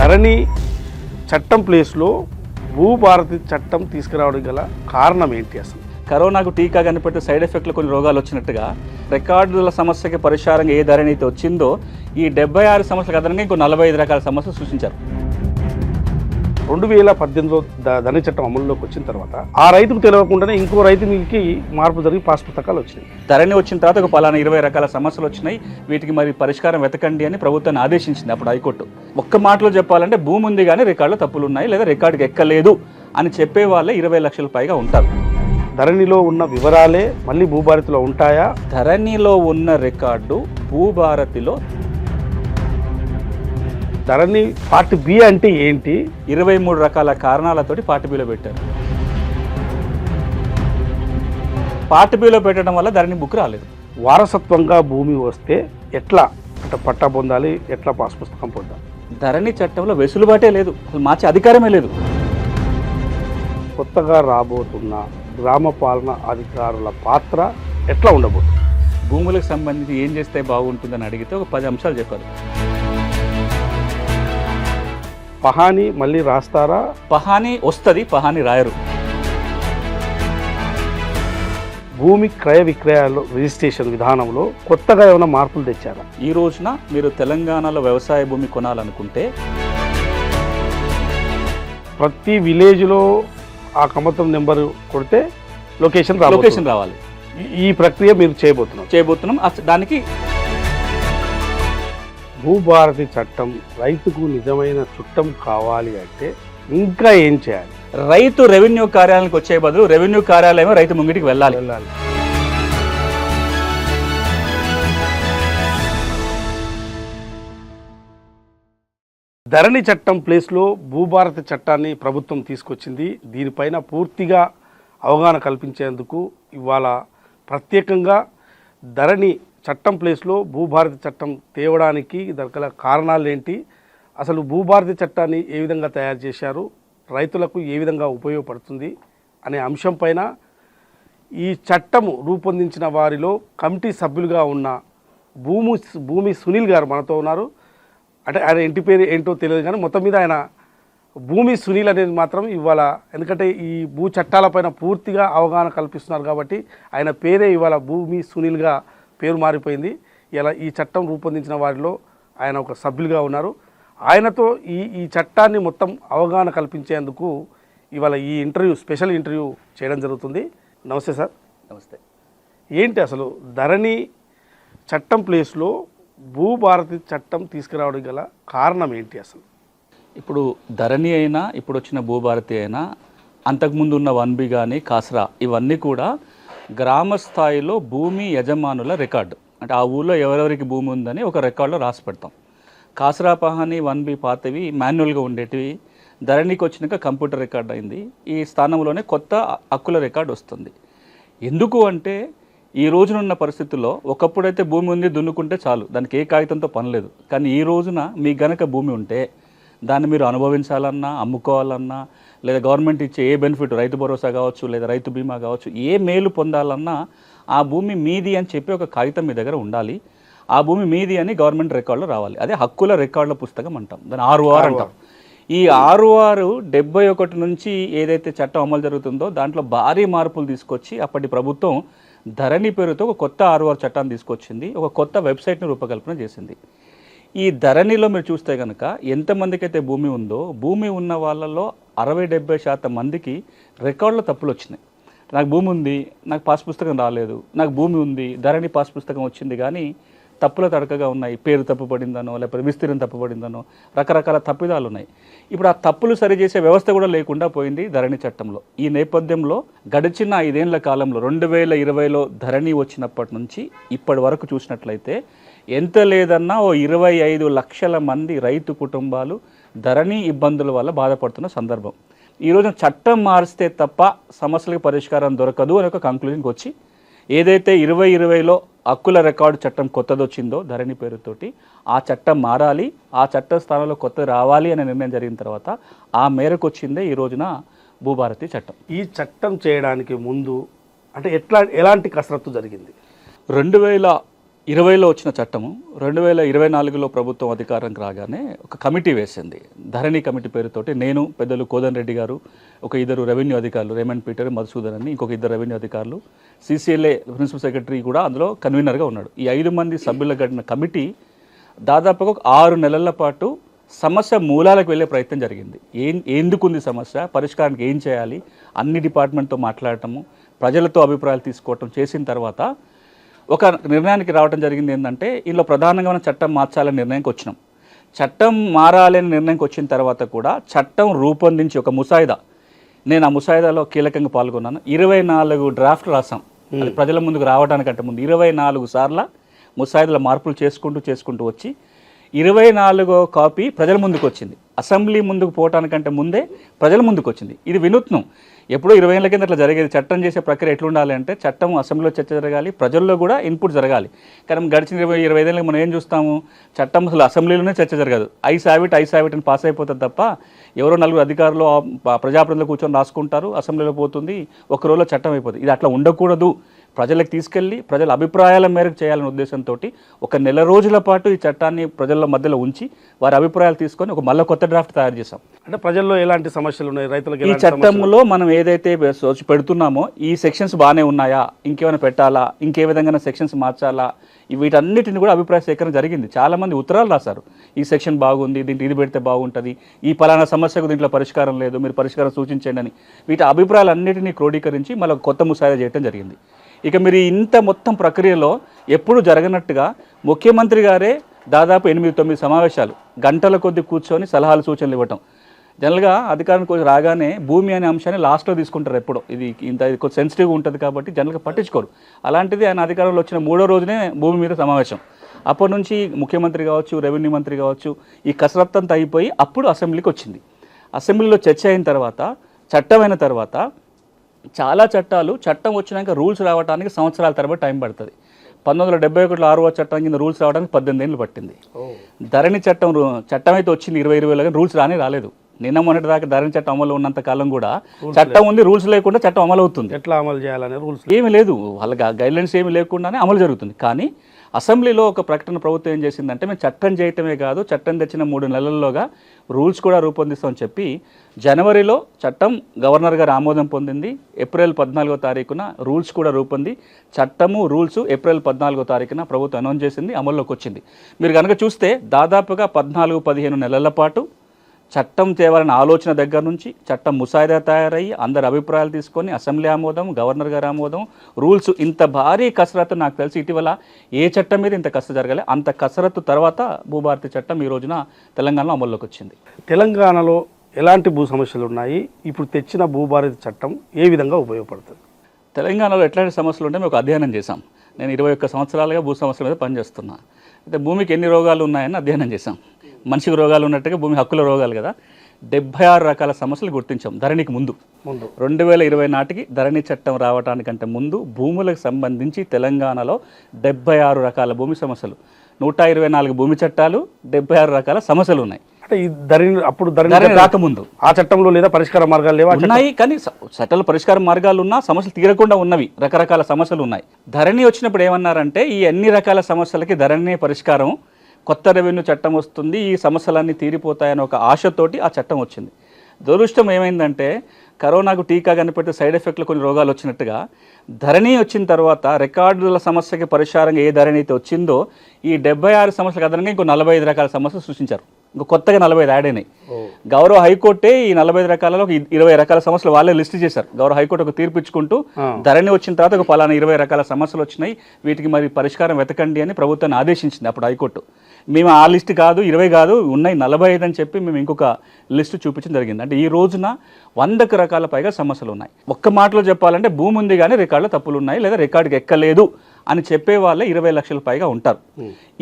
ధరణి చట్టం ప్లేస్లో భూభారతి చట్టం తీసుకురావడం గల కారణం ఏంటి అసలు? కరోనాకు టీకా కనిపెట్టి సైడ్ ఎఫెక్ట్లు కొన్ని రోగాలు వచ్చినట్టుగా రికార్డుల సమస్యకి పరిష్కారంగా ఏ ధరణి అయితే వచ్చిందో ఈ 76 సమస్యలకు అదనంగా ఇంకో 45 రకాల సమస్యలు సృష్టించారు. 2018లో ధరణి చట్టం అమలులోకి వచ్చిన తర్వాత ఆ రైతుకు తెలియకుండానే ఇంకో రైతుకి మార్పు జరిగి పాస్ పుస్తకాలు వచ్చినాయి. ధరణి వచ్చిన తర్వాత ఒక పలానా 20 రకాల సమస్యలు వచ్చినాయి, వీటికి మరి పరిష్కారం వెతకండి అని ప్రభుత్వాన్ని ఆదేశించింది అప్పుడు హైకోర్టు. ఒక్క మాటలో చెప్పాలంటే భూమి ఉంది కానీ రికార్డులో తప్పులు ఉన్నాయి లేదా రికార్డుకి ఎక్కలేదు అని చెప్పే వాళ్ళే 20 లక్షల పైగా ఉంటారు. ధరణిలో ఉన్న వివరాలే మళ్ళీ భూభారతిలో ఉంటాయా? ధరణిలో ఉన్న రికార్డు భూభారతిలో. ధరణి పార్ట్ బి అంటే ఏంటి? 23 రకాల కారణాలతోటి పార్ట్ బిలో పెట్టారు. పార్ట్ బిలో పెట్టడం వల్ల ధరణి బుక్ రాలేదు. వారసత్వంగా భూమి వస్తే ఎట్లా అంటే పట్టా పొందాలి, ఎట్లా పాస్ పుస్తకం పొందాలి? ధరణి చట్టంలో వెసులుబాటే లేదు, అసలు మార్చే అధికారమే లేదు. కొత్తగా రాబోతున్న గ్రామ పాలన అధికారుల పాత్ర ఎట్లా ఉండబోతుంది? భూములకు సంబంధించి ఏం చేస్తే బాగుంటుందని అడిగితే ఒక 10 అంశాలు చెప్పారు. పహాని మళ్ళీ రాస్తారా? పహాని వస్తుంది, పహాని రాయరు. భూమి క్రయ విక్రయాలు రిజిస్ట్రేషన్ విధానంలో కొత్తగా ఏమైనా మార్పులు తెచ్చారా? ఈ రోజున మీరు తెలంగాణలో వ్యవసాయ భూమి కొనాలనుకుంటే ప్రతి విలేజ్లో ఆ కమతం నెంబర్ కొడితే లొకేషన్ రావాలి. ఈ ప్రక్రియ మీరు చేయబోతున్నాం. దానికి భూభారతి చట్టం రైతుకు నిజమైన చుట్టం కావాలి అంటే ఇంకా ఏం చేయాలి? రైతు రెవెన్యూ కార్యాలయానికి వచ్చే బదులు రెవెన్యూ కార్యాలయం రైతు ముంగిటికి వెళ్ళాలి. ధరణి చట్టం ప్లేస్లో భూభారతి చట్టాన్ని ప్రభుత్వం తీసుకొచ్చింది. దీనిపైన పూర్తిగా అవగాహన కల్పించేందుకు ఇవాళ ప్రత్యేకంగా ధరణి చట్టం ప్లేస్లో భూభారతి చట్టం తేవడానికి గల కారణాలు ఏంటి, అసలు భూభారతి చట్టాన్ని ఏ విధంగా తయారు చేశారు, రైతులకు ఏ విధంగా ఉపయోగపడుతుంది అనే అంశం పైన ఈ చట్టము రూపొందించిన వారిలో కమిటీ సభ్యులుగా ఉన్న భూమి సునీల్ గారు మనతో ఉన్నారు. అంటే ఆయన ఇంటి పేరు ఏంటో తెలియదు కానీ మొత్తం మీద ఆయన భూమి సునీల్ అనేది మాత్రం ఇవాళ, ఎందుకంటే ఈ భూ చట్టాలపైన పూర్తిగా అవగాహన కల్పిస్తున్నారు కాబట్టి ఆయన పేరే ఇవాళ భూమి సునీల్గా పేరు మారిపోయింది. ఇలా ఈ చట్టం రూపొందించిన వారిలో ఆయన ఒక సభ్యులుగా ఉన్నారు. ఆయనతో ఈ చట్టాన్ని మొత్తం అవగాహన కల్పించేందుకు ఇవాళ ఈ స్పెషల్ ఇంటర్వ్యూ చేయడం జరుగుతుంది. నమస్తే సార్. నమస్తే. ఏంటి అసలు ధరణి చట్టం ప్లేస్లో భూభారతి చట్టం తీసుకురావడం గల కారణం ఏంటి అసలు? ఇప్పుడు ధరణి అయినా ఇప్పుడు వచ్చిన భూభారతి అయినా అంతకుముందు ఉన్న 1B కానీ కాసరా ఇవన్నీ కూడా గ్రామ స్థాయిలో భూమి యజమానుల రికార్డు. అంటే ఆ ఊళ్ళో ఎవరెవరికి భూమి ఉందని ఒక రికార్డులో రాసి పెడతాం. కాసరా పహాని 1B పాతవి మాన్యువల్గా ఉండేటివి ధరణికి వచ్చినాక కంప్యూటర్ రికార్డ్ అయింది. ఈ స్థానంలోనే కొత్త హక్కుల రికార్డు వస్తుంది. ఎందుకు అంటే ఈ రోజునున్న పరిస్థితుల్లో ఒకప్పుడైతే భూమి ఉంది దున్నుకుంటే చాలు, దానికి ఏ కాగితంతో పని లేదు. కానీ ఈ రోజున మీకు గనక భూమి ఉంటే దాన్ని మీరు అనుభవించాలన్నా, అమ్ముకోవాలన్నా, లేదా గవర్నమెంట్ ఇచ్చే ఏ బెనిఫిట్, రైతు భరోసా కావచ్చు లేదా రైతు బీమా కావచ్చు, ఏ మేలు పొందాలన్నా ఆ భూమి మీది అని చెప్పి ఒక కాగితం మీ దగ్గర ఉండాలి. ఆ భూమి మీది అని గవర్నమెంట్ రికార్డులో రావాలి. అదే హక్కుల రికార్డుల పుస్తకం అంటాం, దాన్ని ROR అంటాం. ఈ ROR 71 నుంచి ఏదైతే చట్టం అమలు జరుగుతుందో దాంట్లో భారీ మార్పులు తీసుకొచ్చి అప్పటి ప్రభుత్వం ధరణి పేరుతో ఒక కొత్త ROR చట్టాన్ని తీసుకొచ్చింది, ఒక కొత్త వెబ్సైట్ని రూపకల్పన చేసింది. ఈ ధరణిలో మీరు చూస్తే కనుక ఎంతమందికి అయితే భూమి ఉందో భూమి ఉన్న వాళ్ళలో 60-70% మందికి రికార్డులో తప్పులు వచ్చినాయి. నాకు భూమి ఉంది, నాకు పాస్ పుస్తకం రాలేదు, నాకు భూమి ఉంది, ధరణి పాస్ పుస్తకం వచ్చింది కానీ తప్పుల తడకగా ఉన్నాయి, పేరు తప్పుపడిందనో లేకపోతే విస్తీర్ణం తప్పుపడిందనో రకరకాల తప్పిదాలు ఉన్నాయి. ఇప్పుడు ఆ తప్పులు సరిచేసే వ్యవస్థ కూడా లేకుండా పోయింది ధరణి చట్టంలో. ఈ నేపథ్యంలో గడిచిన 5 ఏళ్ల కాలంలో 2020లో ధరణి వచ్చినప్పటి నుంచి ఇప్పటి వరకు చూసినట్లయితే ఎంత లేదన్నా 25 లక్షల మంది రైతు కుటుంబాలు ధరణి ఇబ్బందుల వల్ల బాధపడుతున్న సందర్భం. ఈరోజు చట్టం మారిస్తే తప్ప సమస్యలకు పరిష్కారం దొరకదు అని ఒక కంక్లూజన్కి వచ్చి ఏదైతే 2020లో హక్కుల రికార్డు చట్టం కొత్తది వచ్చిందో ధరణి పేరుతోటి ఆ చట్టం మారాలి, ఆ చట్ట స్థానంలో కొత్తది రావాలి అనే నిర్ణయం జరిగిన తర్వాత ఆ మేరకు వచ్చిందే ఈ రోజున భూభారతి చట్టం. ఈ చట్టం చేయడానికి ముందు అంటే ఎలాంటి కసరత్తు జరిగింది? 2020లో వచ్చిన చట్టము 2024లో ప్రభుత్వం అధికారంకి రాగానే ఒక కమిటీ వేసింది. ధరణి కమిటీ పేరుతోటి నేను, పెద్దలు కోదన్ రెడ్డి గారు, ఒక ఇద్దరు రెవెన్యూ అధికారులు, రేమండ్ పీటర్, మధుసూదన్ అని ఇంకొక ఇద్దరు రెవెన్యూ అధికారులు, CCLA ప్రిన్సిపల్ సెక్రటరీ కూడా అందులో కన్వీనర్గా ఉన్నాడు. ఈ 5 మంది సభ్యులు గడిన కమిటీ దాదాపుగా ఒక 6 నెలల పాటు సమస్య మూలాలకు వెళ్ళే ప్రయత్నం జరిగింది. ఎందుకుంది సమస్య, పరిష్కారానికి ఏం చేయాలి, అన్ని డిపార్ట్మెంట్తో మాట్లాడటము, ప్రజలతో అభిప్రాయాలు తీసుకోవటం చేసిన తర్వాత ఒక నిర్ణయానికి రావడం జరిగింది. ఏంటంటే ఇందులో ప్రధానంగా మనం చట్టం మార్చాలనే నిర్ణయానికి వచ్చినాం. చట్టం మారాలనే నిర్ణయానికి వచ్చిన తర్వాత కూడా చట్టం రూపొందించి ఒక ముసాయిదా, నేను ఆ ముసాయిదాలో కీలకంగా పాల్గొన్నాను. 24 డ్రాఫ్ట్ రాసాం. అది ప్రజల ముందుకు రావడానికంటే ముందు 24 సార్ల ముసాయిదాల మార్పులు చేసుకుంటూ వచ్చి 24వ కాపీ ప్రజల ముందుకు వచ్చింది. అసెంబ్లీ ముందుకు పోవటానికంటే ముందే ప్రజల ముందుకు వచ్చింది. ఇది వినూత్నం. ఎప్పుడో 20 ఏళ్ళ కింద అట్లా జరిగేది. చట్టం చేసే ప్రక్రియ ఎట్లుండాలి అంటే చట్టం అసెంబ్లీలో చర్చ జరగాలి, ప్రజల్లో కూడా ఇన్పుట్ జరగాలి. కానీ గడిచిన 20-25 ఏళ్ళకి మనం ఏం చూస్తాము, చట్టం అసలు అసెంబ్లీలోనే చర్చ జరగదు. ఐ సావిట్ అని పాస్ అయిపోతుంది తప్ప ఎవరో 4 అధికారులు ప్రజాప్రతినిధులు కూర్చొని రాసుకుంటారు, అసెంబ్లీలో పోతుంది, ఒక రోజులో చట్టం అయిపోతుంది. ఇది అట్లా ఉండకూడదు. ప్రజలకు తీసుకెళ్ళి ప్రజల అభిప్రాయాల మేరకు చేయాలనే ఉద్దేశంతో ఒక నెల రోజుల పాటు ఈ చట్టాన్ని ప్రజల మధ్యలో ఉంచి వారి అభిప్రాయాలు తీసుకొని ఒక మళ్ళీ కొత్త డ్రాఫ్ట్ తయారు చేశాం. అంటే ప్రజల్లో ఎలాంటి సమస్యలు ఉన్నాయి, రైతులకు ఈ చట్టంలో మనం ఏదైతే పెడుతున్నామో ఈ సెక్షన్స్ బాగానే ఉన్నాయా, ఇంకేమైనా పెట్టాలా, ఇంకే విధంగా సెక్షన్స్ మార్చాలా, వీటన్నిటిని కూడా అభిప్రాయ సేకరణ జరిగింది. చాలామంది ఉత్తరాలు రాశారు, ఈ సెక్షన్ బాగుంది, దీంట్లో ఇది పెడితే బాగుంటుంది, ఈ పలానా సమస్యకు దీంట్లో పరిష్కారం లేదు, మీరు పరిష్కారం సూచించండి అని. వీటి అభిప్రాయాలన్నిటినీ క్రోడీకరించి మళ్ళీ కొత్త ముసాయిదా చేయడం జరిగింది. ఇక మీరు ఇంత మొత్తం ప్రక్రియలో ఎప్పుడు జరగనట్టుగా ముఖ్యమంత్రి గారే దాదాపు 8-9 సమావేశాలు గంటల కొద్ది కూర్చొని సలహాలు సూచనలు ఇవ్వటం. జనరల్గా అధికారానికి రాగానే భూమి అనే అంశాన్ని లాస్ట్లో తీసుకుంటారు. ఎప్పుడో ఇది కొంచెం సెన్సిటివ్గా ఉంటుంది కాబట్టి జనరల్గా పట్టించుకోరు. అలాంటిది ఆయన అధికారంలో వచ్చిన 3వ రోజునే భూమి మీద సమావేశం. అప్పటి నుంచి ముఖ్యమంత్రి కావచ్చు, రెవెన్యూ మంత్రి కావచ్చు, ఈ కసరత్తు అంతా అయిపోయి అప్పుడు అసెంబ్లీకి వచ్చింది. అసెంబ్లీలో చర్చ అయిన తర్వాత, చట్టమైన తర్వాత చాలా చట్టాలు చట్టం వచ్చినాక రూల్స్ రావడానికి సంవత్సరాల తరబడి టైం పడుతుంది. 1971లో 6వ చట్టం కింద రూల్స్ రావడానికి 18 ఏళ్ళు పట్టింది. ధరణి చట్టం అయితే వచ్చింది 2020లో, కానీ రూల్స్ రాలేదు. నిన్న మొన్నటి దాకా ధరణి చట్టం అమలు ఉన్నంత కాలం కూడా చట్టం ఉంది, రూల్స్ లేకుండా చట్టం అమలు అవుతుంది. ఎట్లా అమలు చేయాలనే రూల్స్ ఏమీ లేదు, వాళ్ళ గైడ్లైన్స్ ఏమీ లేకుండానే అమలు జరుగుతుంది. కానీ అసెంబ్లీలో ఒక ప్రకటన ప్రభుత్వం ఏం చేసిందంటే, మేము చట్టం చేయటమే కాదు, చట్టం తెచ్చిన 3 నెలల్లోగా రూల్స్ కూడా రూపొందిస్తామని చెప్పి జనవరిలో చట్టం గవర్నర్ గారు ఆమోదం పొందింది. ఏప్రిల్ 14వ తారీఖున రూల్స్ కూడా రూపొంది చట్టము రూల్స్ ఏప్రిల్ 14వ తారీఖున ప్రభుత్వం అనౌన్స్ చేసింది, అమల్లోకి వచ్చింది. మీరు కనుక చూస్తే దాదాపుగా 14-15 నెలల పాటు చట్టం తేవాలనే ఆలోచన దగ్గర నుంచి చట్టం ముసాయిదా తయారయ్యి అందరి అభిప్రాయాలు తీసుకొని అసెంబ్లీ ఆమోదం, గవర్నర్ గారు ఆమోదం, రూల్స్, ఇంత భారీ కసరత్తు నాకు తెలిసి ఇటీవల ఏ చట్టం మీద ఇంత కసరత్తు జరగాలి. అంత కసరత్తు తర్వాత భూభారతి చట్టం ఈ రోజున తెలంగాణలో అమల్లోకి వచ్చింది. తెలంగాణలో ఎలాంటి భూ సమస్యలు ఉన్నాయి, ఇప్పుడు తెచ్చిన భూభారతి చట్టం ఏ విధంగా ఉపయోగపడుతుంది? తెలంగాణలో ఎట్లాంటి సమస్యలు ఉంటే మేము ఒక అధ్యయనం చేశాం. నేను 21 సంవత్సరాలుగా భూ సమస్యల మీద పనిచేస్తున్నా. అయితే భూమికి ఎన్ని రోగాలు ఉన్నాయని అధ్యయనం చేశాం. మనిషికి రోగాలు ఉన్నట్టుగా భూమి హక్కుల రోగాలు కదా, 76 రకాల సమస్యలు గుర్తించాం ధరణికి ముందు. 2020 నాటికి ధరణి చట్టం రావడానికంటే ముందు భూములకు సంబంధించి తెలంగాణలో 76 రకాల భూమి సమస్యలు, 124 భూమి చట్టాలు, 76 రకాల సమస్యలు ఉన్నాయి. అంటే ఈ ధరణి రాకముందు ఆ చట్టంలో లేదా పరిష్కార మార్గాలు లేవా? ఉన్నాయి, కానీ చట్టాల పరిష్కార మార్గాలు ఉన్నా సమస్యలు తీరకుండా ఉన్నవి, రకరకాల సమస్యలు ఉన్నాయి. ధరణి వచ్చినప్పుడు ఏమన్నారంటే, ఈ అన్ని రకాల సమస్యలకి ధరణి పరిష్కారం, కొత్త రెవెన్యూ చట్టం వస్తుంది, ఈ సమస్యలన్నీ తీరిపోతాయని ఒక ఆశతోటి ఆ చట్టం వచ్చింది. దురదృష్టం ఏమైందంటే, కరోనాకు టీకా కనిపెడితే సైడ్ ఎఫెక్ట్లు కొన్ని రోగాలు వచ్చినట్టుగా ధరణి వచ్చిన తర్వాత రికార్డుల సమస్యకి పరిష్కారంగా ఏ ధరణి అయితే వచ్చిందో ఈ 76 సమస్యలకు అదనంగా ఇంకో 45 రకాల సమస్యలు సృష్టించారు. ఇంకో కొత్తగా 45 యాడ్ అయినాయి. గౌరవ హైకోర్టే ఈ 45 రకాలలో 20 రకాల సమస్యలు వాళ్ళే లిస్ట్ చేశారు. గౌరవ హైకోర్టు ఒక తీర్పు ఇచ్చుకుంటూ ధరణి వచ్చిన తర్వాత ఒక పలానా 20 రకాల సమస్యలు వచ్చినాయి, వీటికి మరి పరిష్కారం వెతకండి అని ప్రభుత్వాన్ని ఆదేశించింది అప్పుడు హైకోర్టు. మేము ఆ లిస్ట్ కాదు, 20 కాదు, ఉన్నాయి 45 అని చెప్పి మేము ఇంకొక లిస్టు చూపించడం జరిగింది. అంటే ఈ రోజున 100 రకాల పైగా సమస్యలు ఉన్నాయి. ఒక్క మాటలో చెప్పాలంటే భూమి ఉంది కానీ రికార్డులో తప్పులు ఉన్నాయి, లేదా రికార్డుకి ఎక్కలేదు అని చెప్పే వాళ్ళే 20 లక్షల పైగా ఉంటారు.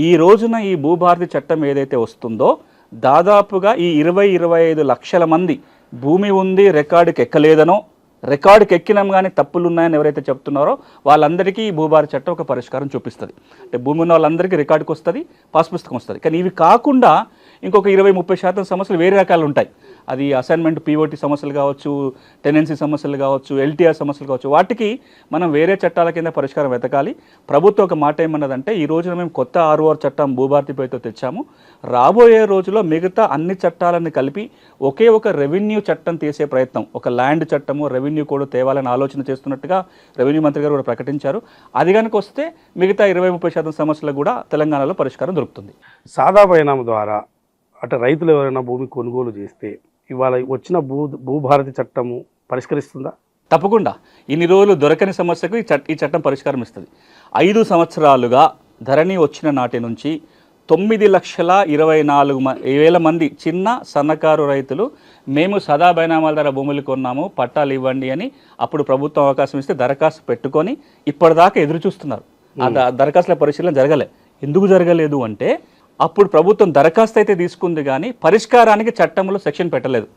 ఈ రోజున ఈ భూభారతి చట్టం ఏదైతే వస్తుందో దాదాపుగా ఈ 20-25 లక్షల మంది భూమి ఉంది రికార్డుకి ఎక్కలేదనో, రికార్డుకి ఎక్కినాం కానీ తప్పులు ఉన్నాయని ఎవరైతే చెప్తున్నారో వాళ్ళందరికీ ఈ భూభారతి చట్టం ఒక పరిష్కారం చూపిస్తుంది. అంటే భూమి ఉన్న వాళ్ళందరికీ రికార్డుకి వస్తుంది, పాస్ పుస్తకం వస్తుంది. కానీ ఇవి కాకుండా ఇంకొక 20-30% సమస్యలు వేరే రకాలు ఉంటాయి. అది అసైన్మెంట్ పీఓటీ సమస్యలు కావచ్చు, టెనెన్సీ సమస్యలు కావచ్చు, ఎల్టీఆర్ సమస్యలు కావచ్చు, వాటికి మనం వేరే చట్టాల కింద పరిష్కారం వెతకాలి. ప్రభుత్వం ఒక మాట ఏమన్నదంటే ఈ రోజున మేము కొత్త ఆర్ఓఆర్ చట్టం భూభారతి పేరుతో తెచ్చాము, రాబోయే రోజుల్లో మిగతా అన్ని చట్టాలను కలిపి ఒకే ఒక రెవెన్యూ చట్టం తీసే ప్రయత్నం, ఒక ల్యాండ్ చట్టము రెవెన్యూ కూడా తేవాలని ఆలోచన చేస్తున్నట్టుగా రెవెన్యూ మంత్రి గారు కూడా ప్రకటించారు. అది కనుక వస్తే మిగతా 20-30% సమస్యలకు కూడా తెలంగాణలో పరిష్కారం దొరుకుతుంది. సాదా పరిణామం ద్వారా అటు రైతులు ఎవరైనా భూమి కొనుగోలు చేస్తే ఇవాళ వచ్చిన భూభారతి చట్టము పరిష్కరిస్తుందా? తప్పకుండా. ఇన్ని రోజులు దొరకని సమస్యకు ఈ చట్టం పరిష్కారం ఇస్తుంది. 5 సంవత్సరాలుగా ధరణి వచ్చిన నాటి నుంచి 9,24,000 మంది చిన్న సన్నకారు రైతులు మేము సదా బైనామాల ద్వారా భూములు కొన్నాము, పట్టాలు ఇవ్వండి అని అప్పుడు ప్రభుత్వం అవకాశం ఇస్తే దరఖాస్తు పెట్టుకొని ఇప్పటిదాకా ఎదురు చూస్తున్నారు. ఆ దరఖాస్తుల పరిశీలన జరగలే. ఎందుకు జరగలేదు అంటే అప్పుడు ప్రభుత్వం దరఖాస్తు అయితే తీసుకుంది కానీ పరిష్కారానికి చట్టంలో సెక్షన్ పెట్టలేదు.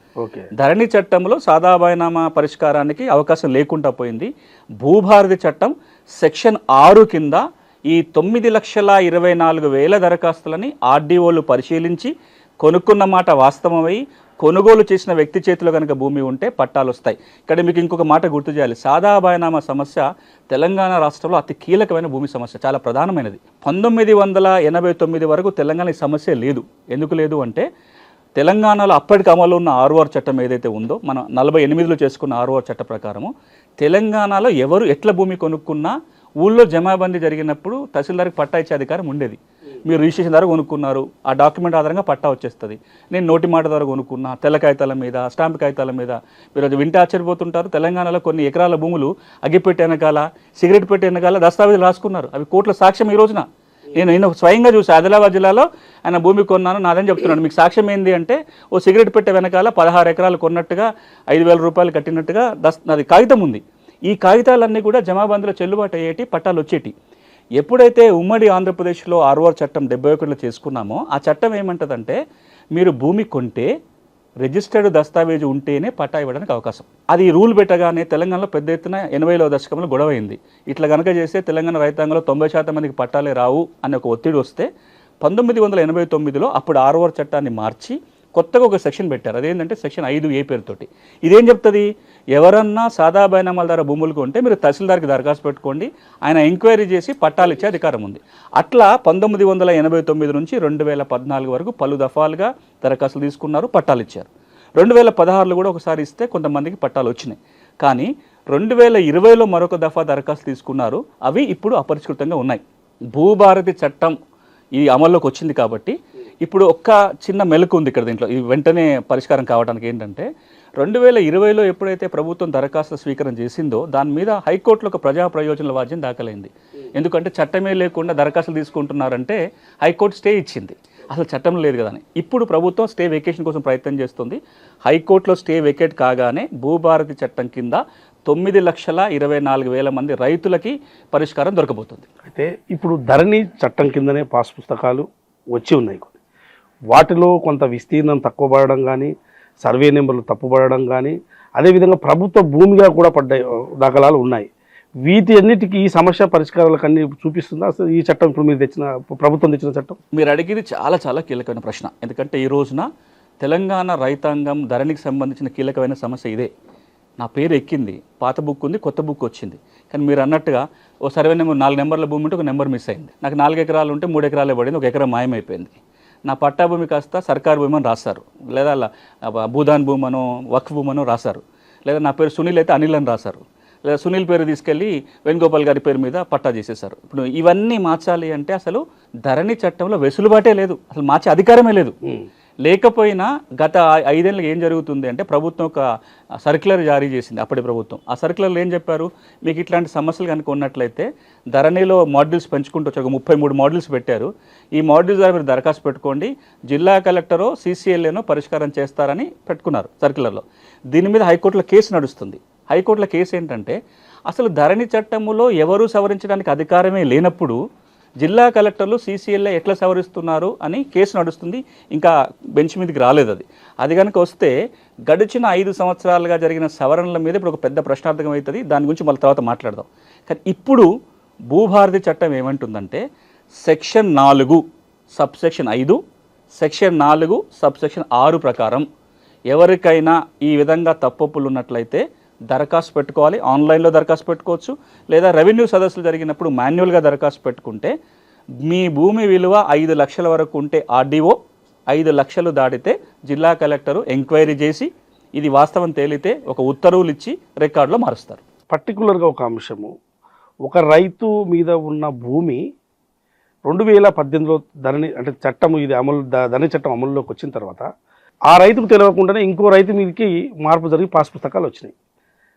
ధరణి చట్టంలో సాదా బైనామా పరిష్కారానికి అవకాశం లేకుండా పోయింది. భూభారతి చట్టం సెక్షన్ 6 కింద ఈ 9,24,000 దరఖాస్తులని ఆర్డీఓలు పరిశీలించి కొనుక్కున్న మాట వాస్తవమై కొనుగోలు చేసిన వ్యక్తి చేతిలో కనుక భూమి ఉంటే పట్టాలు వస్తాయి. ఇక్కడ మీకు ఇంకొక మాట గుర్తు చేయాలి. సాదా బైనామా సమస్య తెలంగాణ రాష్ట్రంలో అతి కీలకమైన భూమి సమస్య, చాలా ప్రధానమైనది. 1989 వరకు తెలంగాణ ఈ సమస్య లేదు. ఎందుకు లేదు అంటే తెలంగాణలో అప్పటికి అమలు ఉన్న ఆర్ఓఆర్ చట్టం ఏదైతే ఉందో, మనం 48లో చేసుకున్న ఆర్ఓఆర్ చట్ట ప్రకారము తెలంగాణలో ఎవరు ఎట్ల భూమి కొనుక్కున్నా ఊళ్ళో జమాబందీ జరిగినప్పుడు తహసీల్దార్కి పట్టా ఇచ్చే అధికారం ఉండేది. మీరు రిజిస్ట్రేషన్ ద్వారా కొనుక్కున్నారు, ఆ డాక్యుమెంట్ ఆధారంగా పట్టా వచ్చేస్తుంది. నేను నోటి మాట ద్వారా కొనుక్కున్నా, తెల్ల కాగితాల మీద, స్టాంప్ కాగితాల మీద. మీరు అది వింటే ఆశ్చర్యపోతుంటారు. తెలంగాణలో కొన్ని ఎకరాల భూములు అగ్గిపెట్టి వెనకాల, సిగరెట్ పెట్టి వెనకాల దస్తావేజులు రాసుకున్నారు. అవి కోర్టుల సాక్ష్యం ఈ రోజున. నేను స్వయంగా చూసి ఆదిలాబాద్ జిల్లాలో ఆయన భూమి కొన్నాను, నాదని చెప్తున్నాను. మీకు సాక్ష్యం ఏంది అంటే ఓ సిగరెట్ పెట్టే వెనకాల 16 ఎకరాలు కొన్నట్టుగా 5,000 రూపాయలు కట్టినట్టుగా అది కాగితం ఉంది. ఈ కాగితాలన్నీ కూడా జమాబందీలో చెల్లుబాటు అయ్యేటి, పట్టాలు వచ్చేటి. ఎప్పుడైతే ఉమ్మడి ఆంధ్రప్రదేశ్లో ఆర్ఓఆర్ చట్టం 71లో చేసుకున్నామో ఆ చట్టం ఏమంటుందంటే మీరు భూమి కొంటే రిజిస్టర్డ్ దస్తావేజు ఉంటేనే పట్టా ఇవ్వడానికి అవకాశం. అది రూల్ పెట్టగానే తెలంగాణలో పెద్ద ఎత్తున 80వ దశకంలో గొడవ అయింది. ఇట్లా కనుక చేస్తే తెలంగాణ రైతాంగంలో 90% మందికి పట్టాలే రావు అనే ఒక ఒత్తిడి వస్తే 1989లో అప్పుడు ఆర్ఓఆర్ చట్టాన్ని మార్చి కొత్తగా ఒక సెక్షన్ పెట్టారు. అదేంటంటే సెక్షన్ 5A పేరుతోటి. ఇదేం చెప్తుంది, ఎవరన్నా సాదా బైనామాల ద్వారా భూములు కొంటే మీరు తహసీల్దార్కి దరఖాస్తు పెట్టుకోండి, ఆయన ఎంక్వైరీ చేసి పట్టాలు ఇచ్చే అధికారం ఉంది. అట్లా 1989 నుంచి 2014 వరకు పలు దఫాలుగా దరఖాస్తులు తీసుకున్నారు, పట్టాలు ఇచ్చారు. 2016లో కూడా ఒకసారి ఇస్తే కొంతమందికి పట్టాలు వచ్చినాయి. కానీ 2020లో మరొక దఫా దరఖాస్తు తీసుకున్నారు, అవి ఇప్పుడు అపరిష్కృతంగా ఉన్నాయి. భూభారతి చట్టం ఈ అమల్లోకి వచ్చింది కాబట్టి ఇప్పుడు ఒక్క చిన్న మెలకు ఉంది ఇక్కడ దీంట్లో. ఈ వెంటనే పరిష్కారం కావడానికి ఏంటంటే 2020లో ఎప్పుడైతే ప్రభుత్వం దరఖాస్తు స్వీకరణ చేసిందో దాని మీద హైకోర్టులో ఒక ప్రజా ప్రయోజనాల వాద్యం దాఖలైంది. ఎందుకంటే చట్టమే లేకుండా దరఖాస్తులు తీసుకుంటున్నారంటే హైకోర్టు స్టే ఇచ్చింది, అసలు చట్టం లేదు కదా అని. ఇప్పుడు ప్రభుత్వం స్టే వెకేషన్ కోసం ప్రయత్నం చేస్తుంది. హైకోర్టులో స్టే వెకేట్ కాగానే భూభారతి చట్టం కింద 9,24,000 మంది రైతులకి పరిష్కారం దొరకబోతుంది. అయితే ఇప్పుడు ధరణి చట్టం కిందనే పాస్ పుస్తకాలు వచ్చి ఉన్నాయి. వాటిలో కొంత విస్తీర్ణం తక్కువ పడడం కానీ, సర్వే నెంబర్లు తప్పుపడడం కానీ, అదేవిధంగా ప్రభుత్వ భూమిగా కూడా పడ్డ దాఖలాలు ఉన్నాయి. వీటి అన్నిటికీ ఈ సమస్య పరిష్కారాలకు అన్ని చూపిస్తుందా అసలు ఈ చట్టం? ఇప్పుడు మీరు ప్రభుత్వం తెచ్చిన చట్టం మీరు అడిగేది చాలా చాలా కీలకమైన ప్రశ్న. ఎందుకంటే ఈ రోజున తెలంగాణ రైతాంగం ధరణికి సంబంధించిన కీలకమైన సమస్య ఇదే. నా పేరు ఎక్కింది, పాత బుక్ ఉంది, కొత్త బుక్ వచ్చింది. కానీ మీరు అన్నట్టుగా ఓ సర్వే నెంబర్ 4 నెంబర్ల భూమి ఉంటే ఒక నెంబర్ మిస్ అయింది. నాకు 4 ఎకరాలు ఉంటే 3 ఎకరాలే పడింది, 1 ఎకరం మాయమైపోయింది. నా పట్టా భూమి కాస్త సర్కారు భూమి అని రాశారు, లేదా భూదాన్ భూమనో వక్ఫ్ భూమనో రాశారు, లేదా నా పేరు సునీల్ అయితే అనిల్ అని రాశారు, లేదా సునీల్ పేరు తీసుకెళ్ళి వేణుగోపాల్ గారి పేరు మీద పట్టా చేసేశారు. ఇప్పుడు ఇవన్నీ మార్చాలి అంటే అసలు ధరణి చట్టంలో వెసులుబాటే లేదు, అసలు మార్చే అధికారమే లేదు. లేకపోయినా గత 5 ఏళ్ళకి ఏం జరుగుతుంది అంటే ప్రభుత్వం ఒక సర్క్యులర్ జారీ చేసింది. అప్పటి ప్రభుత్వం ఆ సర్క్యులర్లో ఏం చెప్పారు, మీకు ఇట్లాంటి సమస్యలు కనుక ఉన్నట్లయితే ధరణిలో మాడ్యూల్స్ పెంచుకుంటూ వచ్చారు, 33 మాడ్యూల్స్ పెట్టారు. ఈ మాడ్యూల్స్ ద్వారా మీరు దరఖాస్తు పెట్టుకోండి, జిల్లా కలెక్టరో CCLAనో పరిష్కారం చేస్తారని పెట్టుకున్నారు సర్క్యులర్లో. దీని మీద హైకోర్టులో కేసు నడుస్తుంది. హైకోర్టులో కేసు ఏంటంటే అసలు ధరణి చట్టంలో ఎవరూ సవరించడానికి అధికారమే లేనప్పుడు జిల్లా కలెక్టర్లు CCLA ఎట్లా సవరిస్తున్నారు అని కేసు నడుస్తుంది. ఇంకా బెంచ్ మీదకి రాలేదు అది. అది కనుక వస్తే గడిచిన 5 సంవత్సరాలుగా జరిగిన సవరణల మీద ఇప్పుడు ఒక పెద్ద ప్రశ్నార్థకం అవుతుంది. దాని గురించి మళ్ళీ తర్వాత మాట్లాడదాం. కానీ ఇప్పుడు భూభారతి చట్టం ఏమంటుందంటే సెక్షన్ 4 సబ్సెక్షన్ 5, సెక్షన్ 4 సబ్సెక్షన్ 6 ప్రకారం ఎవరికైనా ఈ విధంగా తప్పొప్పులు ఉన్నట్లయితే దరఖాస్తు పెట్టుకోవాలి. ఆన్లైన్లో దరఖాస్తు పెట్టుకోవచ్చు, లేదా రెవెన్యూ సదస్సులు జరిగినప్పుడు మాన్యువల్గా దరఖాస్తు పెట్టుకుంటే మీ భూమి విలువ 5 లక్షల వరకు ఉంటే ఆర్డీఓ, 5 లక్షలు దాటితే జిల్లా కలెక్టరు ఎంక్వైరీ చేసి ఇది వాస్తవం తేలితే ఒక ఉత్తర్వులు ఇచ్చి రికార్డులో మారుస్తారు. పర్టికులర్గా ఒక అంశము, ఒక రైతు మీద ఉన్న భూమి 2018లో ధరణి అంటే చట్టం ఇది అమలు ధరణి చట్టం అమలులోకి వచ్చిన తర్వాత ఆ రైతుకు తెలియకుండానే ఇంకో రైతు మీదకి మార్పు జరిగి పాస్ పుస్తకాలు వచ్చినాయి.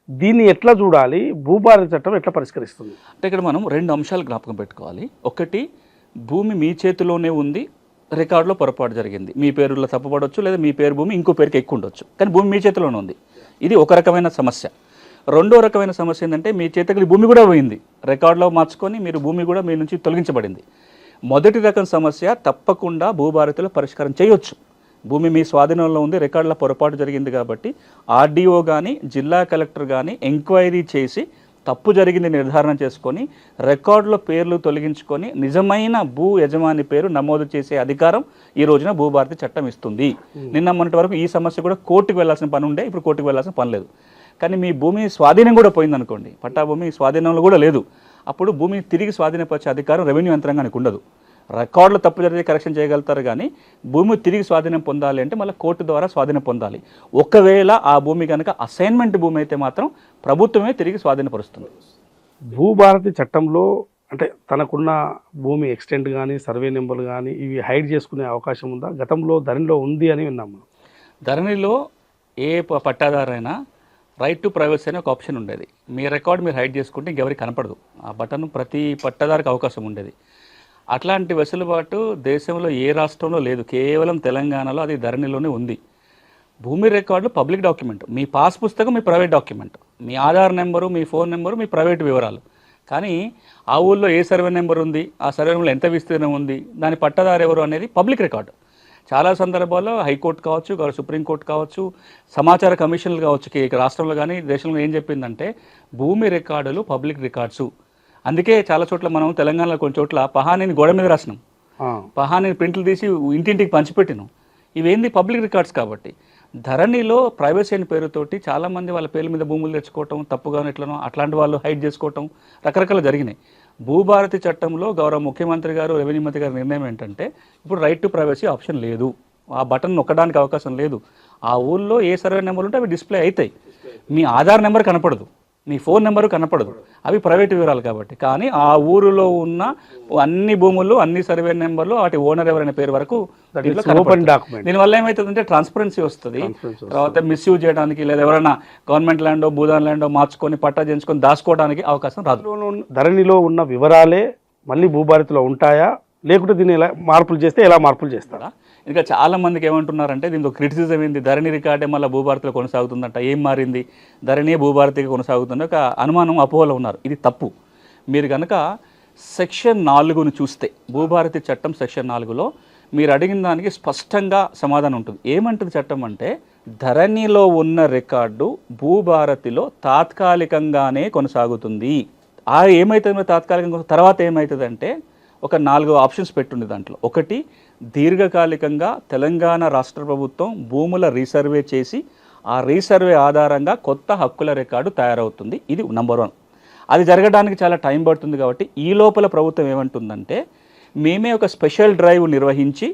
దీన్ని ఎట్లా చూడాలి? భూభారతి చట్టం ఎట్లా పరిష్కరిస్తుంది? అంటే ఇక్కడ మనం 2 అంశాలు జ్ఞాపకం పెట్టుకోవాలి. ఒకటి, భూమి మీ చేతిలోనే ఉంది, రికార్డులో పొరపాటు జరిగింది, మీ పేరులో తప్పుపడవచ్చు, లేదా మీ పేరు భూమి ఇంకో పేరుకి ఎక్కువ ఉండొచ్చు, కానీ భూమి మీ చేతిలోనే ఉంది. ఇది ఒక రకమైన సమస్య. రెండో రకమైన సమస్య ఏంటంటే మీ చేతికి భూమి కూడా పోయింది, రికార్డులో మార్చుకొని మీరు భూమి కూడా మీ నుంచి తొలగించబడింది. మొదటి రకం సమస్య తప్పకుండా భూభారతిలో పరిష్కారం చేయొచ్చు. భూమి మీ స్వాధీనంలో ఉంది, రికార్డులో పొరపాటు జరిగింది కాబట్టి ఆర్డీఓ కానీ జిల్లా కలెక్టర్ కానీ ఎంక్వైరీ చేసి తప్పు జరిగింది నిర్ధారణ చేసుకొని రికార్డులో పేర్లు తొలగించుకొని నిజమైన భూ యజమాని పేరు నమోదు చేసే అధికారం ఈ రోజున భూభారతి చట్టం ఇస్తుంది. నిన్న మొన్నటి వరకు ఈ సమస్య కూడా కోర్టుకు వెళ్లాల్సిన పని ఉండే, ఇప్పుడు కోర్టుకు వెళ్లాల్సిన పని లేదు. కానీ మీ భూమి స్వాధీనం కూడా పోయిందనుకోండి, పట్టా భూమి స్వాధీనంలో కూడా లేదు, అప్పుడు భూమిని తిరిగి స్వాధీనపరిచే అధికారం రెవెన్యూ యంత్రాంగానికి ఉండదు. రికార్డులు తప్పు జరిగితే కరెక్షన్ చేయగలుగుతారు, కానీ భూమి తిరిగి స్వాధీనం పొందాలి అంటే మళ్ళీ కోర్టు ద్వారా స్వాధీనం పొందాలి. ఒకవేళ ఆ భూమి కనుక అసైన్మెంట్ భూమి అయితే మాత్రం ప్రభుత్వమే తిరిగి స్వాధీనపరుస్తుంది. భూభారతి చట్టంలో అంటే తనకున్న భూమి ఎక్స్టెంట్ కానీ సర్వే నెంబర్లు కానీ ఇవి హైడ్ చేసుకునే అవకాశం ఉందా? గతంలో ధరణిలో ఉంది అని విన్నాము. ధరణిలో ఏ పట్టాదారైనా రైట్ టు ప్రైవసీ అనే ఒక ఆప్షన్ ఉండేది. మీ రికార్డు మీరు హైడ్ చేసుకుంటే ఇంకెవరికి కనపడదు. ఆ బటన్ ప్రతి పట్టాదారికి అవకాశం ఉండేది. అట్లాంటి వెసులుబాటు దేశంలో ఏ రాష్ట్రంలో లేదు, కేవలం తెలంగాణలో అది ధరణిలోనే ఉంది. భూమి రికార్డులు పబ్లిక్ డాక్యుమెంట్, మీ పాస్ పుస్తకం మీ ప్రైవేట్ డాక్యుమెంట్, మీ ఆధార్ నెంబరు మీ ఫోన్ నెంబరు మీ ప్రైవేట్ వివరాలు. కానీ ఆ ఊళ్ళో ఏ సర్వే నెంబర్ ఉంది, ఆ సర్వే నెంబర్లో ఎంత విస్తీర్ణం ఉంది, దాని పట్టదారు ఎవరు అనేది పబ్లిక్ రికార్డు. చాలా సందర్భాల్లో హైకోర్టు కావచ్చు, సుప్రీంకోర్టు కావచ్చు, సమాచార కమిషన్లు కావచ్చు, రాష్ట్రంలో కానీ దేశంలో ఏం చెప్పిందంటే భూమి రికార్డులు పబ్లిక్ రికార్డ్సు. అందుకే చాలా చోట్ల మనం తెలంగాణలో కొన్ని చోట్ల పహానీని గోడ మీద రాసినాం, పహానీని ప్రింట్లు తీసి ఇంటింటికి పంచిపెట్టినాం. ఇవేంది పబ్లిక్ రికార్డ్స్ కాబట్టి. ధరణిలో ప్రైవసీ అని పేరుతోటి చాలామంది వాళ్ళ పేర్ల మీద భూములు తెచ్చుకోవటం, తప్పుగా ఎట్లనో అట్లాంటి వాళ్ళు హైడ్ చేసుకోవటం రకరకాలు జరిగినాయి. భూభారతి చట్టంలో గౌరవ ముఖ్యమంత్రి గారు, రెవెన్యూ మంత్రి గారి నిర్ణయం ఏంటంటే ఇప్పుడు రైట్ టు ప్రైవసీ ఆప్షన్ లేదు, ఆ బటన్ నొక్కడానికి అవకాశం లేదు. ఆ ఊళ్ళో ఏ సర్వే నెంబర్ ఉంటే అవి డిస్ప్లే అవుతాయి. మీ ఆధార్ నెంబర్ కనపడదు, మీ ఫోన్ నెంబరు కనపడదు, అవి ప్రైవేట్ వివరాలు కాబట్టి. కానీ ఆ ఊరిలో ఉన్న అన్ని భూములు, అన్ని సర్వే నెంబర్లు, వాటి ఓనర్ ఎవరైన పేరు వరకు దీనివల్ల ఏమవుతుందంటే ట్రాన్స్పరెన్సీ వస్తుంది. తర్వాత మిస్యూజ్ చేయడానికి లేదా ఎవరైనా గవర్నమెంట్ ల్యాండో భూదాన్ ల్యాండో మార్చుకొని పట్టా చేయించుకొని దాచుకోవడానికి అవకాశం రాదు. ధరణిలో ఉన్న వివరాలే మళ్ళీ భూభారతిలో ఉంటాయా, లేకుంటే దీన్ని ఎలా మార్పులు చేస్తే ఎలా మార్పులు చేస్తారా? ఇంకా చాలా మందికి ఏమంటున్నారంటే దీంతో క్రిటిసిజం ఏంది, ధరణి రికార్డే మళ్ళీ భూభారతిలో కొనసాగుతుందంట, ఏం మారింది, ధరణి భూభారతిగా కొనసాగుతుంది ఒక అనుమానం, అపోహలో ఉన్నారు. ఇది తప్పు. మీరు కనుక సెక్షన్ 4ను చూస్తే, భూభారతి చట్టం సెక్షన్ 4లో మీరు అడిగిన దానికి స్పష్టంగా సమాధానం ఉంటుంది. ఏమంటుంది చట్టం అంటే ధరణిలో ఉన్న రికార్డు భూభారతిలో తాత్కాలికంగానే కొనసాగుతుంది. ఏమవుతుంది తాత్కాలికంగా, తర్వాత ఏమవుతుందంటే ఒక 4 ఆప్షన్స్ పెట్టుండే దాంట్లో. ఒకటి, దీర్ఘకాలికంగా తెలంగాణ రాష్ట్ర ప్రభుత్వం భూముల రీసర్వే చేసి ఆ రీసర్వే ఆధారంగా కొత్త హక్కుల రికార్డు తయారవుతుంది. ఇది నెంబర్ 1. అది జరగడానికి చాలా టైం పడుతుంది కాబట్టి ఈ లోపల ప్రభుత్వం ఏమంటుందంటే మేమే ఒక స్పెషల్ డ్రైవ్ నిర్వహించి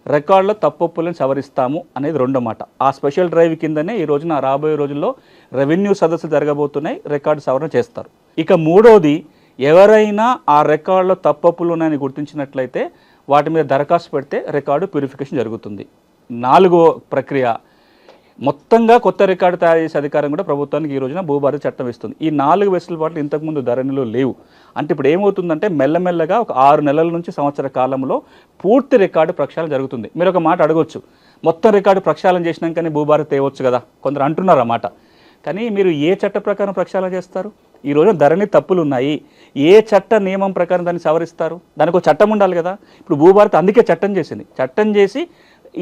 రికార్డులో తప్పొప్పులను సవరిస్తాము అనేది రెండో మాట. ఆ స్పెషల్ డ్రైవ్ కిందనే ఈ రోజున రాబోయే రోజుల్లో రెవెన్యూ సదస్సులు జరగబోతున్నాయి, రికార్డు సవరణ చేస్తారు. ఇక మూడోది, ఎవరైనా ఆ రికార్డులో తప్పొప్పులు ఉన్నాయని గుర్తించినట్లయితే వాటి మీద దరఖాస్తు పెడితే రికార్డు ప్యూరిఫికేషన్ జరుగుతుంది. 4వ ప్రక్రియ, మొత్తంగా కొత్త రికార్డు తయారు చేసే అధికారం కూడా ప్రభుత్వానికి ఈ రోజున భూభారతి చట్టం ఇస్తుంది. ఈ 4 వెసులుబాట్లు ఇంతకుముందు ధరణిలో లేవు. అంటే ఇప్పుడు ఏమవుతుందంటే మెల్లమెల్లగా ఒక 6 నెలల నుంచి సంవత్సర కాలంలో పూర్తి రికార్డు ప్రక్షాళన జరుగుతుంది. మీరు ఒక మాట అడగొచ్చు, మొత్తం రికార్డు ప్రక్షాళన చేసినాకనే భూభారతి తేవచ్చు కదా, కొందరు అంటున్నారు అన్నమాట. కానీ మీరు ఏ చట్ట ప్రకారం ప్రక్షాళన చేస్తారు? ఈ రోజు ధరణి తప్పులు ఉన్నాయి, ఏ చట్ట నియమం ప్రకారం దాన్ని సవరిస్తారు? దానికి ఒక చట్టం ఉండాలి కదా. ఇప్పుడు భూభారతి అందుకే చట్టం చేసింది. చట్టం చేసి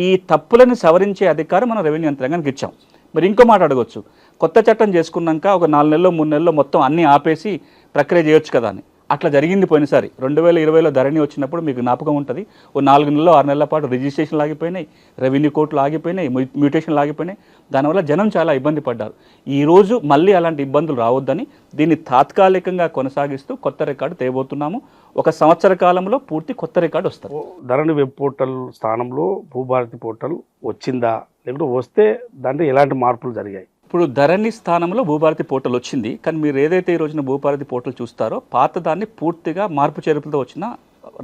ఈ తప్పులను సవరించే అధికారం మనం రెవెన్యూ యంత్రాంగానికి ఇచ్చాం. మరి ఇంకో మాట అడగొచ్చు, కొత్త చట్టం చేసుకున్నాక ఒక 4 నెలలో 3 నెలల్లో మొత్తం అన్నీ ఆపేసి ప్రక్రియ చేయొచ్చు కదా అని. అట్లా జరిగింది పోయినసారి 2020లో ధరణి వచ్చినప్పుడు మీకు జ్ఞాపకం ఉంటుంది. ఓ 4 నెలలు 6 నెలల పాటు రిజిస్ట్రేషన్లు ఆగిపోయినాయి, రెవెన్యూ కోర్టులు ఆగిపోయినాయి, మ్యూటేషన్లు ఆగిపోయినాయి. దానివల్ల జనం చాలా ఇబ్బంది పడ్డారు. ఈరోజు మళ్ళీ అలాంటి ఇబ్బందులు రావద్దని దీన్ని తాత్కాలికంగా కొనసాగిస్తూ కొత్త రికార్డు తేబోతున్నాము. 1 సంవత్సర కాలంలో పూర్తి కొత్త రికార్డు వస్తుంది. ధరణి వెబ్ పోర్టల్ స్థానంలో భూభారతి పోర్టల్ వచ్చిందా, లేకుంటే వస్తే దాంట్లో ఎలాంటి మార్పులు జరిగాయి? ఇప్పుడు ధరణి స్థానంలో భూభారతి పోర్టల్ వచ్చింది. కానీ మీరు ఏదైతే ఈ రోజున భూభారతి పోర్టల్ చూస్తారో పాత దాన్ని పూర్తిగా మార్పు చేర్పులతో వచ్చిన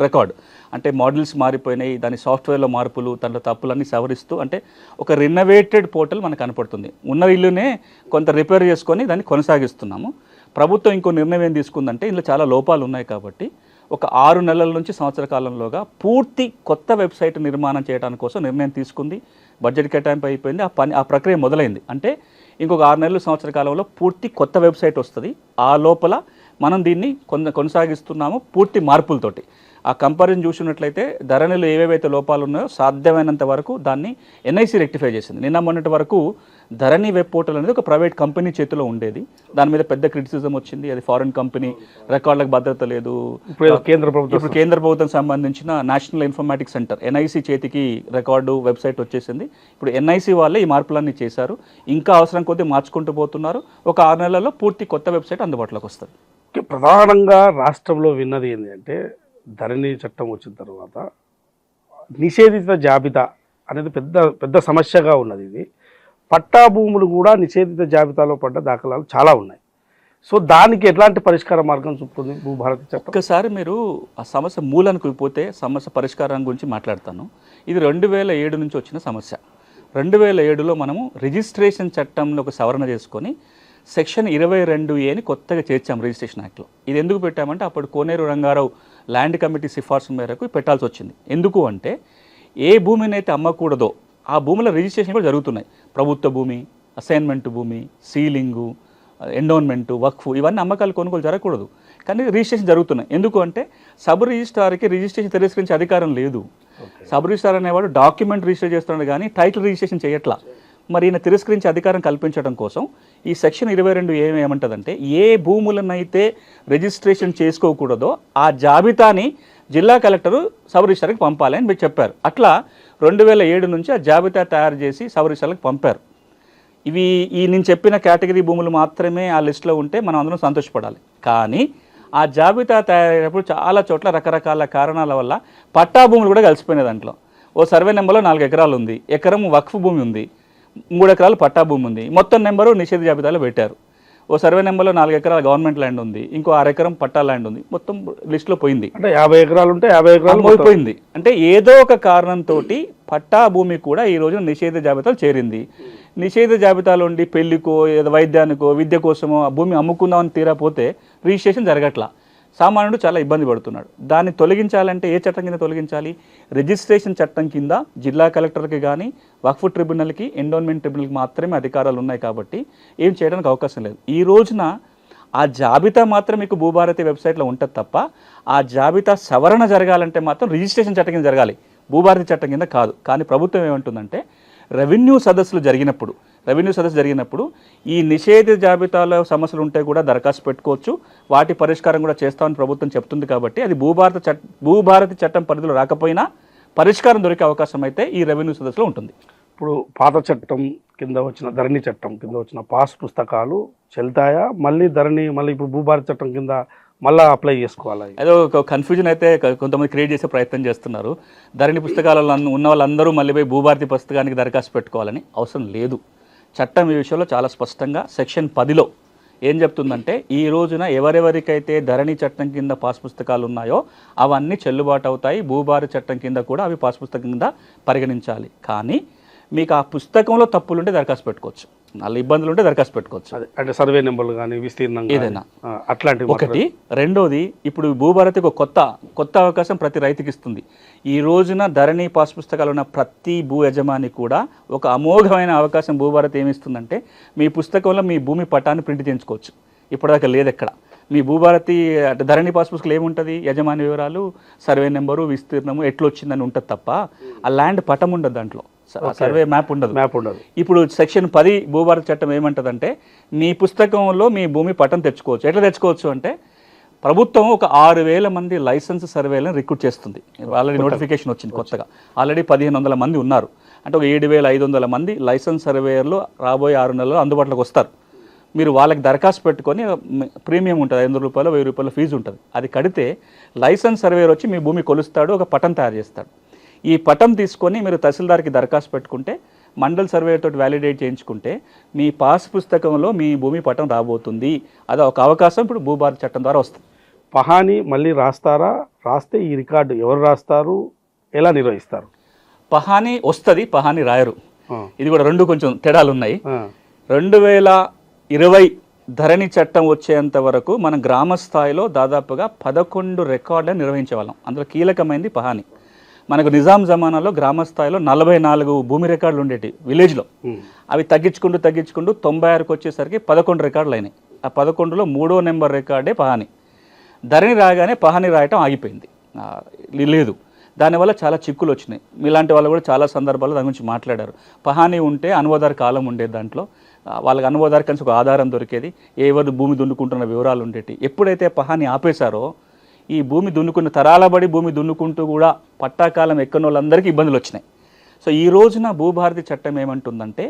రికార్డు. అంటే మోడల్స్ మారిపోయినాయి, దాని సాఫ్ట్వేర్లో మార్పులు, దాంట్లో తప్పులన్నీ సవరిస్తూ అంటే ఒక రినోవేటెడ్ పోర్టల్ మనకు కనపడుతుంది. ఉన్న ఇల్లునే కొంత రిపేర్ చేసుకొని దాన్ని కొనసాగిస్తున్నాము. ప్రభుత్వం ఇంకో నిర్ణయం ఏం తీసుకుందంటే ఇందులో చాలా లోపాలు ఉన్నాయి కాబట్టి ఒక 6 నెలల నుంచి సంవత్సర కాలంలోగా పూర్తి కొత్త వెబ్సైట్ నిర్మాణం చేయడానికి కోసం నిర్ణయం తీసుకుంది. బడ్జెట్ కేటాయింపు అయిపోయింది, ఆ ప్రక్రియ మొదలైంది. అంటే ఇంకొక 6 నెలలు సంవత్సర కాలంలో పూర్తి కొత్త వెబ్సైట్ వస్తుంది. ఆ లోపల మనం దీన్ని కొనసాగిస్తున్నాము పూర్తి మార్పులతోటి. ఆ కంపారిజన్ చూసినట్లయితే ధరణిలో ఏవేవైతే లోపాలు ఉన్నాయో సాధ్యమైనంత వరకు దాన్ని ఎన్ఐసి రెక్టిఫై చేసింది. నిన్న మొన్నటి వరకు ధరణి వెబ్ పోర్టల్ అనేది ఒక ప్రైవేట్ కంపెనీ చేతిలో ఉండేది. దాని మీద పెద్ద క్రిటిసిజం వచ్చింది. అది ఫారిన్ కంపెనీ, రికార్డులకు భద్రత లేదు. ఇప్పుడు కేంద్ర ప్రభుత్వం సంబంధించిన నేషనల్ ఇన్ఫర్మేటిక్స్ సెంటర్ ఎన్ఐసి చేతికి రికార్డు వెబ్సైట్ వచ్చేసింది. ఇప్పుడు ఎన్ఐసి వాళ్ళే ఈ మార్పులన్నీ చేశారు. ఇంకా అవసరం కొద్దీ మార్చుకుంటూ పోతున్నారు. ఒక 6 నెలల్లో పూర్తి కొత్త వెబ్సైట్ అందుబాటులోకి వస్తుంది. ప్రధానంగా రాష్ట్రంలో విన్నది ఏంటి అంటే ధరణి చట్టం వచ్చిన తర్వాత నిషేధిత జాబితా అనేది పెద్ద సమస్యగా ఉన్నది. ఇది పట్టా భూములు కూడా నిషేధిత జాబితాలో పడ్డ దాఖలాలు చాలా ఉన్నాయి. సో దానికి ఎట్లాంటి పరిష్కార మార్గం చూపుతుంది భూభారతి చట్టం? ఒక్కసారి మీరు ఆ సమస్య మూలానికి పోతే సమస్య పరిష్కారం గురించి మాట్లాడతాను. ఇది 2007 నుంచి వచ్చిన సమస్య. 2007లో మనము రిజిస్ట్రేషన్ చట్టంలో ఒక సవరణ చేసుకొని సెక్షన్ 22A కొత్తగా చేర్చాం రిజిస్ట్రేషన్ యాక్ట్లో. ఇది ఎందుకు పెట్టామంటే అప్పుడు కోనేరు రంగారావు ల్యాండ్ కమిటీ సిఫార్సు మేరకు పెట్టాల్సి వచ్చింది. ఎందుకు అంటే ఏ భూమిని అయితే అమ్మకూడదో ఆ భూముల రిజిస్ట్రేషన్ కూడా జరుగుతున్నాయి. ప్రభుత్వ భూమి, అసైన్మెంట్ భూమి, సీలింగు, ఎండోన్మెంటు, వక్ఫ్ ఇవన్నీ అమ్మకాలు కొనుగోలు జరగకూడదు. కానీ రిజిస్ట్రేషన్ జరుగుతున్నాయి. ఎందుకు అంటే సబ్ రిజిస్ట్రార్కి రిజిస్ట్రేషన్ తిరస్కరించే అధికారం లేదు. సబ్ రిజిస్ట్రార్ అనేవాడు డాక్యుమెంట్ రిజిస్టర్ చేస్తున్నాడు కానీ టైటిల్ రిజిస్ట్రేషన్ చేయట్లా. మరి ఈయన తిరస్కరించే అధికారం కల్పించడం కోసం ఈ సెక్షన్ 22 ఏమంటుందంటే ఏ భూములనైతే రిజిస్ట్రేషన్ చేసుకోకూడదో ఆ జాబితాని జిల్లా కలెక్టరు సబ్ రిజిస్టర్కి పంపాలి అని మీరు చెప్పారు. అట్లా 2007 నుంచి ఆ జాబితా తయారు చేసి సబ్ రిజిస్టర్లకు పంపారు. ఇవి నేను చెప్పిన కేటగిరీ భూములు మాత్రమే ఆ లిస్టులో ఉంటే మనం అందరం సంతోషపడాలి. కానీ ఆ జాబితా తయారయ్యేటప్పుడు చాలా చోట్ల రకరకాల కారణాల వల్ల పట్టా భూములు కూడా కలిసిపోయినాయి. దాంట్లో ఓ సర్వే నెంబర్లో 4 ఎకరాలు ఉంది, ఎకరం వక్ఫ్ భూమి ఉంది, 3 ఎకరాలు పట్టా భూమి ఉంది. మొత్తం నెంబరు నిషేధ జాబితాలో పెట్టారు. ఓ సర్వే నెంబర్లో 4 ఎకరాల గవర్నమెంట్ ల్యాండ్ ఉంది, ఇంకో 6 ఎకరం పట్టా ల్యాండ్ ఉంది. మొత్తం లిస్టులో పోయింది. అంటే 50 ఎకరాలు ఉంటే 50 ఎకరాలు పోయింది. అంటే ఏదో ఒక కారణంతో పట్టా భూమి కూడా ఈ రోజున నిషేధ జాబితాలో చేరింది. నిషేధ జాబితాలో ఉండి పెళ్లికో వైద్యానికో విద్య కోసమో ఆ భూమి అమ్ముకుందామని తీరాపోతే రిజిస్ట్రేషన్ జరగట్లా. సామాన్యుడు చాలా ఇబ్బంది పడుతున్నాడు. దాన్ని తొలగించాలంటే ఏ చట్టం కింద తొలగించాలి? రిజిస్ట్రేషన్ చట్టం కింద జిల్లా కలెక్టర్కి కానీ వక్ఫ్ ట్రిబ్యునల్కి ఎండోన్మెంట్ ట్రిబ్యునల్కి మాత్రమే అధికారాలు ఉన్నాయి కాబట్టి ఏం చేయడానికి అవకాశం లేదు. ఈ రోజున ఆ జాబితా మాత్రం మీకు భూభారతి వెబ్సైట్లో ఉంటుంది తప్ప ఆ జాబితా సవరణ జరగాలంటే మాత్రం రిజిస్ట్రేషన్ చట్టం కింద జరగాలి, భూభారతి చట్టం కింద కాదు. కానీ ప్రభుత్వం ఏమంటుందంటే రెవెన్యూ సదస్సులు జరిగినప్పుడు ఈ నిషేధ జాబితాలో సమస్యలు ఉంటే కూడా దరఖాస్తు పెట్టుకోవచ్చు, వాటి పరిష్కారం కూడా చేస్తామని ప్రభుత్వం చెప్తుంది. కాబట్టి అది భూభారతి చట్టం పరిధిలో రాకపోయినా పరిష్కారం దొరికే అవకాశం అయితే ఈ రెవెన్యూ సదస్సులో ఉంటుంది. ఇప్పుడు పాత చట్టం కింద వచ్చిన ధరణి చట్టం కింద వచ్చిన పాస్ పుస్తకాలు చెల్తాయా? మళ్ళీ ఇప్పుడు భూభారతి చట్టం కింద మళ్ళీ అప్లై చేసుకోవాలి? ఏదో ఒక కన్ఫ్యూజన్ అయితే కొంతమంది క్రియేట్ చేసే ప్రయత్నం చేస్తున్నారు. ధరణి పుస్తకాలలో ఉన్న వాళ్ళందరూ మళ్ళీ పోయి భూభారతి పుస్తకానికి దరఖాస్తు పెట్టుకోవాలని అవసరం లేదు. చట్టం ఈ విషయంలో చాలా స్పష్టంగా సెక్షన్ 10లో ఏం చెప్తుందంటే ఈ రోజున ఎవరెవరికైతే ధరణి చట్టం కింద పాస్ పుస్తకాలు ఉన్నాయో అవన్నీ చెల్లుబాటు అవుతాయి. భూభారతి చట్టం కింద కూడా అవి పాస్ పుస్తకం కింద పరిగణించాలి. కానీ మీకు ఆ పుస్తకంలో తప్పులుంటే దరఖాస్తు పెట్టుకోవచ్చు, నాలుగు ఇబ్బందులు ఉంటే దరఖాస్తు పెట్టుకోవచ్చు. అంటే సర్వే నెంబర్లు కానీ విస్తీర్ణం ఏదైనా అట్లాంటివి ఒకటి. రెండోది, ఇప్పుడు భూభారతికి ఒక కొత్త అవకాశం ప్రతి రైతుకి ఇస్తుంది. ఈ రోజున ధరణి పాస్ పుస్తకాలు ఉన్న ప్రతి భూ యజమాని కూడా ఒక అమోఘమైన అవకాశం భూభారతి ఏమిస్తుందంటే మీ పుస్తకంలో మీ భూమి పట్టాన్ని ప్రింట్ చేయించుకోవచ్చు. ఇప్పటిదాకా లేదు ఎక్కడ. మీ భూభారతి అంటే ధరణి పాస్ పుస్తకాలు ఏముంటుంది? యజమాని వివరాలు, సర్వే నెంబరు, విస్తీర్ణము ఎట్లొచ్చిందని ఉంటుంది తప్ప ఆ ల్యాండ్ పటం ఉండదు, దాంట్లో సర్వే మ్యాప్ ఉండదు. ఇప్పుడు సెక్షన్ 10 భూభారతి చట్టం ఏమంటుందంటే మీ పుస్తకంలో మీ భూమి పటం తెచ్చుకోవచ్చు. ఎట్లా తెచ్చుకోవచ్చు అంటే ప్రభుత్వం ఒక 6,000 మంది లైసెన్స్ సర్వేలను రిక్రూట్ చేస్తుంది. ఆల్రెడీ నోటిఫికేషన్ వచ్చింది కొత్తగా. ఆల్రెడీ 1,500 మంది ఉన్నారు. అంటే ఒక 7,500 మంది లైసెన్స్ సర్వేయర్లు రాబోయే 6 నెలల్లో అందుబాటులోకి వస్తారు. మీరు వాళ్ళకి దరఖాస్తు పెట్టుకొని ప్రీమియం ఉంటుంది, 500 రూపాయలు 1000 రూపాయల ఫీజు ఉంటుంది. అది కడితే లైసెన్స్ సర్వేయర్ వచ్చి మీ భూమి కొలుస్తాడు, ఒక పటం తయారు చేస్తాడు. ఈ పటం తీసుకొని మీరు తహసీల్దార్కి దరఖాస్తు పెట్టుకుంటే, మండల్ సర్వేయర్ తోటి వ్యాలిడేట్ చేయించుకుంటే మీ పాస్ పుస్తకంలో మీ భూమి పటం రాబోతుంది. అది ఒక అవకాశం ఇప్పుడు భూభారతి చట్టం ద్వారా వస్తుంది. పహాని మళ్ళీ రాస్తారా? రాస్తే ఈ రికార్డు ఎవరు రాస్తారు, ఎలా నిర్వహిస్తారు? పహాని వస్తుంది, పహాని రాయరు. ఇది కూడా రెండు కొంచెం తేడాలు ఉన్నాయి. 2020 ధరణి చట్టం వచ్చేంత వరకు మనం గ్రామ స్థాయిలో దాదాపుగా 11 రికార్డులను నిర్వహించేవాళ్ళం. అందులో కీలకమైనది పహాని. మనకు నిజాం జమానాలో గ్రామ స్థాయిలో 44 భూమి రికార్డులు ఉండేవి విలేజ్లో. అవి తగ్గించుకుంటూ 96కి వచ్చేసరికి 11 రికార్డులు అయినాయి. ఆ 11లో 3వ నెంబర్ రికార్డే పహాని. ధరణి రాగానే పహాని రాయటం ఆగిపోయింది, లేదు. దానివల్ల చాలా చిక్కులు వచ్చినాయి. మీలాంటి వాళ్ళు కూడా చాలా సందర్భాల్లో దాని గురించి మాట్లాడారు. పహాని ఉంటే అనువాదార కాలం ఉండేది, దాంట్లో వాళ్ళకి అనువాదార కలిసి ఒక ఆధారం దొరికేది, ఎవరు భూమి దున్నుకుంటున్న వివరాలు ఉండేవి. ఎప్పుడైతే పహాని ఆపేశారో ఈ భూమి దున్నుకున్న తరాలబడి భూమి దున్నుకుంటూ కూడా పట్టాకాలం ఎక్కని వాళ్ళందరికీ ఇబ్బందులు వచ్చినాయి. సో ఈ రోజున భూభారతి చట్టం ఏమంటుందంటే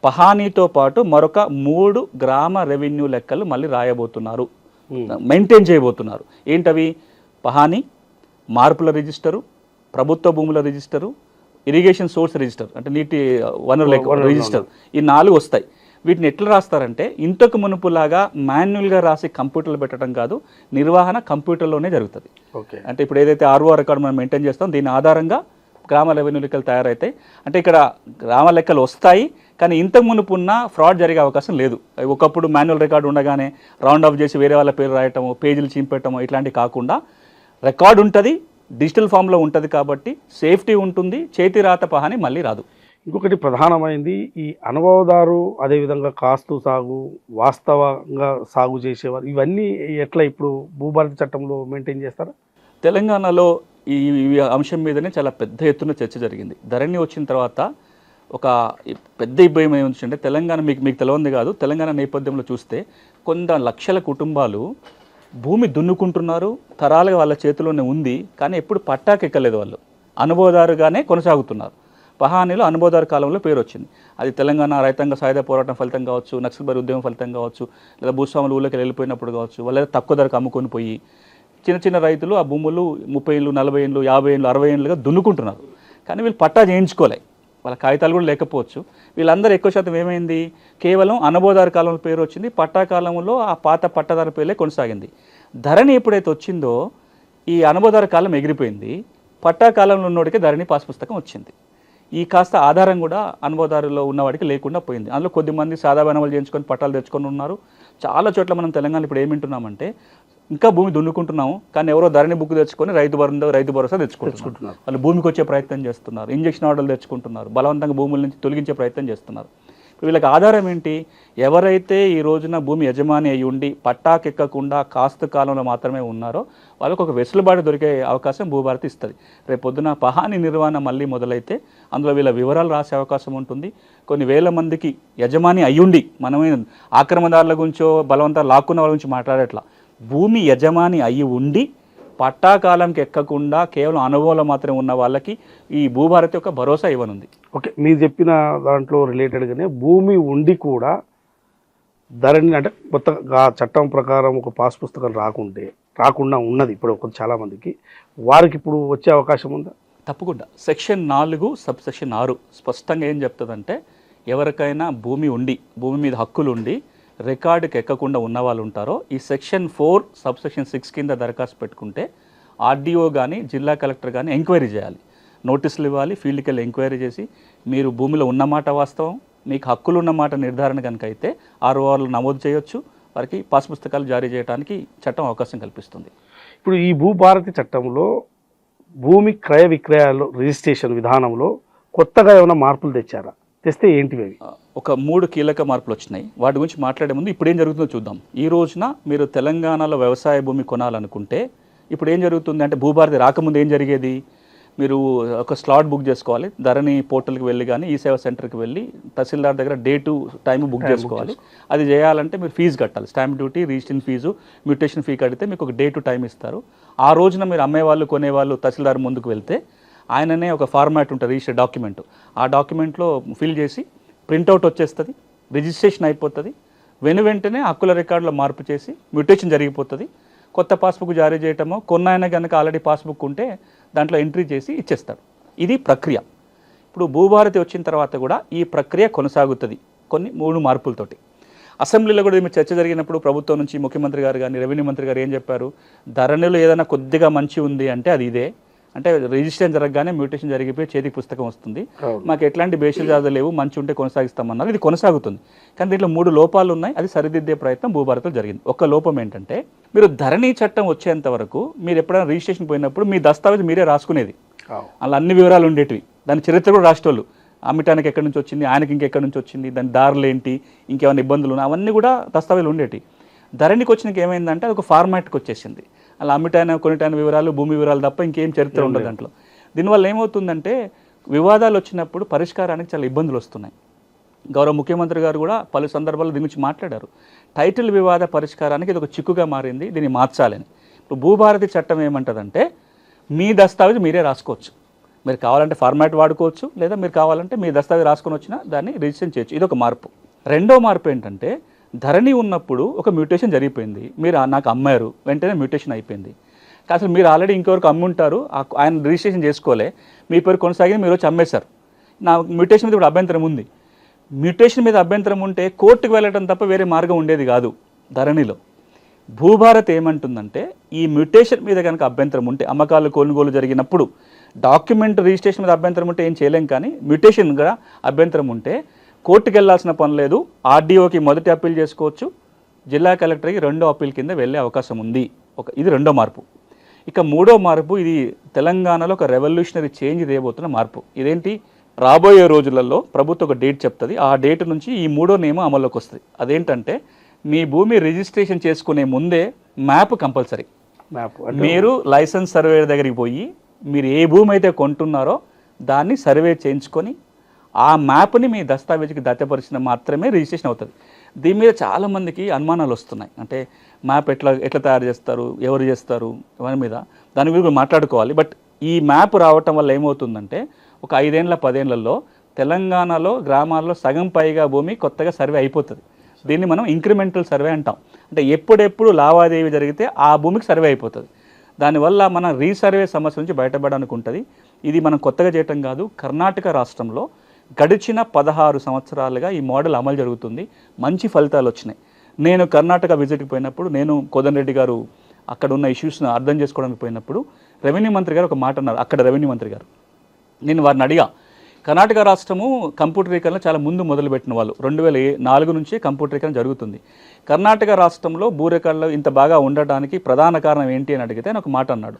పహానీతో పాటు మరొక 3 గ్రామ రెవెన్యూ లెక్కలు మళ్ళీ రాయబోతున్నారు, మెయింటైన్ చేయబోతున్నారు. ఏంటవి? పహాని, మార్పుల రిజిస్టరు, ప్రభుత్వ భూముల రిజిస్టరు, ఇరిగేషన్ సోర్స్ రిజిస్టర్ అంటే నీటి వనరుల రిజిస్టర్. ఈ 4 వస్తాయి. వీటిని ఎట్లా రాస్తారంటే ఇంతకు మునుపులాగా మాన్యువల్గా రాసి కంప్యూటర్లో పెట్టడం కాదు, నిర్వహణ కంప్యూటర్లోనే జరుగుతుంది. అంటే ఇప్పుడు ఏదైతే ఆర్ఓ రికార్డు మనం మెయింటైన్ చేస్తాం, దీని ఆధారంగా గ్రామ రెవెన్యూ లెక్కలు తయారవుతాయి. అంటే ఇక్కడ గ్రామ లెక్కలు వస్తాయి, కానీ ఇంతకు మునుపు ఉన్న ఫ్రాడ్ జరిగే అవకాశం లేదు. ఒకప్పుడు మాన్యువల్ రికార్డు ఉండగానే రౌండ్ ఆఫ్ చేసి వేరే వాళ్ళ పేరు రాయటము, పేజీలు చింపెట్టము ఇట్లాంటివి కాకుండా రికార్డు ఉంటుంది, డిజిటల్ ఫామ్లో ఉంటుంది. కాబట్టి సేఫ్టీ ఉంటుంది, చేతి రాత పహాని మళ్ళీ రాదు. ఇంకొకటి ప్రధానమైంది, ఈ అనుభవదారు అదేవిధంగా కాస్తు సాగు, వాస్తవంగా సాగు చేసేవారు, ఇవన్నీ ఎట్లా ఇప్పుడు భూభారతి చట్టంలో మెయింటైన్ చేస్తారా? తెలంగాణలో ఈ అంశం మీదనే చాలా పెద్ద ఎత్తున చర్చ జరిగింది. ధరణి వచ్చిన తర్వాత ఒక పెద్ద ఇబ్బంది ఏమొచ్చిందంటే తెలంగాణ మీకు తెలియంది కాదు, తెలంగాణ నేపథ్యంలో చూస్తే కొంత లక్షల కుటుంబాలు భూమి దున్నుకుంటున్నారు, తరాలుగా వాళ్ళ చేతిలోనే ఉంది, కానీ ఎప్పుడు పట్టాకెక్కలేదు. వాళ్ళు అనుభవదారుగానే కొనసాగుతున్నారు. పహానీలో అనుభవదారు కాలంలో పేరు వచ్చింది. అది తెలంగాణ రైతాంగ సాయుధ పోరాటం ఫలితం కావచ్చు, నక్సల్బరీ ఉద్యమం ఫలితం కావచ్చు, లేదా భూస్వాములు ఊళ్ళకి వెళ్ళిపోయినప్పుడు కావచ్చు, లేదా తక్కువ ధరకు అమ్ముకొని పోయి చిన్న చిన్న రైతులు ఆ భూములు 30 ఏళ్ళు 40 ఏళ్ళు 50 ఏళ్ళు 60 ఏళ్ళుగా దున్నుకుంటున్నారు. కానీ వీళ్ళు పట్టా చేయించుకోలే, వాళ్ళ కాగితాలు కూడా లేకపోవచ్చు. వీళ్ళందరూ ఎక్కువ శాతం ఏమైంది, కేవలం అనుభవదారు కాలంలో పేరు వచ్చింది, పట్టా కాలంలో ఆ పాత పట్టాదారు పేర్లే కొనసాగింది. ధరణి ఎప్పుడైతే వచ్చిందో ఈ అనుభవదారు కాలం ఎగిరిపోయింది, పట్టా కాలంలో ఉన్నోడికి ధరణి పాస్ పుస్తకం వచ్చింది. ఈ కాస్త ఆధారం కూడా అనుభవదారులో ఉన్నవాడికి లేకుండా పోయింది. అందులో కొద్దిమంది సాదా బనవలు చేయించుకొని పట్టాలు తెచ్చుకొని ఉన్నారు. చాలా చోట్ల మనం తెలంగాణలో ఇప్పుడు ఏమింటున్నామంటే ఇంకా భూమి దున్నుకుంటున్నాము, కానీ ఎవరో ధరణి బుక్ తెచ్చుకొని రైతు భరోసా తెచ్చుకుంటున్నారు. వాళ్ళు భూమికి వచ్చే ప్రయత్నం చేస్తున్నారు, ఇంజక్షన్ ఆర్డర్లు తెచ్చుకుంటున్నారు, బలవంతంగా భూముల నుంచి తొలగించే ప్రయత్నం చేస్తున్నారు. వీళ్ళకి ఆధారం ఏంటి? ఎవరైతే ఈ రోజున భూమి యజమాని అయి ఉండి పట్టాకెక్కకుండా కాస్తు కాలంలో మాత్రమే ఉన్నారో వాళ్ళకు ఒక వెసులుబాటు దొరికే అవకాశం భూభారతి ఇస్తుంది. రేపు పొద్దున పహాని నిర్వహణ మళ్ళీ మొదలైతే అందులో వీళ్ళ వివరాలు రాసే అవకాశం ఉంటుంది. కొన్ని వేల మందికి యజమాని అయ్యుండి, మనమే ఆక్రమణదారుల గురించో బలవంతంగా లాక్కున్న వాళ్ళ గురించి మాట్లాడేట్లా, భూమి యజమాని అయి ఉండి పట్టాకాలంకి ఎక్కకుండా కేవలం అనుభవంలో మాత్రమే ఉన్న వాళ్ళకి ఈ భూభారతి యొక్క భరోసా ఇవ్వనుంది. ఓకే, మీరు చెప్పిన దాంట్లో రిలేటెడ్గానే భూమి ఉండి కూడా ధరణి అంటే కొత్తగా చట్టం ప్రకారం ఒక పాస్ పుస్తకం రాకుండా ఉన్నది ఇప్పుడు చాలామందికి, వారికి ఇప్పుడు వచ్చే అవకాశం ఉందా? తప్పకుండా. సెక్షన్ 4 సబ్సెక్షన్ 6 స్పష్టంగా ఏం చెప్తుందంటే ఎవరికైనా భూమి ఉండి, భూమి మీద హక్కులు ఉండి రికార్డుకి ఎక్కకుండా ఉన్న వాళ్ళు ఉంటారో ఈ సెక్షన్ 4 సబ్సెక్షన్ 6 కింద దరఖాస్తు పెట్టుకుంటే ఆర్డీఓ కానీ జిల్లా కలెక్టర్ కానీ ఎంక్వైరీ చేయాలి, నోటీసులు ఇవ్వాలి, ఫీల్డ్కి వెళ్ళి ఎంక్వైరీ చేసి మీరు భూమిలో ఉన్నమాట వాస్తవం, మీకు హక్కులు ఉన్నమాట నిర్ధారణ కనుక అయితే ఆర్ఓఆర్లు నమోదు చేయొచ్చు, వారికి పాస్ పుస్తకాలు జారీ చేయడానికి చట్టం అవకాశం కల్పిస్తుంది. ఇప్పుడు ఈ భూభారతి చట్టంలో భూమి క్రయ విక్రయాలు రిజిస్ట్రేషన్ విధానంలో కొత్తగా ఏమైనా మార్పులు తెచ్చారా? తెస్తే ఏంటివి? ఒక 3 కీలక మార్పులు వచ్చినాయి. వాటి గురించి మాట్లాడే ముందు ఇప్పుడు ఏం జరుగుతుందో చూద్దాం. ఈ రోజున మీరు తెలంగాణలో వ్యవసాయ భూమి కొనాలనుకుంటే ఇప్పుడు ఏం జరుగుతుంది అంటే భూభారతి రాకముందు ఏం జరిగేది, మీరు ఒక స్లాట్ బుక్ చేసుకోవాలి. ధరణి పోర్టల్కి వెళ్ళి కానీ ఈ సేవా సెంటర్కి వెళ్ళి తహసీల్దార్ దగ్గర డే టు టైం బుక్ చేసుకోవాలి. అది చేయాలంటే మీరు ఫీజు కట్టాలి. Stamp duty, registration fee, mutation fee కడితే మీకు ఒక డే టు టైం ఇస్తారు. ఆ రోజున మీరు అమ్మేవాళ్ళు కొనేవాళ్ళు తహసీల్దార్ ముందుకు వెళ్తే ఆయననే ఒక ఫార్మాట్ ఉంటుంది, రిజిస్టర్ డాక్యుమెంట్. ఆ డాక్యుమెంట్లో ఫిల్ చేసి ప్రింట్అవుట్ వచ్చేస్తుంది, రిజిస్ట్రేషన్ అయిపోతుంది. వెంటనే హక్కుల రికార్డులో మార్పు చేసి మ్యూటేషన్ జరిగిపోతుంది. కొత్త పాస్బుక్ జారీ చేయటమో, కొన్నాయన కనుక ఆల్రెడీ పాస్బుక్ ఉంటే దాంట్లో ఎంట్రీ చేసి ఇచ్చేస్తాడు. ఇది ప్రక్రియ. ఇప్పుడు భూభారతి వచ్చిన తర్వాత కూడా ఈ ప్రక్రియ కొనసాగుతుంది కొన్ని 3 మార్పులతోటి. అసెంబ్లీలో కూడా మీరు చర్చ జరిగినప్పుడు ప్రభుత్వం నుంచి ముఖ్యమంత్రి గారు కానీ రెవెన్యూ మంత్రి గారు ఏం చెప్పారు, ధరణిలో ఏదైనా కొద్దిగా మంచి ఉంది అంటే అది ఇదే. అంటే రిజిస్ట్రేషన్ జరగగానే మ్యూటేషన్ జరిగిపోయి చేతికి పుస్తకం వస్తుంది, మాకు ఎట్లాంటి బేషజాలు లేవు, మంచి ఉంటే కొనసాగిస్తామన్నారు. ఇది కొనసాగుతుంది. కానీ దీంట్లో 3 లోపాలు ఉన్నాయి. అది సరిదిద్దే ప్రయత్నం భూభారతిలో జరిగింది. ఒక లోపం ఏంటంటే, మీరు ధరణి చట్టం వచ్చేంత వరకు మీరు ఎప్పుడైనా రిజిస్ట్రేషన్ పోయినప్పుడు మీ దస్తావేజ్ మీరే రాసుకునేది. అలా అన్ని వివరాలు ఉండేటివి. దాని చరిత్ర కూడా రాసేటోళ్ళు. అమ్మటానికి ఎక్కడి నుంచి వచ్చింది, ఆయనకి ఇంకెక్కడి నుంచి వచ్చింది, దాని దారులు ఏంటి, ఇంకేమైనా ఇబ్బందులు ఉన్నాయి, అవన్నీ కూడా దస్తావేజులు ఉండేవి. ధరణికి వచ్చినాక ఏమైందంటే అది ఒక ఫార్మాట్కి వచ్చేసింది. అలా అమ్మిటైన కొనిటైన వివరాలు, భూమి వివరాలు తప్ప ఇంకేం చరిత్ర ఉండదు దాంట్లో. దీనివల్ల ఏమవుతుందంటే వివాదాలు వచ్చినప్పుడు పరిష్కారానికి చాలా ఇబ్బందులు వస్తున్నాయి. గౌరవ ముఖ్యమంత్రి గారు కూడా పలు సందర్భాల్లో దీని గురించి మాట్లాడారు. టైటిల్ వివాద పరిష్కారానికి ఇది ఒక చిక్కుగా మారింది, దీన్ని మార్చాలని. ఇప్పుడు భూభారతి చట్టం ఏమంటుందంటే, మీ దస్తావేజ్ మీరే రాసుకోవచ్చు. మీరు కావాలంటే ఫార్మాట్ వాడుకోవచ్చు, లేదా మీరు కావాలంటే మీ దస్తావేజ్ రాసుకొని వచ్చినా దాన్ని రిజిస్ట్రేషన్ చేయొచ్చు. ఇది ఒక మార్పు. రెండో మార్పు ఏంటంటే, ధరణి ఉన్నప్పుడు ఒక మ్యూటేషన్ జరిగిపోయింది, మీరు నాకు అమ్మారు, వెంటనే మ్యూటేషన్ అయిపోయింది. అసలు మీరు ఆల్రెడీ ఇంకొకరికి అమ్ముంటారు, ఆయన రిజిస్ట్రేషన్ చేసుకోలే, మీ పేరు కొనసాగి మీరు వచ్చి అమ్మేశారు. నా మ్యూటేషన్ మీద ఇప్పుడు అభ్యంతరం ఉంది. మ్యూటేషన్ మీద అభ్యంతరం ఉంటే కోర్టుకు వెళ్ళడం తప్ప వేరే మార్గం ఉండేది కాదు ధరణిలో. భూభారత్ ఏమంటుందంటే, ఈ మ్యూటేషన్ మీద కనుక అభ్యంతరం ఉంటే, అమ్మకాలు కొనుగోలు జరిగినప్పుడు డాక్యుమెంట్ రిజిస్ట్రేషన్ మీద అభ్యంతరం ఉంటే ఏం చేయలేం, కానీ మ్యూటేషన్గా అభ్యంతరం ఉంటే కోర్టుకు వెళ్ళాల్సిన పని లేదు. ఆర్డీఓకి మొదటి అప్పీల్ చేసుకోవచ్చు, జిల్లా కలెక్టర్కి రెండో అప్పీల్ కింద వెళ్ళే అవకాశం ఉంది. ఇది రెండో మార్పు. ఇక మూడో మార్పు, ఇది తెలంగాణలో ఒక రెవల్యూషనరీ చేంజ్ తేబోతున్న మార్పు. ఇదేంటి, రాబోయే రోజులలో ప్రభుత్వం ఒక డేట్ చెప్తుంది. ఆ డేట్ నుంచి ఈ మూడో నియమం అమల్లోకి వస్తుంది. అదేంటంటే, మీ భూమి రిజిస్ట్రేషన్ చేసుకునే ముందే మ్యాప్ కంపల్సరీ. మీరు లైసెన్స్ సర్వే దగ్గరికి పోయి మీరు ఏ భూమి అయితే కొంటున్నారో దాన్ని సర్వే చేయించుకొని ఆ మ్యాప్ని మీ దస్తావేజ్కి దత్తపరిచిన మాత్రమే రిజిస్ట్రేషన్ అవుతుంది. దీని మీద చాలామందికి అనుమానాలు వస్తున్నాయి. అంటే మ్యాప్ ఎట్లా తయారు చేస్తారు, ఎవరు చేస్తారు, దాని మీద మాట్లాడుకోవాలి. బట్ ఈ మ్యాప్ రావటం వల్ల ఏమవుతుందంటే, ఒక 5 ఏళ్ళ 10 ఏళ్లలో తెలంగాణలో గ్రామాల్లో సగం పైగా భూమి కొత్తగా సర్వే అయిపోతుంది. దీన్ని మనం ఇంక్రిమెంటల్ సర్వే అంటాం. అంటే ఎప్పుడెప్పుడు లావాదేవీ జరిగితే ఆ భూమికి సర్వే అయిపోతుంది. దానివల్ల మన రీసర్వే సమస్య నుంచి బయటపడడానికి ఉంటుంది. ఇది మనం కొత్తగా చేయటం కాదు. కర్ణాటక రాష్ట్రంలో గడిచిన 16 సంవత్సరాలుగా ఈ మోడల్ అమలు జరుగుతుంది. మంచి ఫలితాలు వచ్చినాయి. నేను కర్ణాటక విజిట్కి పోయినప్పుడు, నేను కోదండరెడ్డి గారు అక్కడ ఉన్న ఇష్యూస్ను అర్థం చేసుకోవడానికి పోయినప్పుడు రెవెన్యూ మంత్రి గారు ఒక మాట అన్నారు. అక్కడ రెవెన్యూ మంత్రి గారు, నేను వారిని అడిగా, కర్ణాటక రాష్ట్రము కంప్యూటరీకరణ చాలా ముందు మొదలుపెట్టిన వాళ్ళు. 2004 నుంచి కంప్యూటరీకరణ జరుగుతుంది. కర్ణాటక రాష్ట్రంలో భూ రికార్డులు ఇంత బాగా ఉండటానికి ప్రధాన కారణం ఏంటి అని అడిగితే ఆయన ఒక మాట అన్నాడు.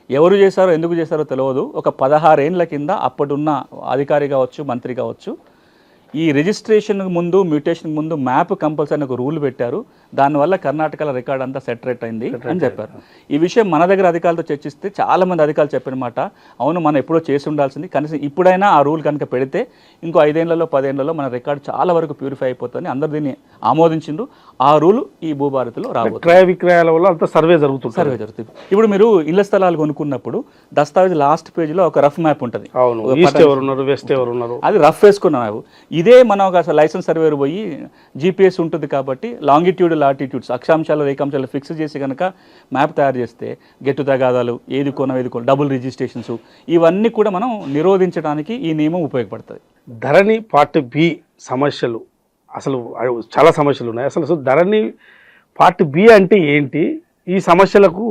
ఎవరు చేశారో ఎందుకు చేశారో తెలియదు. ఒక 16 ఏళ్ల కింద అప్పుడున్న అధికారి కావచ్చు, మంత్రి కావచ్చు, ఈ రిజిస్ట్రేషన్కి ముందు, మ్యూటేషన్కి ముందు మ్యాప్ కంపల్సరీ ఒక రూల్ పెట్టారు. దానివల్ల కర్ణాటకలో రికార్డ్ అంతా సెటరేట్ అయింది అని చెప్పారు. ఈ విషయం మన దగ్గర అధికారులతో చర్చిస్తే చాలామంది అధికారులు చెప్పిన మాట, అవును మనం ఎప్పుడో చేసి ఉండాల్సింది, కనీసం ఇప్పుడైనా ఆ రూల్ కనుక పెడితే ఇంకో 5 ఏళ్లలో 10 ఏళ్లలో మన రికార్డు చాలా వరకు ప్యూరిఫై అయిపోతుంది. అందరు దీన్ని ఆమోదించిండ్రు. ఆ రూల్ ఈ భూభారతిలో రాబోతుంది. క్రయ విక్రయాల వల్ల అంతా సర్వే జరుగుతుంది. ఇప్పుడు మీరు ఇళ్ల స్థలాలు కొనుక్కున్నప్పుడు దస్తావేజ్ లాస్ట్ పేజీలో ఒక రఫ్ మ్యాప్ ఉంటుంది. అది రఫ్ వేసుకున్న మ్యాప్. ఇదే మనం ఒక లైసెన్స్ సర్వేర్ పోయి జీపీఎస్ ఉంటుంది కాబట్టి లాంగిట్యూడ్, లాటిట్యూడ్స్, అక్షాంశాలు, రేఖాంశాలు ఫిక్స్ చేసి కనుక మ్యాప్ తయారు చేస్తే గెట్టు తగాదాలు, ఏది కొనం ఏది కొనం, డబుల్ రిజిస్ట్రేషన్స్, ఇవన్నీ కూడా మనం నిరోధించడానికి ఈ నియమం ఉపయోగపడుతుంది. ధరణి పార్ట్ బి సమస్యలు, అసలు చాలా సమస్యలు ఉన్నాయి. అసలు ధరణి పార్ట్ బి అంటే ఏంటి, ఈ సమస్యలకు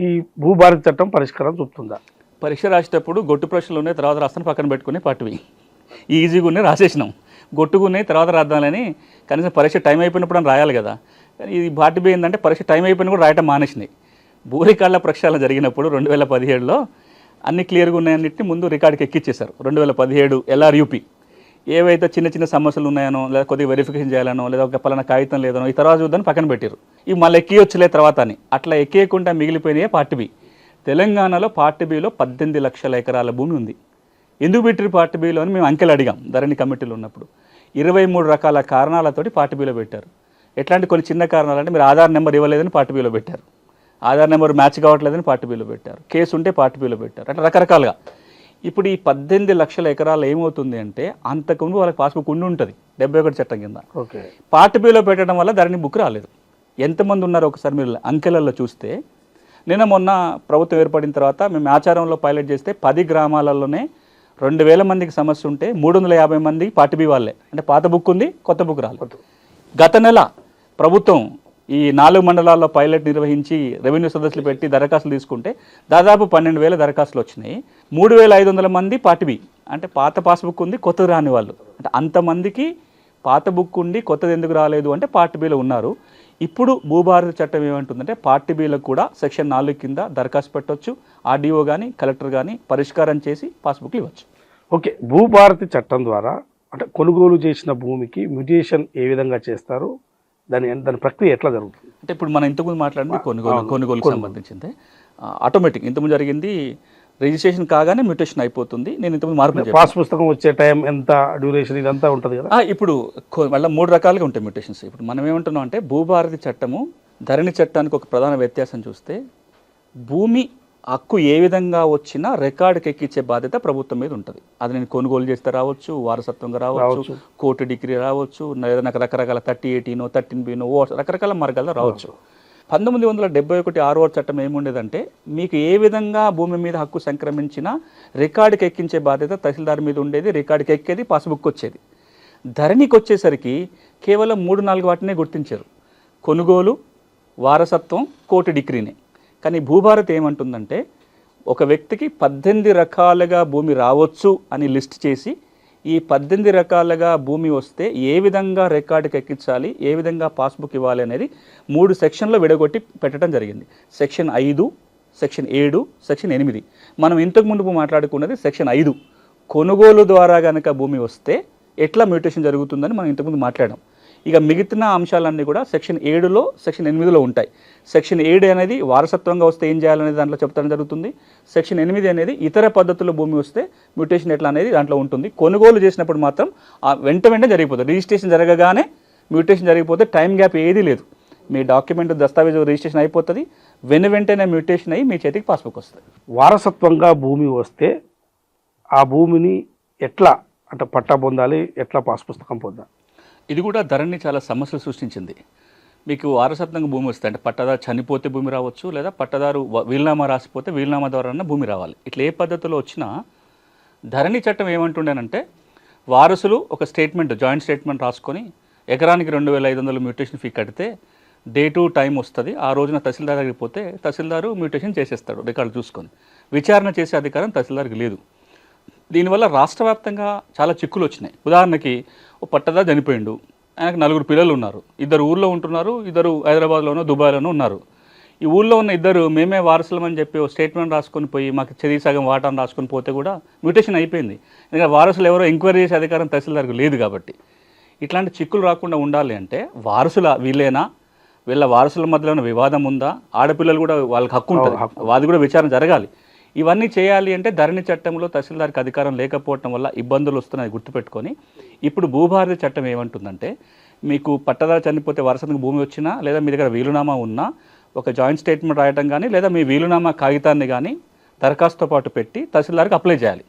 ఈ భూభారతి చట్టం పరిష్కారం చూపుతుందా? పరీక్ష రాసేటప్పుడు గొట్టు ప్రశ్నలు ఉన్నాయి, తర్వాత రాస్తాను పక్కన పెట్టుకుని పార్ట్ బి ఈజీగా ఉన్నాయి, రాసేసినాం. గొట్టుకున్నాయి తర్వాత రాద్దామని కనీసం పరీక్ష టైం అయిపోయినప్పుడు అని రాయాలి కదా. కానీ ఇది పార్ట్ బి ఏంటంటే పరీక్ష టైం అయిపోయినా కూడా రాయటం మానేసినాయి. భూ రికార్డుల ప్రక్షాళన జరిగినప్పుడు 2017లో అన్ని క్లియర్గా ఉన్నాయన్నింటినీ ముందు రికార్డుకి ఎక్కిచ్చేశారు. 2017 LRUP ఏవైతే చిన్న చిన్న సమస్యలు ఉన్నాయనో, లేదా కొద్దిగా వెరిఫికేషన్ చేయాలనో, లేదా ఒక పలానా కాగితం లేదనో, ఈ తర్వాత చూద్దాని పక్కన పెట్టారు. ఇవి మళ్ళీ ఎక్కియొచ్చులే తర్వాత అని. అట్లా ఎక్కేయకుండా మిగిలిపోయినాయే పార్ట్ బి. తెలంగాణలో పార్ట్ బిలో 18 లక్షల ఎకరాల భూమి ఉంది. ఎందుకు పెట్టారు పార్ట్ బిలో అని మేము అంకెలు అడిగాం ధరణి కమిటీలో ఉన్నప్పుడు. 23 రకాల కారణాలతోటి పార్ట్ బిలో పెట్టారు. ఎట్లాంటి కొన్ని చిన్న కారణాలు అంటే మీరు ఆధార్ నెంబర్ ఇవ్వలేదని పార్ట్ బిలో పెట్టారు, ఆధార్ నెంబర్ మ్యాచ్ కావట్లేదని పార్ట్ బిలో పెట్టారు, కేసు ఉంటే పార్ట్ బిలో పెట్టారు, అట్లా రకరకాలుగా. ఇప్పుడు ఈ 18 లక్షల ఎకరాలు ఏమవుతుంది అంటే అంతకుముందు వాళ్ళకి పాస్బుక్ ఉండి ఉంటుంది 71 చట్టం కింద. ఓకే, పార్ట్ బిలో పెట్టడం వల్ల ధరణి బుక్ రాలేదు. ఎంతమంది ఉన్నారో ఒకసారి మీరు అంకెలలో చూస్తే, నిన్న మొన్న ప్రభుత్వం ఏర్పడిన తర్వాత మేము ఆచారంలో పైలట్ చేస్తే 10 గ్రామాలలోనే 2000 మందికి సమస్య ఉంటే 350 మంది పార్ట్ బి వాళ్ళే, అంటే పాత బుక్ ఉంది, కొత్త బుక్ రాలేదు. గత నెల ప్రభుత్వం ఈ 4 మండలాల్లో పైలట్ నిర్వహించి రెవెన్యూ సదస్సులు పెట్టి దరఖాస్తులు తీసుకుంటే దాదాపు 12,000 దరఖాస్తులు వచ్చినాయి. 3,500 మంది పార్ట్ బి, అంటే పాత పాస్బుక్ ఉంది, కొత్తది రాని వాళ్ళు. అంటే అంతమందికి పాత బుక్ ఉండి కొత్తది ఎందుకు రాలేదు అంటే పార్ట్ బిలో ఉన్నారు. ఇప్పుడు భూభారతి చట్టం ఏమంటుందంటే పార్ట్ బిలకు కూడా సెక్షన్ 4 కింద దరఖాస్తు పెట్టవచ్చు, ఆర్డీఓ కానీ కలెక్టర్ కానీ పరిష్కారం చేసి పాస్బుక్లు ఇవ్వచ్చు. ఓకే, భూభారతి చట్టం ద్వారా అంటే కొనుగోలు చేసిన భూమికి మ్యూటేషన్ ఏ విధంగా చేస్తారు, దాని ప్రక్రియ ఎట్లా జరుగుతుంది? అంటే ఇప్పుడు మనం ఇంతకుముందు మాట్లాడింది కొనుగోలుకు సంబంధించింది. ఆటోమేటిక్ ఇంతకుముందు జరిగింది రిజిస్ట్రేషన్ కాగానే మ్యూటేషన్ అయిపోతుంది. నేను ఇంతకుముందు మార్పు పాస్ పుస్తకం వచ్చే టైం ఎంత, డ్యూరేషన్, ఇదంతా ఉంటుంది కదా. ఇప్పుడు మళ్ళీ 3 రకాలుగా ఉంటాయి మ్యూటేషన్స్. ఇప్పుడు మనం ఏమంటున్నాం అంటే భూభారతి చట్టము ధరణి చట్టానికి ఒక ప్రధాన వ్యత్యాసం చూస్తే, భూమి హక్కు ఏ విధంగా వచ్చినా రికార్డుకి ఎక్కించే బాధ్యత ప్రభుత్వం మీద ఉంటుంది. అది నేను కొనుగోలు చేస్తే రావచ్చు, వారసత్వంగా రావచ్చు, కోర్టు డిగ్రీ రావచ్చు, ఏదైనా రకరకాల 30/18 13B రకరకాల మార్గాల్లో రావచ్చు. 1971 6వ చట్టం ఏముండేదంటే మీకు ఏ విధంగా భూమి మీద హక్కు సంక్రమించినా రికార్డుకి ఎక్కించే బాధ్యత తహసీల్దార్ మీద ఉండేది, రికార్డుకి ఎక్కేది, పాస్బుక్ వచ్చేది. ధరణికి వచ్చేసరికి కేవలం 3-4 వాటినే గుర్తించారు: కొనుగోలు, వారసత్వం, కోర్టు డిగ్రీనే. కానీ భూభారతి ఏమంటుందంటే ఒక వ్యక్తికి 18 రకాలుగా భూమి రావచ్చు అని లిస్ట్ చేసి, ఈ 18 రకాలుగా భూమి వస్తే ఏ విధంగా రికార్డుకి ఎక్కించాలి, ఏ విధంగా పాస్బుక్ ఇవ్వాలి అనేది 3 సెక్షన్లో విడగొట్టి పెట్టడం జరిగింది. Section 5, section 7, section 8. మనం ఇంతకుముందు మాట్లాడుకున్నది సెక్షన్ 5. కొనుగోలు ద్వారా కనుక భూమి వస్తే ఎట్లా మ్యూటేషన్ జరుగుతుందని మనం ఇంతకుముందు మాట్లాడాం. ఇక మిగతా అంశాలన్నీ కూడా సెక్షన్ 7లో, సెక్షన్ 8లో ఉంటాయి. సెక్షన్ 7 అనేది వారసత్వంగా వస్తే ఏం చేయాలనేది దాంట్లో చెప్తాను జరుగుతుంది. సెక్షన్ 8 అనేది ఇతర పద్ధతుల్లో భూమి వస్తే మ్యూటేషన్ ఎట్లా అనేది దాంట్లో ఉంటుంది. కొనుగోలు చేసినప్పుడు మాత్రం వెంటనే జరిగిపోతుంది. రిజిస్ట్రేషన్ జరగగానే మ్యూటేషన్ జరిగిపోతే టైం గ్యాప్ ఏదీ లేదు. మీ డాక్యుమెంట్ దస్తావేజు రిజిస్ట్రేషన్ అయిపోతుంది, వెంటనే మ్యూటేషన్ అయ్యి మీ చేతికి పాస్బుక్ వస్తుంది. వారసత్వంగా భూమి వస్తే ఆ భూమిని ఎట్లా అంటే పట్టా పొందాలి, ఎట్లా పాస్ పుస్తకం పొందాలి? ఇది కూడా ధరణి చాలా సమస్యలు సృష్టించింది. మీకు వారసత్వంగా భూమి వస్తే అంటే పట్టదారు చనిపోతే భూమి రావచ్చు, లేదా పట్టదారు వీలునామా రాసిపోతే వీలునామా ద్వారా భూమి రావాలి. ఇట్లా ఏ పద్ధతిలో వచ్చినా ధరణి చట్టం ఏమంటుండేనంటే వారసులు ఒక స్టేట్మెంట్, జాయింట్ స్టేట్మెంట్ రాసుకొని ఎకరానికి 2,500 మ్యూటేషన్ ఫీ కడితే డేటు టైం వస్తుంది. ఆ రోజున తహసీల్దార్ దగ్గరికి పోతే తహసీల్దారు మ్యూటేషన్ చేసేస్తాడు రికార్డు చూసుకొని. విచారణ చేసే అధికారం తహసీల్దార్కి లేదు. దీనివల్ల రాష్ట్ర వ్యాప్తంగా చాలా చిక్కులు వచ్చినాయి. ఉదాహరణకి ఓ పట్టదారు చనిపోయిండు, ఆయనకు 4 పిల్లలు ఉన్నారు, 2 ఊళ్ళో ఉంటున్నారు, 2 హైదరాబాద్లోనో దుబాయ్లోనో ఉన్నారు. ఈ ఊళ్ళో ఉన్న 2 మేమే వారసులమని చెప్పి ఓ స్టేట్మెంట్ రాసుకొని పోయి మాకు చెరిగి సగం వాటాను రాసుకొని పోతే కూడా మ్యూటేషన్ అయిపోయింది. ఎందుకంటే వారసులు ఎవరో ఎంక్వైరీ చేసే అధికారం తహసీల్దార్కి లేదు కాబట్టి. ఇట్లాంటి చిక్కులు రాకుండా ఉండాలి అంటే వారసుల వీళ్ళేనా, వీళ్ళ వారసుల మధ్యలో ఉన్న వివాదం ఉందా, ఆడపిల్లలు కూడా వాళ్ళకి హక్కు ఉంటుంది, అది కూడా విచారణ జరగాలి. ఇవన్నీ చేయాలి అంటే ధరణి చట్టంలో తహసీల్దార్కి అధికారం లేకపోవటం వల్ల ఇబ్బందులు వస్తున్నాయి గుర్తుపెట్టుకొని, ఇప్పుడు భూభారతి చట్టం ఏమంటుందంటే మీకు పట్టదారు చనిపోతే వారసత్వంగా భూమి వచ్చినా, లేదా మీ దగ్గర వీలునామా ఉన్నా ఒక జాయింట్ స్టేట్మెంట్ రాయటం కానీ, లేదా మీ వీలునామా కాగితాన్ని కానీ దరఖాస్తుతో పాటు పెట్టి తహసీల్దార్కి అప్లై చేయాలి.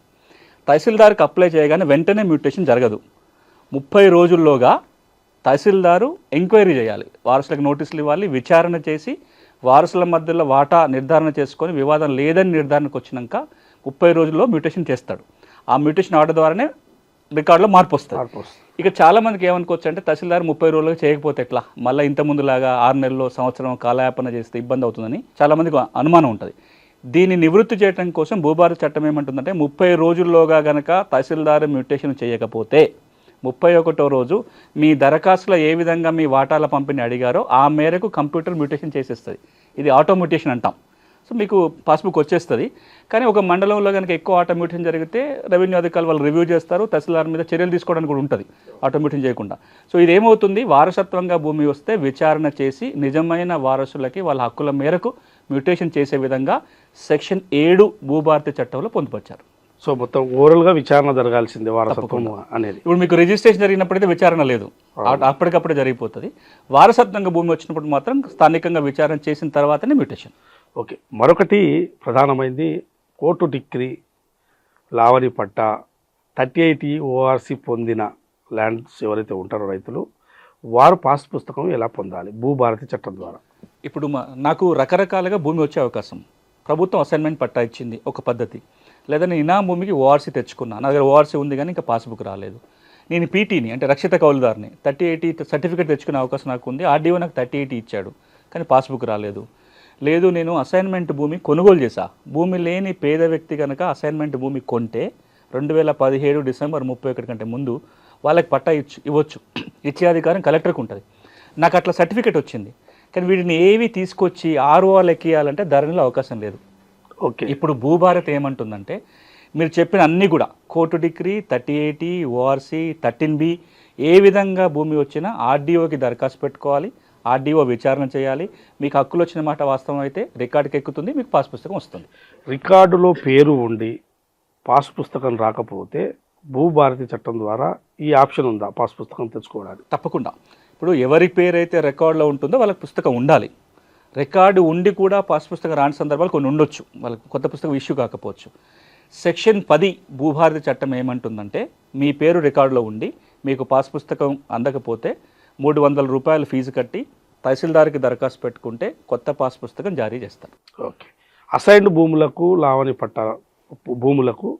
తహసీల్దార్కి అప్లై చేయగానే వెంటనే మ్యూటేషన్ జరగదు. 30 రోజుల్లోగా తహసీల్దారు ఎంక్వైరీ చేయాలి, వారసులకు నోటీసులు ఇవ్వాలి, విచారణ చేసి వారసుల మధ్యలో వాటా నిర్ధారణ చేసుకొని వివాదం లేదని నిర్ధారణకు వచ్చినాక 30 రోజుల్లో మ్యూటేషన్ చేస్తాడు. ఆ మ్యూటేషన్ ఆర్డర్ ద్వారానే రికార్డులో మార్పు వస్తుంది. ఇక చాలామందికి ఏమనుకోవచ్చు అంటే తహసీల్దార్ 30 రోజులకు చేయకపోతే ఎట్లా, మళ్ళీ ఇంతకుముందులాగా 6 నెలల్లో సంవత్సరం కాలయాపన చేస్తే ఇబ్బంది అవుతుందని చాలామందికి అనుమానం ఉంటుంది. దీన్ని నివృత్తి చేయడం కోసం భూభారతి చట్టం ఏమంటుందంటే 30 రోజుల్లోగా కనుక తహసీల్దార్ మ్యూటేషన్ చేయకపోతే 31వ రోజు మీ దరఖాస్తులో ఏ విధంగా మీ వాటాల పంపిణీ అడిగారో ఆ మేరకు కంప్యూటర్ మ్యూటేషన్ చేసేస్తుంది. ఇది ఆటో మ్యూటేషన్ అంటాం. సో మీకు పాస్బుక్ వచ్చేస్తుంది. కానీ ఒక మండలంలో కనుక ఎక్కువ ఆటో మ్యూటేషన్ జరిగితే రెవెన్యూ అధికారులు వాళ్ళు రివ్యూ చేస్తారు, తహసీల్దార్ మీద చర్యలు తీసుకోవడానికి కూడా ఉంటుంది ఆటో మ్యూటేషన్ చేయకుండా. సో ఇది ఏమవుతుంది, వారసత్వంగా భూమి వస్తే విచారణ చేసి నిజమైన వారసులకి వాళ్ళ హక్కుల మేరకు మ్యూటేషన్ చేసే విధంగా సెక్షన్ 7 భూభారతి చట్టంలో పొందుపరిచారు. సో మొత్తం ఓవరాల్గా విచారణ జరగాల్సిందే వారసత్వం అనేది. ఇప్పుడు మీకు రిజిస్ట్రేషన్ జరిగినప్పుడైతే విచారణ లేదు, అప్పటికప్పుడే జరిగిపోతుంది. వారసత్వంగా భూమి వచ్చినప్పుడు మాత్రం స్థానికంగా విచారణ చేసిన తర్వాతనే మ్యూటేషన్. ఓకే, మరొకటి ప్రధానమైంది కోర్టు డిగ్రీ లావణి పట్టా 38 ఓఆర్సి పొందిన ల్యాండ్స్ ఎవరైతే ఉంటారో రైతులు, వారు పాస్ పుస్తకం ఎలా పొందాలి భూభారతి చట్టం ద్వారా? ఇప్పుడు నాకు రకరకాలుగా భూమి వచ్చే అవకాశం. ప్రభుత్వం అసైన్మెంట్ పట్టా ఇచ్చింది ఒక పద్ధతి, లేదా నేను ఇనాం భూమికి ఓఆర్సీ తెచ్చుకున్నా, నా దగ్గర ఓఆర్సీ ఉంది కానీ ఇంకా పాస్బుక్ రాలేదు. నేను పీటీని అంటే రక్షిత కౌలుదారిని 38 సర్టిఫికేట్ తెచ్చుకునే అవకాశం నాకు ఉంది. ఆర్డీఓ నాకు 38 ఇచ్చాడు కానీ పాస్బుక్ రాలేదు. లేదు నేను అసైన్మెంట్ భూమి కొనుగోలు చేశా, భూమి లేని పేద వ్యక్తి కనుక అసైన్మెంట్ భూమి కొంటే 2017 డిసెంబర్ 31 కంటే ముందు వాళ్ళకి పట్టా ఇవ్వచ్చు, ఇచ్చే అధికారం కలెక్టర్కి ఉంటుంది. నాకు అట్లా సర్టిఫికేట్ వచ్చింది కానీ వీటిని ఏవి తీసుకొచ్చి ఆర్ఓఆర్ ఎక్కియాలంటే ధరణిలో అవకాశం లేదు. ఓకే, ఇప్పుడు భూభారత్ ఏమంటుందంటే మీరు చెప్పిన అన్నీ కూడా కోర్టు డిగ్రీ 38 ఓఆర్సీ 13B ఏ విధంగా భూమి వచ్చినా ఆర్డీఓకి దరఖాస్తు పెట్టుకోవాలి, ఆర్డీఓ విచారణ చేయాలి. మీకు హక్కులు వచ్చిన మాట వాస్తవం అయితే రికార్డుకి ఎక్కుతుంది, మీకు పాస్ పుస్తకం వస్తుంది. రికార్డులో పేరు ఉండి పాస్ పుస్తకం రాకపోతే భూభారతి చట్టం ద్వారా ఈ ఆప్షన్ ఉందా పాస్ పుస్తకం తెచ్చుకోవడానికి? తప్పకుండా. ఇప్పుడు ఎవరి పేరైతే రికార్డులో ఉంటుందో వాళ్ళకి పుస్తకం ఉండాలి. రికార్డు ఉండి కూడా పాస్ పుస్తకం రాని సందర్భాలు కొన్ని ఉండొచ్చు, వాళ్ళకి కొత్త పుస్తకం ఇష్యూ కాకపోవచ్చు. సెక్షన్ 10 భూభారతి చట్టం ఏమంటుందంటే మీ పేరు రికార్డులో ఉండి మీకు పాస్ పుస్తకం అందకపోతే 300 రూపాయలు ఫీజు కట్టి తహసీల్దార్కి దరఖాస్తు పెట్టుకుంటే కొత్త పాస్ పుస్తకం జారీ చేస్తారు. ఓకే, అసైన్డ్ భూములకు లావణి పట్టా భూములకు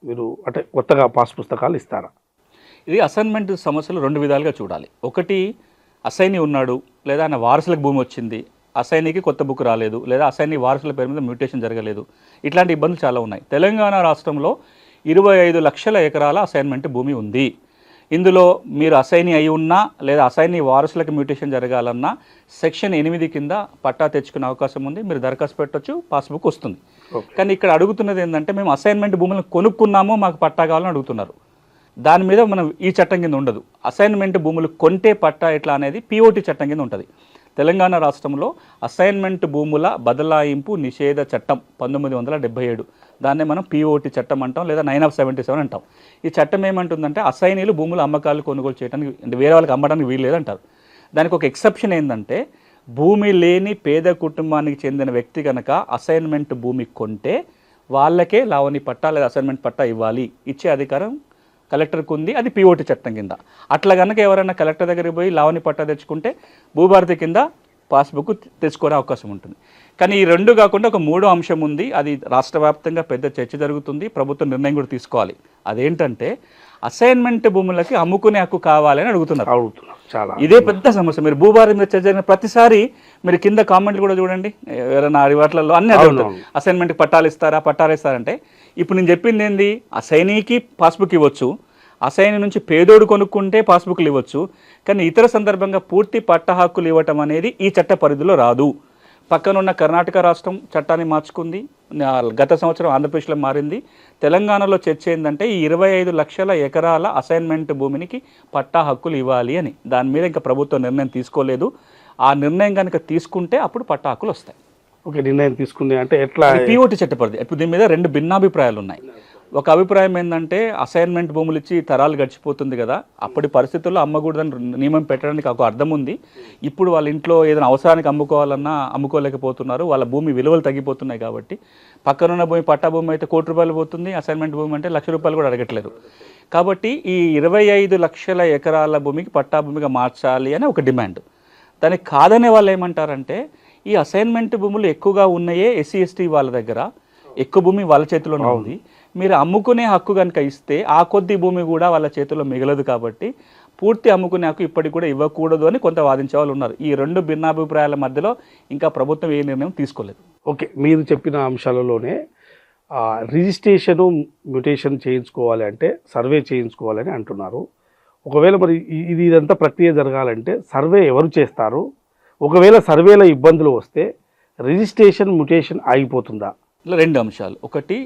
మీరు అంటే కొత్తగా పాస్ పుస్తకాలు ఇస్తారా? ఇది అసైన్మెంట్ సమస్యలు 2 విధాలుగా చూడాలి. ఒకటి అసైనీ ఉన్నాడు లేదా ఆయన వారసులకు భూమి వచ్చింది, అసైనీకి కొత్త బుక్ రాలేదు, లేదా అసైనీ వారసుల పేరు మీద మ్యూటేషన్ జరగలేదు, ఇట్లాంటి ఇబ్బందులు చాలా ఉన్నాయి. తెలంగాణ రాష్ట్రంలో 25 లక్షల ఎకరాల అసైన్మెంట్ భూమి ఉంది. ఇందులో మీరు అసైనీ అయి ఉన్నా లేదా అసైనీ వారసులకు మ్యూటేషన్ జరగాలన్నా సెక్షన్ 8 కింద పట్టా తెచ్చుకునే అవకాశం ఉంది. మీరు దరఖాస్తు పెట్టొచ్చు, పాస్బుక్ వస్తుంది. కానీ ఇక్కడ అడుగుతున్నది ఏంటంటే మేము అసైన్మెంట్ భూములను కొనుక్కున్నాము, మాకు పట్టా కావాలని అడుగుతున్నారు. దాని మీద మనం ఈ చట్టం కింద ఉండదు. అసైన్మెంట్ భూములు కొంటే పట్టా ఎట్లా అనేది పిఓటి చట్టం కింద ఉంటుంది. తెలంగాణ రాష్ట్రంలో అసైన్మెంట్ భూముల బదలాయింపు నిషేధ చట్టం 1977, దాన్నే మనం పిఓటి చట్టం అంటాం, లేదా 9 of 77 అంటాం. ఈ చట్టం ఏమంటుందంటే అసైనీలు భూముల అమ్మకాలు కొనుగోలు చేయడానికి అంటే వేరే వాళ్ళకి అమ్మడానికి వీలు లేదంటారు. దానికి ఒక ఎక్సెప్షన్ ఏంటంటే భూమి లేని పేద కుటుంబానికి చెందిన వ్యక్తి కనుక అసైన్మెంట్ భూమి కొంటే వాళ్ళకే లావణి పట్టా లేదా అసైన్మెంట్ పట్టా ఇవ్వాలి, ఇచ్చే అధికారం కలెక్టర్కి ఉంది. అది పిఓటి చట్టం కింద. అట్లా కనుక ఎవరైనా కలెక్టర్ దగ్గరికి పోయి లావణి పట్టా తెచ్చుకుంటే భూభారతి కింద పాస్బుక్ తెచ్చుకునే అవకాశం ఉంటుంది. కానీ ఈ 2 కాకుండా ఒక 3వ అంశం ఉంది. అది రాష్ట్ర వ్యాప్తంగా పెద్ద చర్చ జరుగుతుంది, ప్రభుత్వం నిర్ణయం కూడా తీసుకోవాలి. అదేంటంటే అసైన్మెంట్ భూములకి అమ్ముకునే హక్కు కావాలని అడుగుతున్నారు. చాలా ఇదే పెద్ద సమస్య. మీరు భూభారతి మీద చర్చ జరిగిన ప్రతిసారి మీరు కింద కామెంట్లు కూడా చూడండి, ఎవరైనా వాటిలలో అన్నీ అడుగుతారు అసైన్మెంట్కి పట్టాలు ఇస్తారా, పట్టాలు ఇస్తారంటే. ఇప్పుడు నేను చెప్పింది ఏంది, అసైనీకి పాస్బుక్ ఇవ్వచ్చు, అసైనీ నుంచి పేదోడు కొనుక్కుంటే పాస్బుక్లు ఇవ్వచ్చు, కానీ ఇతర సందర్భంగా పూర్తి పట్ట హక్కులు ఇవ్వటం అనేది ఈ చట్ట పరిధిలో రాదు. పక్కనున్న కర్ణాటక రాష్ట్రం చట్టాన్ని మార్చుకుంది, గత సంవత్సరం ఆంధ్రప్రదేశ్లో మారింది. తెలంగాణలో చర్చ ఏంటంటే ఈ 25 లక్షల ఎకరాల అసైన్మెంట్ భూమికి పట్టా హక్కులు ఇవ్వాలి అని. దాని మీద ఇంకా ప్రభుత్వం నిర్ణయం తీసుకోలేదు. ఆ నిర్ణయం కనుక తీసుకుంటే అప్పుడు పట్టా హక్కులు వస్తాయి. ఓకే, నిర్ణయం తీసుకుంది అంటే ఎట్లా? పిఓటి చట్టపరిధి. ఇప్పుడు దీని మీద 2 భిన్నాభిప్రాయాలు ఉన్నాయి. ఒక అభిప్రాయం ఏంటంటే అసైన్మెంట్ భూములు ఇచ్చి తరాలు గడిచిపోతుంది కదా, అప్పటి పరిస్థితుల్లో అమ్మకూడదని నియమం పెట్టడానికి ఒక అర్థం ఉంది. ఇప్పుడు వాళ్ళ ఇంట్లో ఏదైనా అవసరానికి అమ్ముకోవాలన్నా అమ్ముకోలేకపోతున్నారు, వాళ్ళ భూమి విలువలు తగ్గిపోతున్నాయి. కాబట్టి పక్కనున్న భూమి పట్టా భూమి అయితే ₹1,00,000 పోతుంది, అసైన్మెంట్ భూమి అంటే ₹1,00,000 కూడా అడగట్లేదు. కాబట్టి ఈ 25 లక్షల ఎకరాల భూమికి పట్టా భూమిగా మార్చాలి అని ఒక డిమాండ్. దానికి కాదనే వాళ్ళు ఏమంటారంటే ఈ అసైన్మెంట్ భూములు ఎక్కువగా ఉన్నాయే ఎస్సీ ఎస్టీ వాళ్ళ దగ్గర, ఎక్కువ భూమి వాళ్ళ చేతిలోనే ఉంది, మీరు అమ్ముకునే హక్కు కనుక ఇస్తే ఆ కొద్ది భూమి కూడా వాళ్ళ చేతిలో మిగలదు, కాబట్టి పూర్తి అమ్ముకునే హక్కు ఇప్పటికి కూడా ఇవ్వకూడదు అని కొంత వాదించే వాళ్ళు ఉన్నారు. ఈ 2 భిన్నాభిప్రాయాల మధ్యలో ఇంకా ప్రభుత్వం ఏ నిర్ణయం తీసుకోలేదు. ఓకే, మీరు చెప్పిన అంశాలలోనే రిజిస్ట్రేషను మ్యూటేషన్ చేయించుకోవాలి అంటే సర్వే చేయించుకోవాలని అంటున్నారు. ఒకవేళ మరి ఇదంతా ప్రక్రియ జరగాలంటే సర్వే ఎవరు చేస్తారు? ఒకవేళ సర్వేలో ఇబ్బందులు వస్తే రిజిస్ట్రేషన్ మ్యూటేషన్ ఆగిపోతుందా? ఇలా 2 అంశాలు. ఒకటి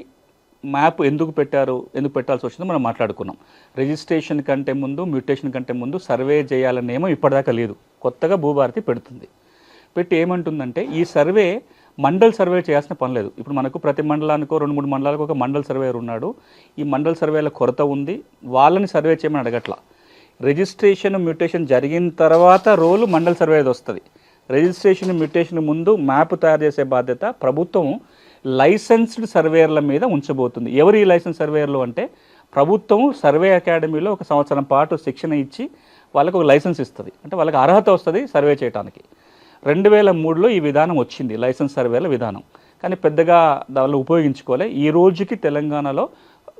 మ్యాప్ ఎందుకు పెట్టాల్సి వచ్చిందో మనం మాట్లాడుకున్నాం. రిజిస్ట్రేషన్ కంటే ముందు, మ్యూటేషన్ కంటే ముందు సర్వే చేయాలనేమో ఇప్పటిదాకా లేదు. కొత్తగా భూభారతి పెడుతుంది. పెట్టి ఏమంటుందంటే ఈ సర్వే మండల్ సర్వే చేయాల్సిన పని లేదు. ఇప్పుడు మనకు ప్రతి మండలానికో 2-3 మండలాలకు ఒక మండల్ సర్వేయర్ ఉన్నాడు. ఈ మండల్ సర్వేల కొరత ఉంది, వాళ్ళని సర్వే చేయమని అడగట్లా. రిజిస్ట్రేషన్ మ్యూటేషన్ జరిగిన తర్వాత రోలు మండల్ సర్వేది వస్తుంది. రిజిస్ట్రేషన్ మ్యూటేషన్ ముందు మ్యాప్ తయారు చేసే బాధ్యత ప్రభుత్వం లైసెన్స్డ్ సర్వేయర్ల మీద ఉంచబోతుంది. ఎవరు ఈ లైసెన్స్ సర్వేయర్లు అంటే, ప్రభుత్వం సర్వే అకాడమీలో 1 సంవత్సరం పాటు శిక్షణ ఇచ్చి వాళ్ళకు ఒక లైసెన్స్ ఇస్తుంది. అంటే వాళ్ళకి అర్హత వస్తుంది సర్వే చేయడానికి. 2003లో ఈ విధానం వచ్చింది, లైసెన్స్ సర్వేల విధానం. కానీ పెద్దగా దానిలో ఉపయోగించుకోలే. ఈ రోజుకి తెలంగాణలో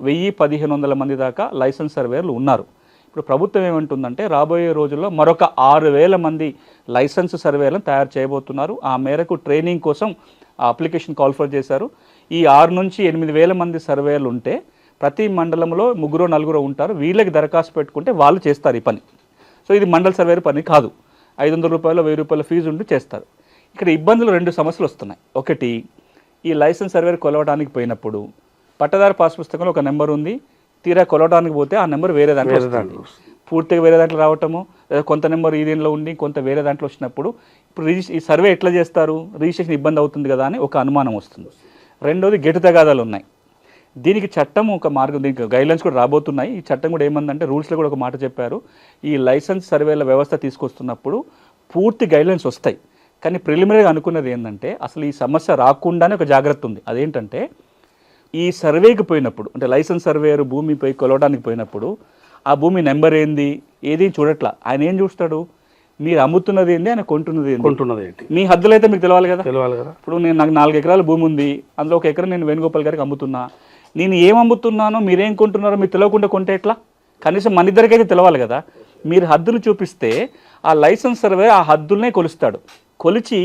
1000-1500 మంది దాకా లైసెన్స్ సర్వేయర్లు ఉన్నారు. ఇప్పుడు ప్రభుత్వం ఏమంటుందంటే, రాబోయే రోజుల్లో మరొక 6000 మంది లైసెన్స్ సర్వేలను తయారు చేయబోతున్నారు. ఆ మేరకు ట్రైనింగ్ కోసం ఆ అప్లికేషన్ కాల్ఫర్ చేశారు. ఈ 6 నుంచి 8000 మంది సర్వేయర్లు ఉంటే ప్రతి మండలంలో 3-4 ఉంటారు. వీళ్ళకి దరఖాస్తు పెట్టుకుంటే వాళ్ళు చేస్తారు ఈ పని. సో ఇది మండల సర్వేయర్ పని కాదు. 500 రూపాయలు 1000 రూపాయల ఫీజు ఉండి చేస్తారు. ఇక్కడ ఇబ్బందులు 2 సమస్యలు వస్తున్నాయి. ఒకటి, ఈ లైసెన్స్ సర్వేయర్ కొలవడానికి పోయినప్పుడు పట్టదారు పాస్ పుస్తకంలో ఒక నెంబర్ ఉంది, తీరా కొలవడానికి పోతే ఆ నెంబర్ వేరే దాంట్లో వస్తుంది. పూర్తిగా వేరే దాంట్లో రావటము, లేదా కొంత నెంబర్ ఈ దీనిలో ఉండి కొంత వేరే దాంట్లో వచ్చినప్పుడు ఇప్పుడు ఈ సర్వే ఎట్లా చేస్తారు, రిజిస్ట్రేషన్ ఇబ్బంది అవుతుంది కదా అని ఒక అనుమానం వస్తుంది. రెండోది, గెటు తగాదాలు ఉన్నాయి. దీనికి చట్టం ఒక మార్గం, దీనికి గైడ్లైన్స్ కూడా రాబోతున్నాయి. ఈ చట్టం కూడా ఏమందంటే, రూల్స్లో కూడా ఒక మాట చెప్పారు, ఈ లైసెన్స్ సర్వేల వ్యవస్థ తీసుకొస్తున్నప్పుడు పూర్తి గైడ్లైన్స్ వస్తాయి. కానీ ప్రిలిమినరీగా అనుకున్నది ఏంటంటే, అసలు ఈ సమస్య రాకుండానే ఒక జాగ్రత్త ఉంది. అదేంటంటే, ఈ సర్వేకి పోయినప్పుడు, అంటే లైసెన్స్ సర్వేయర్ భూమిపై కొలవడానికి పోయినప్పుడు ఆ భూమి నెంబర్ ఏంది ఏది చూడట్లా. ఆయన ఏం చూస్తాడు, మీరు అమ్ముతున్నది ఏంది, ఆయన కొంటున్నది ఏంటి. మీ హద్దులు అయితే మీకు తెలవాలి కదా. ఇప్పుడు నాకు 4 ఎకరాల భూమి ఉంది, అందులో 1 ఎకరం నేను వేణుగోపాల్ గారికి అమ్ముతున్నా. నేను ఏం అమ్ముతున్నానో మీరేం కొంటున్నారో మీరు తెలియకుండా కొంటే ఎట్లా? కనీసం మన ఇద్దరికైతే తెలవాలి కదా. మీరు హద్దులు చూపిస్తే ఆ లైసెన్స్ సర్వే ఆ హద్దులనే కొలుస్తాడు. కొలిచి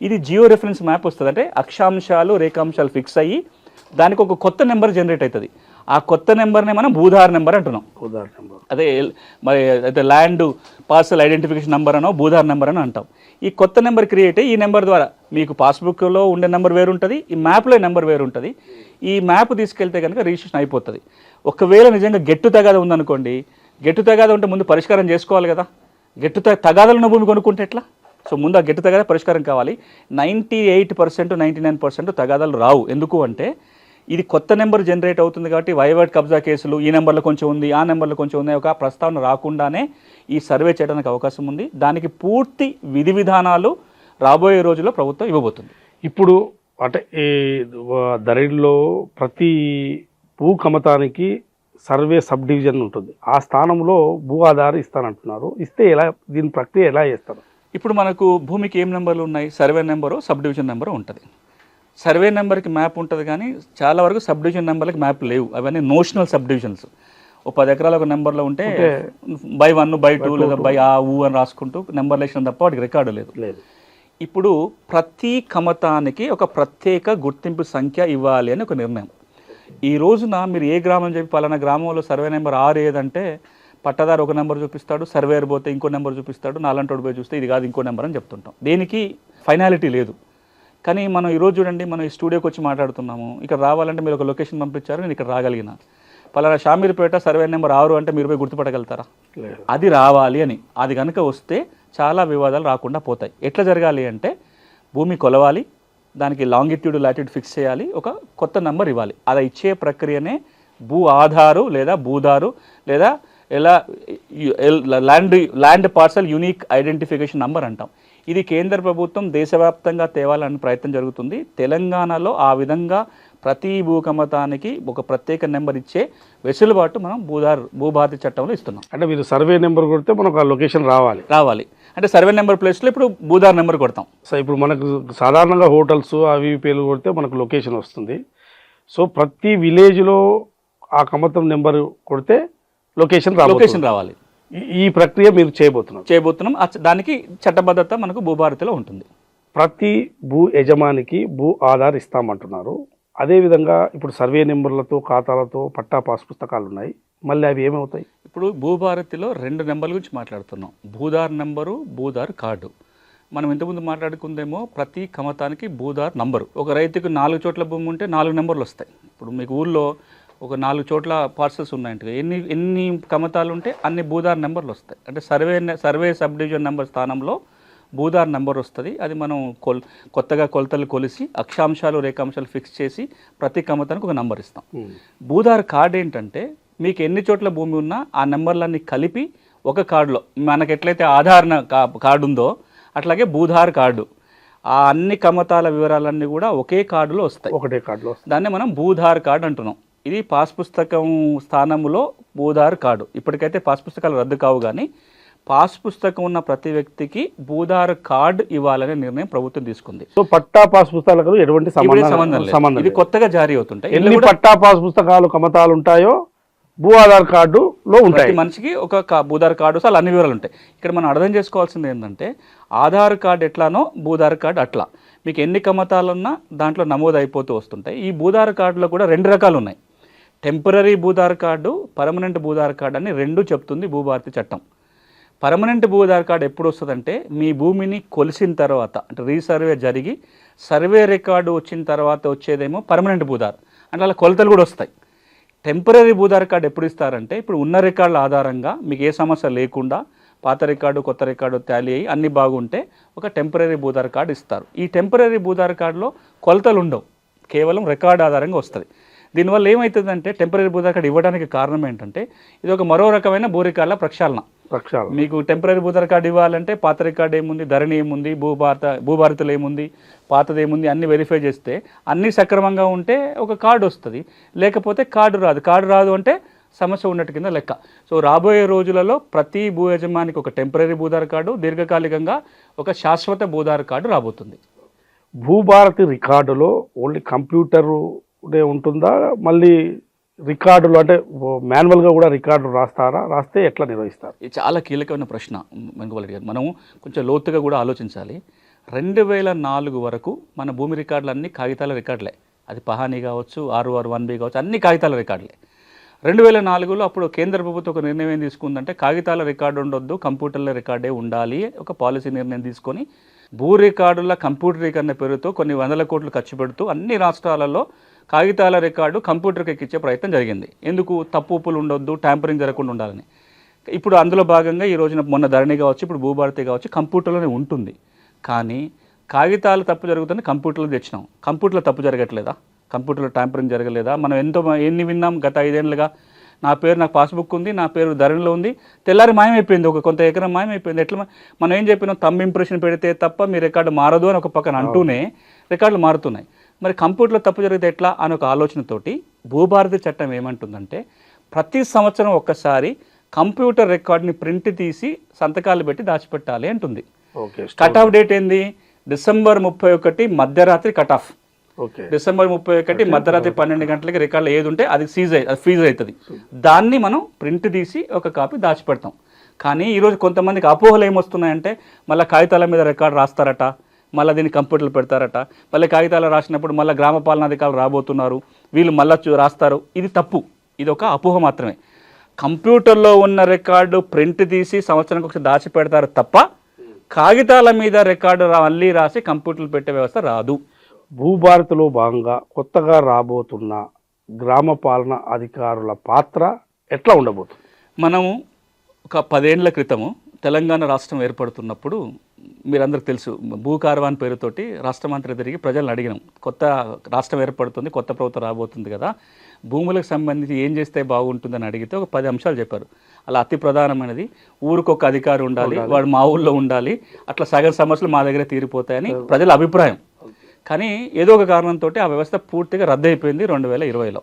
ఇది జియో రెఫరెన్స్ మ్యాప్ వస్తుంది. అంటే అక్షాంశాలు రేఖాంశాలు ఫిక్స్ అయ్యి దానికి ఒక కొత్త నెంబర్ జనరేట్ అవుతుంది. ఆ కొత్త నెంబర్నే మనం భూధార నెంబర్ అంటున్నాం. అదే మరి అయితే ల్యాండ్ పార్సల్ ఐడెంటిఫికేషన్ నెంబర్ అనో భూధార నెంబర్ అని అంటాం. ఈ కొత్త నెంబర్ క్రియేట్ అయ్యి ఈ నెంబర్ ద్వారా మీకు పాస్బుక్లో ఉండే నెంబర్ వేరు ఉంటుంది, ఈ మ్యాప్లో నెంబర్ వేరు ఉంటుంది. ఈ మ్యాప్ తీసుకెళ్తే కనుక రిజిస్ట్రేషన్ అయిపోతుంది. ఒకవేళ నిజంగా గెట్టు తగాద ఉందనుకోండి, గెట్టు తగాద ఉంటే ముందు పరిష్కారం చేసుకోవాలి కదా. గెట్టు తగాదలున్న భూమి కొనుక్కుంటే ఎట్లా? సో ముందు ఆ గెట్టు తగాద పరిష్కారం కావాలి. 98% 99% తగాదాలు రావు. ఎందుకు అంటే, ఇది కొత్త నెంబర్ జనరేట్ అవుతుంది కాబట్టి వైవర్డ్ కబ్జా కేసులు ఈ నెంబర్లో కొంచెం ఉంది, ఆ నెంబర్లో కొంచెం ఉంది, ఒక ప్రస్తావన రాకుండానే ఈ సర్వే చేయడానికి అవకాశం ఉంది. దానికి పూర్తి విధి విధానాలు రాబోయే రోజుల్లో ప్రభుత్వం ఇవ్వబోతుంది. ఇప్పుడు అంటే ఈ ధరణిలో ప్రతి భూ కమతానికి సర్వే సబ్ డివిజన్ ఉంటుంది. ఆ స్థానంలో భూ ఆధారం ఇస్తానంటున్నారు. ఇస్తే ఎలా, దీని ప్రక్రియ ఎలా చేస్తారు? ఇప్పుడు మనకు భూమికి ఏం నెంబర్లు ఉన్నాయి, survey number sub division number ఉంటుంది. సర్వే నెంబర్కి మ్యాప్ ఉంటుంది, కానీ చాలా వరకు సబ్ డివిజన్ నెంబర్లకి మ్యాప్ లేవు. అవన్నీ నోషనల్ సబ్ డివిజన్స్. ఓ 10 ఎకరాల ఒక నెంబర్లో ఉంటే బై 1 బై 2 లేదా బై ఆ ఊ అని రాసుకుంటూ నెంబర్ లేచిన తప్ప వాటికి రికార్డు లేదు. ఇప్పుడు ప్రతి కమతానికి ఒక ప్రత్యేక గుర్తింపు సంఖ్య ఇవ్వాలి అని ఒక నిర్ణయం. ఈ రోజున మీరు ఏ గ్రామం చెప్పి పలానా గ్రామంలో సర్వే నెంబర్ 6 ఏదంటే పట్టదారు ఒక నెంబర్ చూపిస్తాడు, సర్వేయర్ పోతే ఇంకో నెంబర్ చూపిస్తాడు, నాలంటోడు పోయి చూస్తే ఇది కాదు ఇంకో నెంబర్ అని చెప్తుంటాం. దేనికి ఫైనాలిటీ లేదు. కానీ మనం ఈరోజు చూడండి, మనం ఈ స్టూడియోకి వచ్చి మాట్లాడుతున్నాము. ఇక్కడ రావాలంటే మీరు ఒక లొకేషన్ పంపించారు, నేను ఇక్కడ రాగలిగిన. పలానా షామీర్పేట సర్వే నెంబర్ 6 అంటే మీరు పోయి గుర్తుపట్టగలుగుతారా? అది రావాలి అని. అది కనుక వస్తే చాలా వివాదాలు రాకుండా పోతాయి. ఎట్లా జరగాలి అంటే, భూమి కొలవాలి, దానికి లాంగిట్యూడ్ లాటిట్యూడ్ ఫిక్స్ చేయాలి, ఒక కొత్త నెంబర్ ఇవ్వాలి. అది ఇచ్చే ప్రక్రియనే భూ ఆధారు లేదా భూదారు లేదా ఎలా land parcel unique identification number అంటాం. ఇది కేంద్ర ప్రభుత్వం దేశవ్యాప్తంగా తేవాలని ప్రయత్నం జరుగుతుంది. తెలంగాణలో ఆ విధంగా ప్రతి భూకమతానికి ఒక ప్రత్యేక నెంబర్ ఇచ్చే వెసులుబాటు మనం భూభారతి చట్టంలో ఇస్తున్నాం. అంటే మీరు సర్వే నెంబర్ కొడితే మనకు ఆ లొకేషన్ రావాలి అంటే సర్వే నెంబర్ ప్లేస్లో ఇప్పుడు భూధార్ నెంబర్ కొడతాం. సో ఇప్పుడు మనకు సాధారణంగా హోటల్స్ అవి పేర్లు కొడితే మనకు లొకేషన్ వస్తుంది. సో ప్రతి విలేజ్లో ఆ కమతం నెంబర్ కొడితే లొకేషన్ రావాలి. ఈ ప్రక్రియ మీరు చేయబోతున్నాం. దానికి చట్టబద్ధత మనకు భూభారతిలో ఉంటుంది. ప్రతి భూ యజమానికి భూ ఆధార్ ఇస్తామంటున్నారు. అదేవిధంగా ఇప్పుడు సర్వే నెంబర్లతో ఖాతాలతో పట్టా పాస్ పుస్తకాలు ఉన్నాయి. మళ్ళీ అవి ఏమవుతాయి? ఇప్పుడు భూభారతిలో 2 నెంబర్ల గురించి మాట్లాడుతున్నాం. Bhudhaar number, Bhudhaar card. మనం ఇంతకుముందు మాట్లాడుకుందేమో ప్రతి కమతానికి భూధార్ నంబరు. ఒక రైతుకు 4 చోట్ల భూమి ఉంటే 4 నెంబర్లు వస్తాయి. ఇప్పుడు మీకు ఊళ్ళో ఒక 4 చోట్ల పార్సల్స్ ఉన్నాయంటే ఎన్ని కమతాలు ఉంటే అన్ని భూధార్ నెంబర్లు వస్తాయి. అంటే సర్వే సబ్ డివిజన్ నెంబర్ స్థానంలో భూధార్ నెంబర్ వస్తుంది. అది మనం కొత్తగా కొలతలు కొలిసి అక్షాంశాలు రేఖాంశాలు ఫిక్స్ చేసి ప్రతి కమతానికి ఒక నెంబర్ ఇస్తాం. భూధార్ కార్డు ఏంటంటే మీకు ఎన్ని చోట్ల భూమి ఉన్నా ఆ నెంబర్లన్నీ కలిపి ఒక కార్డులో, మనకి ఎట్లయితే ఆధార్ కార్డు ఉందో అట్లాగే భూధార్ కార్డు, ఆ అన్ని కమతాల వివరాలన్నీ కూడా ఒకే కార్డులో వస్తాయి, ఒకటే కార్డులో. దాన్ని మనం భూధార్ కార్డు అంటున్నాం. ఇది పాస్ పుస్తకం స్థానంలో భూధార్ కార్డు. ఇప్పటికైతే పాస్ పుస్తకాలు రద్దు కావు, కానీ పాస్ పుస్తకం ఉన్న ప్రతి వ్యక్తికి భూధార్ కార్డు ఇవ్వాలనే నిర్ణయం ప్రభుత్వం తీసుకుంది. సో పట్టా పాస్ పుస్తకాలకు ఎటువంటి సంబంధం లేదు. ఇది కొత్తగా జారీ అవుతుంటాయి. ఎన్ని పట్టా పాస్ పుస్తకాలు కమతాలు ఉంటాయో భూ ఆధార్ కార్డులో ఉంటాయి. ప్రతి మనిషికి ఒక భూధార్ కార్డు, అసలు అన్ని వివరాలు ఉంటాయి. ఇక్కడ మనం అర్థం చేసుకోవాల్సింది ఏంటంటే ఆధార్ కార్డు ఎట్లానో భూధార్ కార్డు అట్లా మీకు ఎన్ని కమతాలున్నా దాంట్లో నమోదు అయిపోతూ వస్తుంటాయి. ఈ భూధార్ కార్డులో కూడా 2 రకాలు ఉన్నాయి. Temporary Bhudhaar card, permanent Bhudhaar card అని 2 చెప్తుంది భూభారతి చట్టం. పర్మనెంట్ భూధార్ కార్డు ఎప్పుడు వస్తుందంటే మీ భూమిని కొలిసిన తర్వాత, అంటే రీసర్వే జరిగి సర్వే రికార్డు వచ్చిన తర్వాత వచ్చేదేమో పర్మనెంట్ భూధార్, అంటే అలా కొలతలు కూడా వస్తాయి. టెంపరీ భూధార్ కార్డు ఎప్పుడు ఇస్తారంటే ఇప్పుడు ఉన్న రికార్డుల ఆధారంగా మీకు ఏ సమస్య లేకుండా పాత రికార్డు కొత్త రికార్డు టాలీ అయ్యి అన్నీ బాగుంటే ఒక టెంపరీ భూధార్ కార్డు ఇస్తారు. ఈ టెంపరీ భూధార్ కార్డులో కొలతలు ఉండవు, కేవలం రికార్డు ఆధారంగా వస్తుంది. దీనివల్ల ఏమవుతుందంటే టెంపరీ భూధార్ కార్డు ఇవ్వడానికి కారణం ఏంటంటే ఇది ఒక మరో రకమైన భూ రికార్డుల ప్రక్షాళన. మీకు టెంపరీ భూధార్ కార్డు ఇవ్వాలంటే పాత రికార్డు ఏముంది, ధరణి ఏముంది, భూభారతిలో ఏముంది, పాతది ఏముంది అన్నీ వెరిఫై చేస్తే అన్నీ సక్రమంగా ఉంటే ఒక కార్డు వస్తుంది. లేకపోతే కార్డు రాదు అంటే సమస్య ఉన్నట్టు కింద లెక్క. సో రాబోయే రోజులలో ప్రతి భూ యజమానికి ఒక టెంపరీ భూధార్ కార్డు, దీర్ఘకాలికంగా ఒక శాశ్వత భూధార్ కార్డు రాబోతుంది. భూభారతి రికార్డులో ఓన్లీ కంప్యూటర్ ఉంటుందా, మళ్ళీ రికార్డులు అంటే మాన్యువల్గా కూడా రికార్డు రాస్తే ఎట్లా నిర్వహిస్తారు? ఇది చాలా కీలకమైన ప్రశ్న వెంకటరెడ్డి గారు. మనం కొంచెం లోతుగా కూడా ఆలోచించాలి. 2004 వరకు మన భూమి రికార్డులు అన్నీ కాగితాల రికార్డులే. అది పహానీ కావచ్చు, 661B కావచ్చు, అన్ని కాగితాల రికార్డులే. 2004లో అప్పుడు కేంద్ర ప్రభుత్వం ఒక నిర్ణయం ఏం తీసుకుందంటే కాగితాల రికార్డు ఉండొద్దు, కంప్యూటర్ల రికార్డే ఉండాలి, ఒక పాలసీ నిర్ణయం తీసుకొని భూ రికార్డుల కంప్యూటరీకరణ పేరుతో కొన్ని 100 కోట్లు ఖర్చు పెడుతూ అన్ని రాష్ట్రాలలో కాగితాల రికార్డు కంప్యూటర్కి ఎక్కించే ప్రయత్నం జరిగింది. ఎందుకు? తప్పు ఉప్పులు ఉండొద్దు, ట్యాంపరింగ్ జరగకుండా ఉండాలని. ఇప్పుడు అందులో భాగంగా ఈ రోజున మొన్న ధరణి కావచ్చు, ఇప్పుడు భూభారతి కావచ్చు, కంప్యూటర్లోనే ఉంటుంది. కానీ కాగితాలు తప్పు జరుగుతుంది, కంప్యూటర్లో తెచ్చినాం. కంప్యూటర్లో తప్పు జరగట్లేదా? కంప్యూటర్లో ట్యాంపరింగ్ జరగలేదా? మనం ఎన్ని విన్నాం గత 5 ఏళ్ళుగా. నాకు పాస్బుక్ ఉంది, నా పేరు ధరణిలో ఉంది, తెల్లారి మాయమైపోయింది, ఒక కొంత ఎకరం మాయమైపోయింది. ఎట్లా మనం ఏం చెప్పినాం? థంబ్ ఇంప్రెషన్ పెడితే తప్ప మీ రికార్డు మారదు అని ఒక పక్కన అంటూనే రికార్డులు మారుతున్నాయి. మరి కంప్యూటర్లో తప్పు జరిగితే ఎట్లా అని ఒక ఆలోచనతోటి భూభారతి చట్టం ఏమంటుందంటే ప్రతి సంవత్సరం ఒక్కసారి కంప్యూటర్ రికార్డుని ప్రింట్ తీసి సంతకాలు పెట్టి దాచిపెట్టాలి అంటుంది. కట్ ఆఫ్ డేట్ ఏంది? డిసెంబర్ 31 మధ్యరాత్రి కట్ ఆఫ్. డిసెంబర్ 31 మధ్యరాత్రి 12 గంటలకి రికార్డులో ఏది ఉంటే అది ఫీజు అవుతుంది. దాన్ని మనం ప్రింట్ తీసి ఒక కాపీ దాచిపెడతాం. కానీ ఈరోజు కొంతమందికి అపోహలు ఏమొస్తున్నాయంటే మళ్ళీ కాగితాల మీద రికార్డు రాస్తారట, మళ్ళీ దీన్ని కంప్యూటర్లు పెడతారట, మళ్ళీ కాగితాలు రాసినప్పుడు మళ్ళీ గ్రామ పాలనాధికారులు రాబోతున్నారు, వీళ్ళు మళ్ళీ రాస్తారు. ఇది తప్పు, ఇది ఒక అపోహ మాత్రమే. కంప్యూటర్లో ఉన్న రికార్డు ప్రింట్ తీసి సంవత్సరానికి ఒకసారి దాచి పెడతారు తప్ప కాగితాల మీద రికార్డు మళ్ళీ రాసి కంప్యూటర్లు పెట్టే వ్యవస్థ రాదు. భూభారతిలో భాగంగా కొత్తగా రాబోతున్న గ్రామ పాలన అధికారుల పాత్ర ఎట్లా ఉండబోతుంది? మనము ఒక 10 ఏళ్ల క్రితము తెలంగాణ రాష్ట్రం ఏర్పడుతున్నప్పుడు మీరందరికీ తెలుసు, భూ కార్వాన్ పేరుతోటి రాష్ట్రమంత్రి తిరిగి ప్రజలను అడిగినాం. కొత్త రాష్ట్రం ఏర్పడుతుంది, కొత్త ప్రభుత్వం రాబోతుంది కదా, భూములకు సంబంధించి ఏం చేస్తే బాగుంటుందని అడిగితే ఒక 10 అంశాలు చెప్పారు. అలా అతి ప్రధానమైనది ఊరికొక అధికారి ఉండాలి, వాడు మా ఊళ్ళో ఉండాలి, అట్లా సగం సమస్యలు మా దగ్గర తీరిపోతాయని ప్రజల అభిప్రాయం. కానీ ఏదో ఒక కారణంతో ఆ వ్యవస్థ పూర్తిగా రద్దయిపోయింది 2020లో.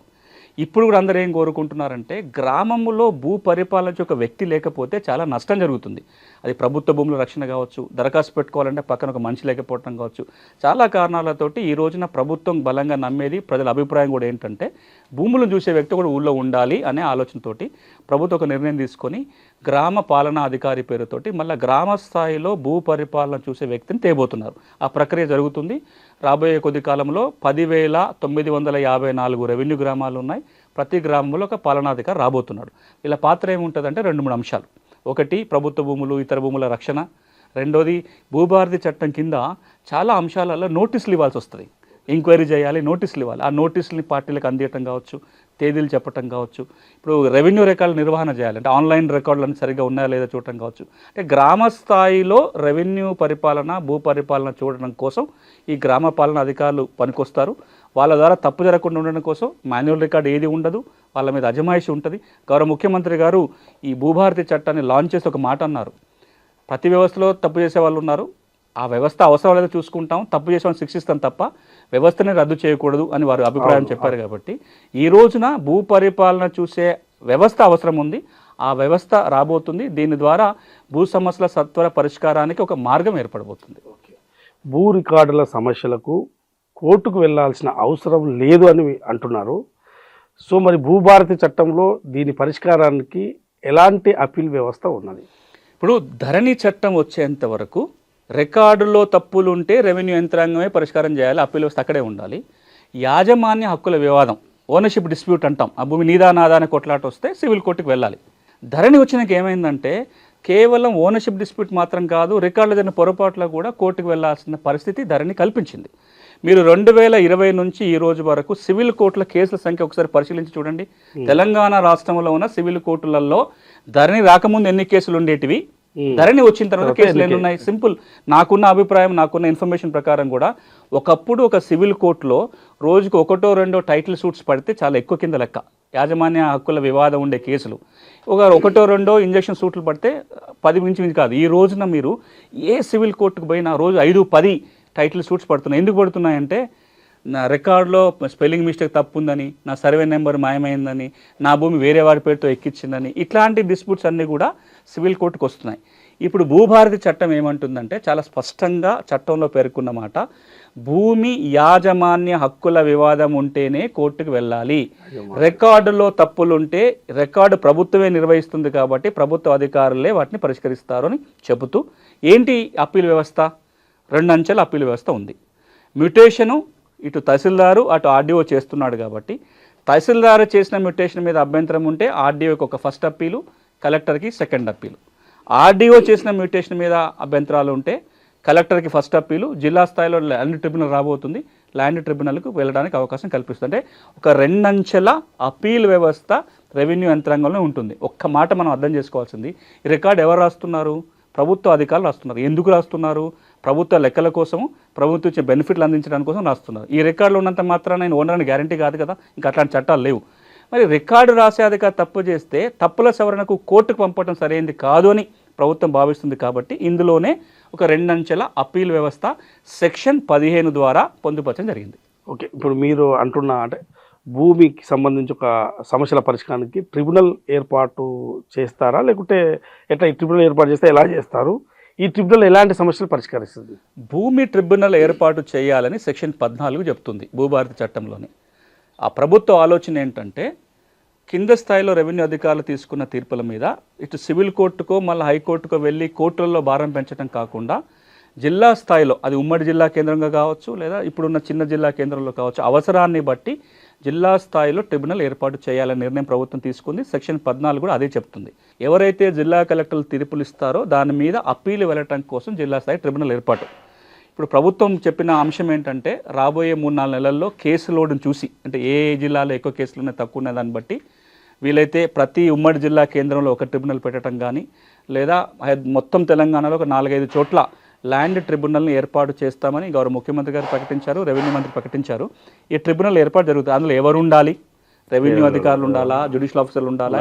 ఇప్పుడు కూడా అందరూ ఏం కోరుకుంటున్నారంటే గ్రామంలో భూ పరిపాలన ఒక వ్యక్తి లేకపోతే చాలా నష్టం జరుగుతుంది. అది ప్రభుత్వ భూముల రక్షణ కావచ్చు, దరఖాస్తు పెట్టుకోవాలంటే పక్కన ఒక మనిషి లేకపోవడం కావచ్చు, చాలా కారణాలతోటి ఈ రోజున ప్రభుత్వం బలంగా నమ్మేది, ప్రజల అభిప్రాయం కూడా ఏంటంటే భూములను చూసే వ్యక్తి కూడా ఊళ్ళో ఉండాలి అనే ఆలోచనతోటి ప్రభుత్వం ఒక నిర్ణయం తీసుకొని గ్రామ పాలనా అధికారి పేరుతోటి మళ్ళీ గ్రామ స్థాయిలో భూ పరిపాలన చూసే వ్యక్తిని తేబోతున్నారు. ఆ ప్రక్రియ జరుగుతుంది. రాబోయే కొద్ది కాలంలో 10,954 రెవెన్యూ గ్రామాలు ఉన్నాయి. ప్రతి గ్రామంలో ఒక పాలనాధికారి రాబోతున్నాడు. ఇలా పాత్ర ఏముంటుందంటే 2-3 అంశాలు. ఒకటి ప్రభుత్వ భూములు, ఇతర భూముల రక్షణ. రెండోది భూభారతి చట్టం కింద చాలా అంశాలలో నోటీసులు ఇవ్వాల్సి వస్తుంది. ఎంక్వైరీ చేయాలి, నోటీసులు ఇవ్వాలి. ఆ నోటీసులని పార్టీలకు అందియటం కావచ్చు, తేదీలు చెప్పటం కావచ్చు, ఇప్పుడు రెవెన్యూ రికార్డుల నిర్వహణ చేయాలి అంటే ఆన్లైన్ రికార్డులను సరిగ్గా ఉన్నాయా లేదా చూడటం కావచ్చు. అంటే గ్రామ స్థాయిలో రెవెన్యూ పరిపాలన, భూ పరిపాలన చూడడం కోసం ఈ గ్రామ పాలన అధికారులు పనికొస్తారు. వాళ్ళ ద్వారా తప్పు జరగకుండా ఉండడం కోసం మాన్యువల్ రికార్డు ఏది ఉండదు, వాళ్ళ మీద అజమాయిషి ఉంటుంది. గౌరవ ముఖ్యమంత్రి గారు ఈ భూభారతి చట్టాన్ని లాంచ్ చేసి ఒక మాట అన్నారు, ప్రతి వ్యవస్థలో తప్పు చేసే వాళ్ళు ఉన్నారు, ఆ వ్యవస్థ అవసరం లేదో చూసుకుంటాం, తప్పు చేసే వాళ్ళని శిక్షిస్తాం తప్ప వ్యవస్థని రద్దు చేయకూడదు అని వారు అభిప్రాయం చెప్పారు. కాబట్టి ఈ రోజున భూ పరిపాలన చూసే వ్యవస్థ అవసరం ఉంది, ఆ వ్యవస్థ రాబోతుంది. దీని ద్వారా భూ సమస్యల సత్వర పరిష్కారానికి ఒక మార్గం ఏర్పడబోతుంది. భూ రికార్డుల సమస్యలకు కోర్టుకు వెళ్ళాల్సిన అవసరం లేదు అని అంటున్నారు. సో మరి భూభారతి చట్టంలో దీని పరిష్కారానికి ఎలాంటి అప్పీల్ వ్యవస్థ ఉన్నది? ఇప్పుడు ధరణి చట్టం వచ్చేంత వరకు రికార్డులో తప్పులు ఉంటే రెవెన్యూ యంత్రాంగమే పరిష్కారం చేయాలి, అప్పీల్ వ్యవస్థ అక్కడే ఉండాలి. యాజమాన్య హక్కుల వివాదం, ఓనర్షిప్ డిస్ప్యూట్ అంటాం, ఆ భూమి నీదా నాదా అనే కొట్లాట వస్తే సివిల్ కోర్టుకు వెళ్ళాలి. ధరణి వచ్చినాక ఏమైందంటే కేవలం ఓనర్షిప్ డిస్ప్యూట్ మాత్రం కాదు, రికార్డులు జరిగిన పొరపాట్లు కూడా కోర్టుకు వెళ్ళాల్సిన పరిస్థితి ధరణి కల్పించింది. మీరు 2020 నుంచి ఈ రోజు వరకు సివిల్ కోర్టుల కేసుల సంఖ్య ఒకసారి పరిశీలించి చూడండి. తెలంగాణ రాష్ట్రంలో ఉన్న సివిల్ కోర్టులలో ధరణి రాకముందు ఎన్ని కేసులు ఉండేటివి, ధరణి వచ్చిన తర్వాత కేసులు ఎన్ని ఉన్నాయి? సింపుల్, నాకున్న అభిప్రాయం, నాకున్న ఇన్ఫర్మేషన్ ప్రకారం కూడా ఒకప్పుడు ఒక సివిల్ కోర్టులో రోజుకు 1-2 టైటిల్ సూట్స్ పడితే చాలా ఎక్కువ కింద లెక్క. యాజమాన్య హక్కుల వివాదం ఉండే కేసులు ఒక 1-2 ఇంజక్షన్ సూట్లు పడితే 10 మించి కాదు. ఈ రోజున మీరు ఏ సివిల్ కోర్టుకు పోయినా రోజు 5-10 టైటిల్ సూట్స్ పడుతున్నాయి. ఎందుకు పడుతున్నాయంటే నా రికార్డులో స్పెల్లింగ్ మిస్టేక్ తప్పు ఉందని, నా సర్వే నెంబర్ మాయమైందని, నా భూమి వేరే వాడి పేరుతో ఎక్కించిందని, ఇట్లాంటి డిస్ప్యూట్స్ అన్నీ కూడా సివిల్ కోర్టుకు వస్తున్నాయి. ఇప్పుడు భూభారతి చట్టం ఏమంటుందంటే చాలా స్పష్టంగా చట్టంలో పేర్కొన్న మాట, భూమి యాజమాన్య హక్కుల వివాదం ఉంటేనే కోర్టుకు వెళ్ళాలి. రికార్డులో తప్పులుంటే రికార్డు ప్రభుత్వమే నిర్వహిస్తుంది కాబట్టి ప్రభుత్వ అధికారులే వాటిని పరిష్కరిస్తారు అని చెబుతూ, ఏంటి అప్పీల్ వ్యవస్థ? 2 అంచెల అప్పీల్ వ్యవస్థ ఉంది. మ్యూటేషను ఇటు తహసీల్దారు అటు ఆర్డీఓ చేస్తున్నాడు కాబట్టి తహసీల్దారు చేసిన మ్యూటేషన్ మీద అభ్యంతరం ఉంటే ఆర్డీఓకి ఒక ఫస్ట్ అప్పీలు, కలెక్టర్కి సెకండ్ అప్పీలు. ఆర్డీఓ చేసిన మ్యూటేషన్ మీద అభ్యంతరాలు ఉంటే కలెక్టర్కి ఫస్ట్ అప్పీలు, జిల్లా స్థాయిలో ల్యాండ్ ట్రిబ్యునల్ రాబోతుంది, ల్యాండ్ ట్రిబ్యునల్కు వెళ్ళడానికి అవకాశం కల్పిస్తుంది. అంటే ఒక 2 అంచెల అప్పీల్ వ్యవస్థ రెవెన్యూ యంత్రాంగంలో ఉంటుంది. ఒక్క మాట మనం అర్థం చేసుకోవాల్సింది, ఈ రికార్డు ఎవరు రాస్తున్నారు? ప్రభుత్వ అధికారులు రాస్తున్నారు. ఎందుకు రాస్తున్నారు? ప్రభుత్వ లెక్కల కోసము, ప్రభుత్వం ఇచ్చే బెనిఫిట్లు అందించడానికి కోసం రాస్తున్నారు. ఈ రికార్డులో ఉన్నంత మాత్రాన నేను ఓనర్ అని గ్యారంటీ కాదు కదా, ఇంకా అట్లాంటి చట్టాలు లేవు. మరి రికార్డు రాసే అధికారి తప్పు చేస్తే తప్పుల సవరణకు కోర్టుకు పంపడం సరైనది కాదు అని ప్రభుత్వం భావిస్తుంది. కాబట్టి ఇందులోనే ఒక 2 అంచెల అప్పీల్ వ్యవస్థ సెక్షన్ 15 ద్వారా పొందుపరచడం జరిగింది. ఓకే, ఇప్పుడు మీరు అంటున్న అంటే భూమికి సంబంధించి ఒక సమస్యల పరిష్కారానికి ట్రిబ్యునల్ ఏర్పాటు చేస్తారా, లేకుంటే ఎట్లా ఈ ట్రిబ్యునల్ ఏర్పాటు చేస్తే ఎలా చేస్తారు? ఈ ట్రిబ్యునల్ ఎలాంటి సమస్యలు పరిష్కరిస్తుంది? భూమి ట్రిబ్యునల్ ఏర్పాటు చేయాలని సెక్షన్ 14 చెప్తుంది భూభారతి చట్టంలోని. ఆ ప్రభుత్వ ఆలోచన ఏంటంటే కింద స్థాయిలో రెవెన్యూ అధికారులు తీసుకున్న తీర్పుల మీద ఇటు సివిల్ కోర్టుకో మళ్ళీ హైకోర్టుకో వెళ్ళి కోర్టులలో భారం పెంచడం కాకుండా జిల్లా స్థాయిలో, అది ఉమ్మడి జిల్లా కేంద్రంగా కావచ్చు లేదా ఇప్పుడున్న చిన్న జిల్లా కేంద్రంలో కావచ్చు, అవసరాన్ని బట్టి జిల్లా స్థాయిలో ట్రిబ్యునల్ ఏర్పాటు చేయాలనే నిర్ణయం ప్రభుత్వం తీసుకుంది. సెక్షన్ 14 కూడా అదే చెప్తుంది. ఎవరైతే జిల్లా కలెక్టర్లు తీర్పులు ఇస్తారో దాని మీద అప్పీలు వెళ్ళటం కోసం జిల్లా స్థాయి ట్రిబ్యునల్ ఏర్పాటు. ఇప్పుడు ప్రభుత్వం చెప్పిన అంశం ఏంటంటే రాబోయే 3-4 నెలల్లో కేసు లోడును చూసి, అంటే ఏ జిల్లాలో ఎక్కువ కేసులు ఉన్నాయి తక్కువ ఉన్నాయి దాన్ని బట్టి వీలైతే ప్రతి ఉమ్మడి జిల్లా కేంద్రంలో ఒక ట్రిబ్యునల్ పెట్టడం కానీ, లేదా మొత్తం తెలంగాణలో ఒక 4-5 చోట్ల ల్యాండ్ ట్రిబ్యునల్ని ఏర్పాటు చేస్తామని గౌరవ ముఖ్యమంత్రి గారు ప్రకటించారు, రెవెన్యూ మంత్రి ప్రకటించారు. ఈ ట్రిబ్యునల్ ఏర్పాటు జరుగుతుంది. అందులో ఎవరు ఉండాలి? రెవెన్యూ అధికారులు ఉండాలా, జ్యుడిషియల్ ఆఫీసర్లు ఉండాలా,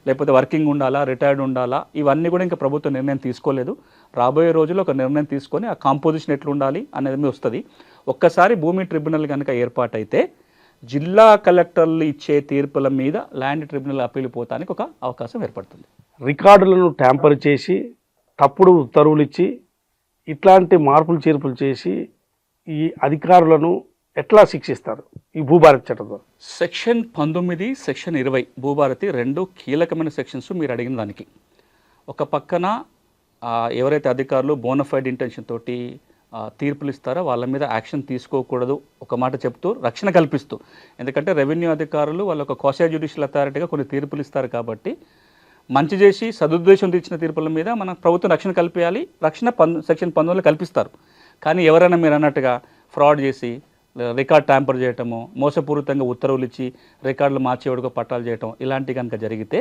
లేకపోతే వర్కింగ్ ఉండాలా, రిటైర్డ్ ఉండాలా, ఇవన్నీ కూడా ఇంకా ప్రభుత్వం నిర్ణయం తీసుకోలేదు. రాబోయే రోజుల్లో ఒక నిర్ణయం తీసుకొని ఆ కాంపోజిషన్ ఎట్లా ఉండాలి అనేది వస్తుంది. ఒక్కసారి భూమి ట్రిబ్యునల్ కనుక ఏర్పాటైతే జిల్లా కలెక్టర్లు ఇచ్చే తీర్పుల మీద ల్యాండ్ ట్రిబ్యునల్ అప్పీలు పోతానికి ఒక అవకాశం ఏర్పడుతుంది. రికార్డులను ట్యాంపర్ చేసి తప్పుడు ఉత్తర్వులు ఇచ్చి ఇట్లాంటి మార్పులు చేర్పులు చేసి ఈ అధికారులను ఎట్లా శిక్షిస్తారు ఈ భూభారతి చట్టంలో? సెక్షన్ 19, సెక్షన్ 20 భూభారతి 2 కీలకమైన సెక్షన్స్ మీరు అడిగిన దానికి. ఒక పక్కన ఎవరైతే అధికారులు బోనఫైడ్ ఇంటెన్షన్ తోటి తీర్పులు ఇస్తారో వాళ్ళ మీద యాక్షన్ తీసుకోకూడదు ఒక మాట చెప్తూ రక్షణ కల్పిస్తూ, ఎందుకంటే రెవెన్యూ అధికారులు వాళ్ళ ఒక క్వాసీ జ్యుడిషియల్ అథారిటీగా కొన్ని తీర్పులు ఇస్తారు కాబట్టి మంచి చేసి సదుద్దేశంతో ఇచ్చిన తీర్పుల మీద మన ప్రభుత్వం రక్షణ కల్పించాలి. రక్షణ సెక్షన్ 19లో కల్పిస్తారు. కానీ ఎవరైనా మీరు అన్నట్టుగా ఫ్రాడ్ చేసి రికార్డ్ ట్యాంపర్ చేయటము, మోసపూరితంగా ఉత్తర్వులు ఇచ్చి రికార్డులు మార్చేవాడుకో పట్టాలు చేయటం ఇలాంటివి కనుక జరిగితే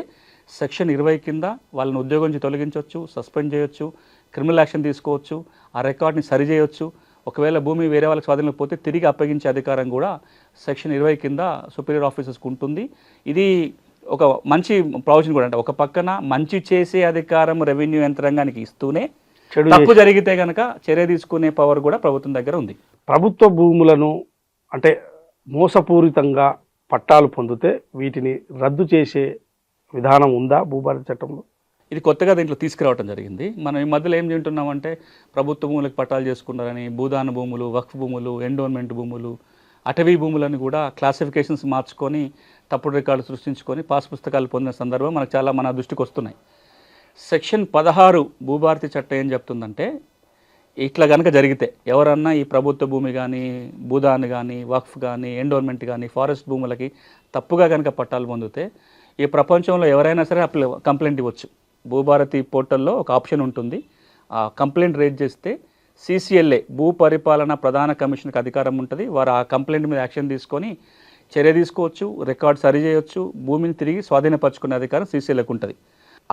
సెక్షన్ 20 కింద వాళ్ళని ఉద్యోగం నుంచి తొలగించవచ్చు, సస్పెండ్ చేయొచ్చు, క్రిమినల్ యాక్షన్ తీసుకోవచ్చు, ఆ రికార్డ్ని సరి చేయొచ్చు. ఒకవేళ భూమి వేరే వాళ్ళకి స్వాధీనంలో పోతే తిరిగి అప్పగించే అధికారం కూడా సెక్షన్ 20 కింద సుపీరియర్ ఆఫీసర్స్కి ఉంటుంది. ఇది ఒక మంచి ప్రొవిజన్ కూడా. అంటే ఒక పక్కన మంచి చేసే అధికారం రెవెన్యూ యంత్రాంగానికి ఇస్తూనే తప్పు జరిగితే కనుక చర్య తీసుకునే పవర్ కూడా ప్రభుత్వం దగ్గర ఉంది. ప్రభుత్వ భూములను అంటే మోసపూరితంగా పట్టాలు పొందితే వీటిని రద్దు చేసే విధానం ఉందా భూభారతి చట్టంలో? ఇది కొత్తగా దీంట్లో తీసుకురావడం జరిగింది. మనం ఈ మధ్యలో ఏం తింటున్నామంటే ప్రభుత్వ భూములకు పట్టాలు చేసుకున్నారని భూదాన భూములు, వక్ఫ్ భూములు, ఎండోన్మెంట్ భూములు, అటవీ భూములను కూడా క్లాసిఫికేషన్స్ మార్చుకొని తప్పుడు రికార్డు సృష్టించుకొని పాస్ పుస్తకాలు పొందిన సందర్భం మనకు చాలా మన దృష్టికి వస్తున్నాయి. సెక్షన్ 16 భూభారతి చట్టం ఏం చెప్తుందంటే ఇట్లా కనుక జరిగితే ఎవరన్నా ఈ ప్రభుత్వ భూమి కానీ, భూదాన్ కానీ, వక్ఫ్ కానీ, ఎండోన్మెంట్ కానీ, ఫారెస్ట్ భూములకి తప్పుగా కనుక పట్టాలు పొందితే ఈ ప్రపంచంలో ఎవరైనా సరే కంప్లైంట్ ఇవ్వచ్చు. భూభారతి పోర్టల్లో ఒక ఆప్షన్ ఉంటుంది. ఆ కంప్లైంట్ రేజ్ చేస్తే CCLA భూ పరిపాలన ప్రధాన కమిషన్కి అధికారం ఉంటుంది. వారు ఆ కంప్లైంట్ మీద యాక్షన్ తీసుకొని చర్య తీసుకోవచ్చు, రికార్డ్ సరి చేయొచ్చు, భూమిని తిరిగి స్వాధీనపరచుకునే అధికారం CCLAకు ఉంటుంది.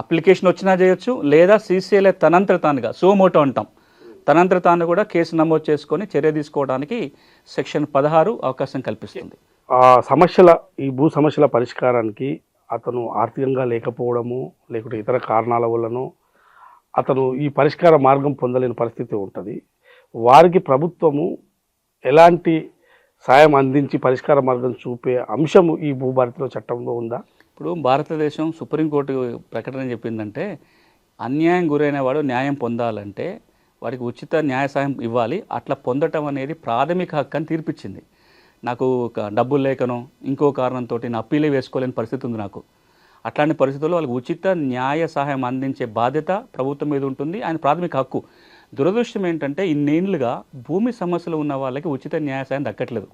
అప్లికేషన్ వచ్చినా చేయొచ్చు, లేదా CCLA తనంతట తానుగా సోమోటో అంటాం, తనంతట తాను కూడా కేసు నమోదు చేసుకొని చర్య తీసుకోవడానికి సెక్షన్ 16 అవకాశం కల్పిస్తుంది. ఈ భూ సమస్యల పరిష్కారానికి అతను ఆర్థికంగా లేకపోవడము లేకుంటే ఇతర కారణాల వల్లనో అతను ఈ పరిష్కార మార్గం పొందలేని పరిస్థితి ఉంటుంది. వారికి ప్రభుత్వము ఎలాంటి సాయం అందించి పరిష్కార మార్గం చూపే అంశము ఈ భూభారతిలో చట్టంలో ఉందా? ఇప్పుడు భారతదేశం సుప్రీంకోర్టు ప్రకటన చెప్పిందంటే అన్యాయం గురైన వాడు న్యాయం పొందాలంటే వారికి ఉచిత న్యాయ సాయం ఇవ్వాలి. అట్లా పొందటం అనేది ప్రాథమిక హక్కు అని తీర్పిచ్చింది. నాకు డబ్బులు లేకనో ఇంకో కారణంతో నా అప్పీలే వేసుకోలేని పరిస్థితి ఉంది నాకు. అట్లాంటి పరిస్థితుల్లో వాళ్ళకి ఉచిత న్యాయ సహాయం అందించే బాధ్యత ప్రభుత్వం మీద ఉంటుంది. ఆయన ప్రాథమిక హక్కు. దురదృష్టం ఏంటంటే ఇన్నేళ్లుగా భూమి సమస్యలు ఉన్న వాళ్ళకి ఉచిత న్యాయ సాయం దక్కట్లేదు.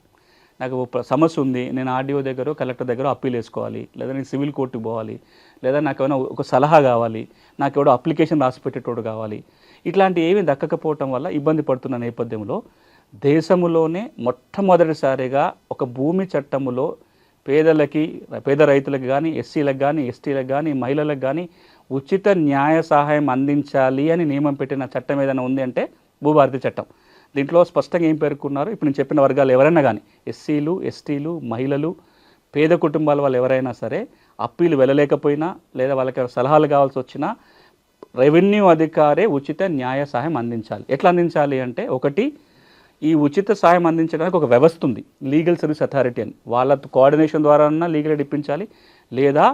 నాకు సమస్య ఉంది, నేను ఆర్డీఓ దగ్గర, కలెక్టర్ దగ్గర అప్పీల్ వేసుకోవాలి, లేదా నేను సివిల్ కోర్టుకు పోవాలి, లేదా నాకు ఏమైనా ఒక సలహా కావాలి, నాకు ఎవడో అప్లికేషన్ రాసి పెట్టేటోడు కావాలి. ఇట్లాంటి ఏమీ దక్కకపోవటం వల్ల ఇబ్బంది పడుతున్న నేపథ్యంలో దేశంలోనే మొట్టమొదటిసారిగా ఒక భూమి చట్టములో పేద రైతులకు కానీ, ఎస్సీలకు కానీ, ఎస్టీలకు కానీ, మహిళలకు కానీ ఉచిత న్యాయ సహాయం అందించాలి అని నియమం పెట్టిన చట్టం ఏదైనా ఉంది అంటే భూభారతి చట్టం. దీంట్లో స్పష్టంగా ఏం పేర్కొన్నారు, ఇప్పుడు నేను చెప్పిన వర్గాలు ఎవరైనా కానీ, ఎస్సీలు, ఎస్టీలు, మహిళలు, పేద కుటుంబాల వాళ్ళు ఎవరైనా సరే అప్పీలు వెళ్ళలేకపోయినా లేదా వాళ్ళకి సలహాలు కావాల్సి వచ్చినా రెవెన్యూ అధికారే ఉచిత న్యాయ సహాయం అందించాలి. ఎట్లా అందించాలి అంటే, ఒకటి, ఈ ఉచిత సాయం అందించడానికి ఒక వ్యవస్థ ఉంది, లీగల్ సర్వీస్ అథారిటీ అని. వాళ్ళ కోఆర్డినేషన్ ద్వారా లీగల్ ఎయిడ్ ఇప్పించాలి. లేదా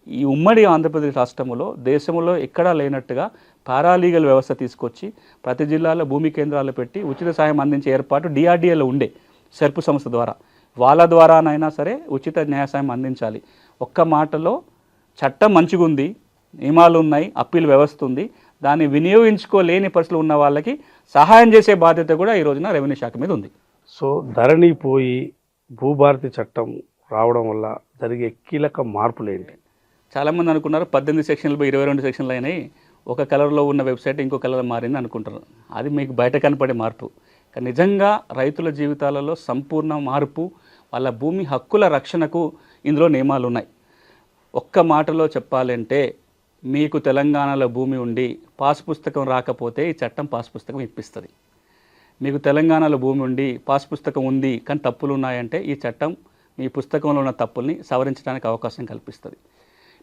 ఈ ఉమ్మడి ఆంధ్రప్రదేశ్ రాష్ట్రంలో దేశంలో ఎక్కడా లేనట్టుగా పారాలీగల్ వ్యవస్థ తీసుకొచ్చి ప్రతి జిల్లాలో భూమి కేంద్రాలు పెట్టి ఉచిత సాయం అందించే ఏర్పాటు DRDAలో ఉండే సెర్పు సంస్థ ద్వారా, వాళ్ళ ద్వారానైనా సరే ఉచిత న్యాయ సాయం అందించాలి. ఒక్క మాటలో చట్టం మంచిగా ఉంది, నియమాలు ఉన్నాయి, అప్పీల్ వ్యవస్థ ఉంది, దాన్ని వినియోగించుకోలేని పరిస్థితులు ఉన్న వాళ్ళకి సహాయం చేసే బాధ్యత కూడా ఈ రోజున రెవెన్యూ శాఖ మీద ఉంది. సో ధరణి పోయి భూభారతి చట్టం రావడం వల్ల జరిగే కీలక మార్పులు ఏంటి? చాలామంది అనుకున్నారు 18 సెక్షన్లు 22 సెక్షన్లు అయినాయి, ఒక కలర్లో ఉన్న వెబ్సైట్ ఇంకో కలర్ మారింది అనుకుంటున్నారు. అది మీకు బయట కనపడే మార్పు. కానీ నిజంగా రైతుల జీవితాలలో సంపూర్ణ మార్పు, వాళ్ళ భూమి హక్కుల రక్షణకు ఇందులో నియమాలు ఉన్నాయి. ఒక్క మాటలో చెప్పాలంటే, మీకు తెలంగాణలో భూమి ఉండి పాస్ పుస్తకం రాకపోతే ఈ చట్టం పాస్ పుస్తకం ఇప్పిస్తుంది. మీకు తెలంగాణలో భూమి ఉండి పాస్ పుస్తకం ఉంది కానీ తప్పులు ఉన్నాయంటే ఈ చట్టం మీ పుస్తకంలో ఉన్న తప్పుల్ని సవరించడానికి అవకాశం కల్పిస్తుంది.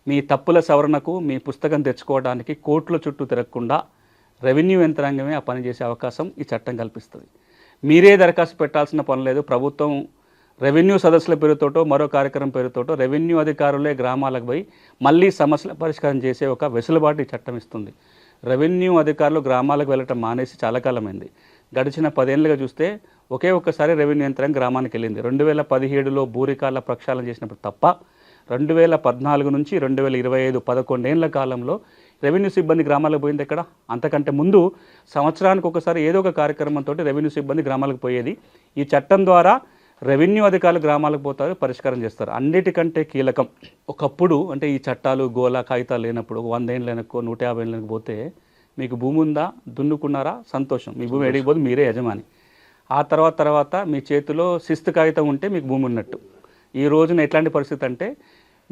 మీ తప్పుల సవరణకు మీ పుస్తకం తెచ్చుకోవడానికి కోర్టుల చుట్టూ తిరగకుండా రెవెన్యూ యంత్రాంగమే ఆ పని చేసే అవకాశం ఈ చట్టం కల్పిస్తుంది. మీరే దరఖాస్తు పెట్టాల్సిన పని లేదు. ప్రభుత్వం రెవెన్యూ సదస్సుల పేరుతోటో మరో కార్యక్రమం పేరుతోటో రెవెన్యూ అధికారులే గ్రామాలకు పోయి మళ్ళీ సమస్యల పరిష్కారం చేసే ఒక వెసులుబాటు ఈ చట్టం ఇస్తుంది. రెవెన్యూ అధికారులు గ్రామాలకు వెళ్ళటం మానేసి చాలా కాలమైంది. గడిచిన 10 ఏళ్ళుగా చూస్తే ఒకే ఒక్కసారి రెవెన్యూ యంత్రాంగం గ్రామానికి వెళ్ళింది. 2017లో భూరికాల ప్రక్షాళన చేసినప్పుడు తప్ప 2014 నుంచి 2025 11 ఏళ్ల కాలంలో రెవెన్యూ సిబ్బంది గ్రామాలకు పోయింది ఎక్కడ? అంతకంటే ముందు సంవత్సరానికి ఒకసారి ఏదో ఒక కార్యక్రమంతో రెవెన్యూ సిబ్బంది గ్రామాలకు పోయేది. ఈ చట్టం ద్వారా రెవెన్యూ అధికారులు గ్రామాలకు పోతారు, పరిష్కారం చేస్తారు. అన్నిటికంటే కీలకం, ఒకప్పుడు అంటే ఈ చట్టాలు గోలా కాగితాలు లేనప్పుడు 100 ఏళ్ళు వెనక్కో 150 ఏళ్ళు పోతే మీకు భూమి ఉందా, దున్నుకున్నారా, సంతోషం, మీ భూమి ఎడిగిపోతే మీరే యజమాని. ఆ తర్వాత మీ చేతిలో శిస్తు కాగితం ఉంటే మీకు భూమి ఉన్నట్టు. ఈ రోజున ఎట్లాంటి పరిస్థితి అంటే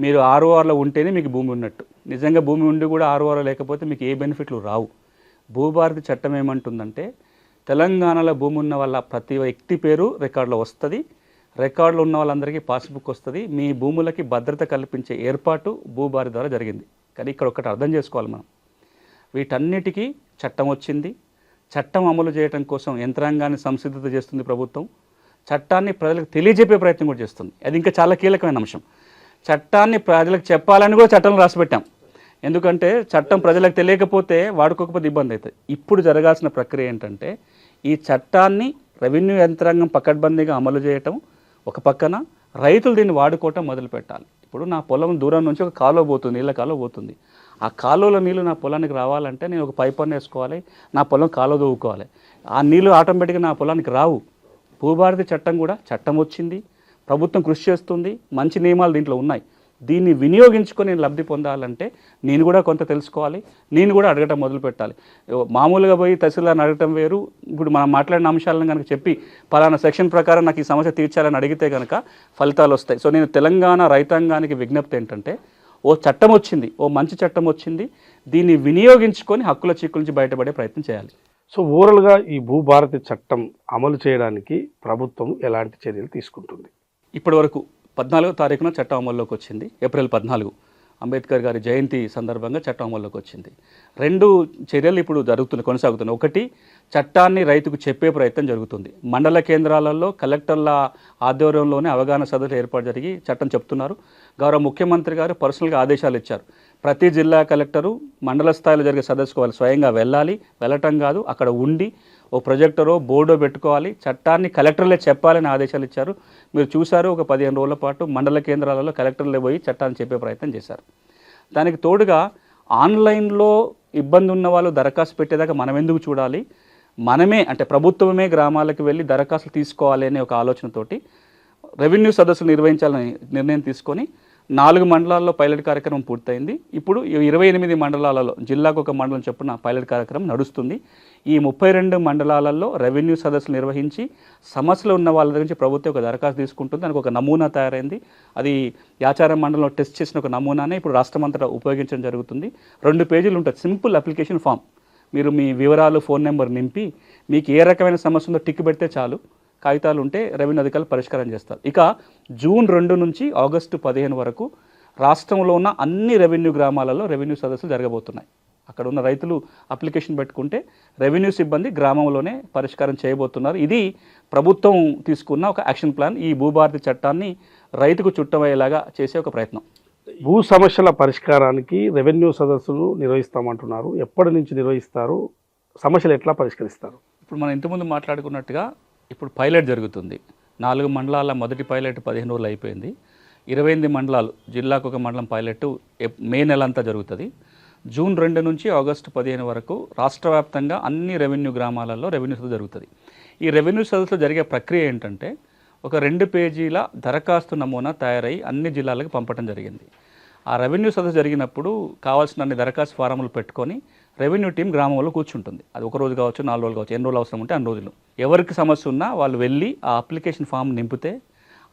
మీరు ఆర్ఓఆర్లో ఉంటేనే మీకు భూమి ఉన్నట్టు. నిజంగా భూమి ఉండి కూడా ఆర్ఓఆర్లో లేకపోతే మీకు ఏ బెనిఫిట్లు రావు. భూభారతి చట్టం ఏమంటుందంటే తెలంగాణలో భూమి ఉన్న వాళ్ళ ప్రతి వ్యక్తి పేరు రికార్డులో వస్తుంది, రికార్డులో ఉన్న వాళ్ళందరికీ పాస్బుక్ వస్తుంది. మీ భూములకి భద్రత కల్పించే ఏర్పాటు భూభారతి ద్వారా జరిగింది. కానీ ఇక్కడ ఒకటి అర్థం చేసుకోవాలి మనం, వీటన్నిటికీ చట్టం వచ్చింది. చట్టం అమలు చేయడం కోసం యంత్రాంగాన్ని సంసిద్ధత చేస్తుంది ప్రభుత్వం. చట్టాన్ని ప్రజలకు తెలియజెప్పే ప్రయత్నం కూడా చేస్తుంది. అది ఇంకా చాలా కీలకమైన అంశం. చట్టాన్ని ప్రజలకు చెప్పాలని కూడా చట్టంలో రాసిపెట్టాం. ఎందుకంటే చట్టం ప్రజలకు తెలియకపోతే వాడుకోకపోతే ఇబ్బంది అవుతుంది. ఇప్పుడు జరగాల్సిన ప్రక్రియ ఏంటంటే ఈ చట్టాన్ని రెవెన్యూ యంత్రాంగం పకడ్బందీగా అమలు చేయటం ఒక పక్కన, రైతులు దీన్ని వాడుకోవటం మొదలు పెట్టాలి. ఇప్పుడు నా పొలం దూరం నుంచి ఒక కాలువ పోతుంది, నీళ్ళ కాలువ పోతుంది. ఆ కాలువలో నీళ్ళు నా పొలానికి రావాలంటే నేను ఒక పైప్ వేసుకోవాలి, నా పొలం కాలువ దవ్వుకోవాలి. ఆ నీళ్ళు ఆటోమేటిక్గా నా పొలానికి రావు. భూభారతి చట్టం కూడా చట్టం వచ్చింది, ప్రభుత్వం కృషి చేస్తుంది, మంచి నియమాలు దీంట్లో ఉన్నాయి. దీన్ని వినియోగించుకొని నేను లబ్ధి పొందాలంటే నేను కూడా కొంత తెలుసుకోవాలి, నేను కూడా అడగటం మొదలు పెట్టాలి. మామూలుగా పోయి తహసీల్దార్ని అడగటం వేరు. ఇప్పుడు మనం మాట్లాడిన అంశాలను కనుక చెప్పి పలానా సెక్షన్ ప్రకారం నాకు ఈ సమస్య తీర్చాలని అడిగితే కనుక ఫలితాలు వస్తాయి. సో నేను తెలంగాణ రైతాంగానికి విజ్ఞప్తి ఏంటంటే ఓ చట్టం వచ్చింది, ఓ మంచి చట్టం వచ్చింది, దీన్ని వినియోగించుకొని హక్కుల చిక్కుల నుంచి బయటపడే ప్రయత్నం చేయాలి. సో ఓవరాల్గా ఈ భూభారతి చట్టం అమలు చేయడానికి ప్రభుత్వం ఎలాంటి చర్యలు తీసుకుంటుంది? ఇప్పటి వరకు 14వ తారీఖున చట్టం అమల్లోకి వచ్చింది. ఏప్రిల్ 14 అంబేద్కర్ గారి జయంతి సందర్భంగా చట్టం అమల్లోకి వచ్చింది. 2 చర్యలు ఇప్పుడు కొనసాగుతున్నాయి. ఒకటి, చట్టాన్ని రైతుకు చెప్పే ప్రయత్నం జరుగుతుంది. మండల కేంద్రాలలో కలెక్టర్ల ఆధ్వర్యంలోనే అవగాహన సదస్సులు ఏర్పాటు జరిగి చట్టం చెప్తున్నారు. గౌరవ ముఖ్యమంత్రి గారు పర్సనల్గా ఆదేశాలు ఇచ్చారు. ప్రతి జిల్లా కలెక్టరు మండల స్థాయిలో జరిగే సదస్సుకు వాళ్ళు స్వయంగా వెళ్ళటం కాదు, అక్కడ ఉండి ఓ ప్రొజెక్టరో బోర్డో పెట్టుకోవాలి, చట్టాన్ని కలెక్టర్లే చెప్పాలని ఆదేశాలు ఇచ్చారు. మీరు చూశారు, ఒక 15 రోజుల పాటు మండల కేంద్రాలలో కలెక్టర్లే పోయి చట్టాన్ని చెప్పే ప్రయత్నం చేశారు. దానికి తోడుగా ఆన్లైన్లో ఇబ్బంది ఉన్న వాళ్ళు దరఖాస్తు పెట్టేదాకా మనం ఎందుకు చూడాలి, మనమే అంటే ప్రభుత్వమే గ్రామాలకు వెళ్ళి దరఖాస్తులు తీసుకోవాలి అనే ఒక ఆలోచనతోటి రెవెన్యూ సదస్సులు నిర్వహించాలని నిర్ణయం తీసుకొని 4 మండలాల్లో పైలట్ కార్యక్రమం పూర్తయింది. ఇప్పుడు 28 మండలాలలో జిల్లాకు ఒక మండలం చొప్పున పైలట్ కార్యక్రమం నడుస్తుంది. ఈ 32 మండలాలలో రెవెన్యూ సదస్సులు నిర్వహించి సమస్యలు ఉన్న వాళ్ళ దగ్గర నుంచి ప్రభుత్వం ఒక దరఖాస్తు తీసుకుంటుంది. దానికి ఒక నమూనా తయారైంది. అది యాచారం మండలంలో టెస్ట్ చేసిన ఒక నమూనానే ఇప్పుడు రాష్ట్రమంతటా ఉపయోగించడం జరుగుతుంది. 2 పేజీలు ఉంటుంది, సింపుల్ అప్లికేషన్ ఫామ్. మీరు మీ వివరాలు, ఫోన్ నెంబర్ నింపి మీకు ఏ రకమైన సమస్య ఉందో టిక్ పెడితే చాలు, కాగితాలు ఉంటే రెవెన్యూ అధికారులు పరిష్కారం చేస్తారు. ఇక జూన్ 2 నుంచి ఆగస్టు 15 వరకు రాష్ట్రంలో ఉన్న అన్ని రెవెన్యూ గ్రామాలలో రెవెన్యూ సదస్సులు జరగబోతున్నాయి. అక్కడ ఉన్న రైతులు అప్లికేషన్ పెట్టుకుంటే రెవెన్యూ సిబ్బంది గ్రామంలోనే పరిష్కారం చేయబోతున్నారు. ఇది ప్రభుత్వం తీసుకున్న ఒక యాక్షన్ ప్లాన్. ఈ భూభారతి చట్టాన్ని రైతుకు చుట్టమయ్యేలాగా చేసే ఒక ప్రయత్నం. భూ సమస్యల పరిష్కారానికి రెవెన్యూ సదస్సులు నిర్వహిస్తామంటున్నారు. ఎప్పటి నుంచి నిర్వహిస్తారు? సమస్యలు ఎట్లా పరిష్కరిస్తారు? ఇప్పుడు మనం ఇంతకుముందు మాట్లాడుకున్నట్టుగా ఇప్పుడు పైలట్ జరుగుతుంది. 4 మండలాల మొదటి పైలట్ 15 రోజులు అయిపోయింది. 28 మండలాలు, జిల్లాకు ఒక మండలం పైలట్ మే నెల అంతా జరుగుతుంది. జూన్ 2 నుంచి ఆగస్టు 15 వరకు రాష్ట్ర వ్యాప్తంగా అన్ని రెవెన్యూ గ్రామాలలో రెవెన్యూ సదస్సు జరుగుతుంది. ఈ రెవెన్యూ సదస్సులో జరిగే ప్రక్రియ ఏంటంటే ఒక 2 పేజీల దరఖాస్తు నమూనా తయారై అన్ని జిల్లాలకు పంపడం జరిగింది. ఆ రెవెన్యూ సదస్సు జరిగినప్పుడు కావాల్సిన అన్ని దరఖాస్తు ఫారములు పెట్టుకొని రెవెన్యూ టీం గ్రామంలో కూర్చుంటుంది. అది 1 రోజు కావచ్చు, 4 రోజులు కావచ్చు, ఎన్ని రోజులు అవసరం ఉంటే అన్ని రోజులు. ఎవరికి సమస్య ఉన్నా వాళ్ళు వెళ్ళి ఆ అప్లికేషన్ ఫామ్ నింపితే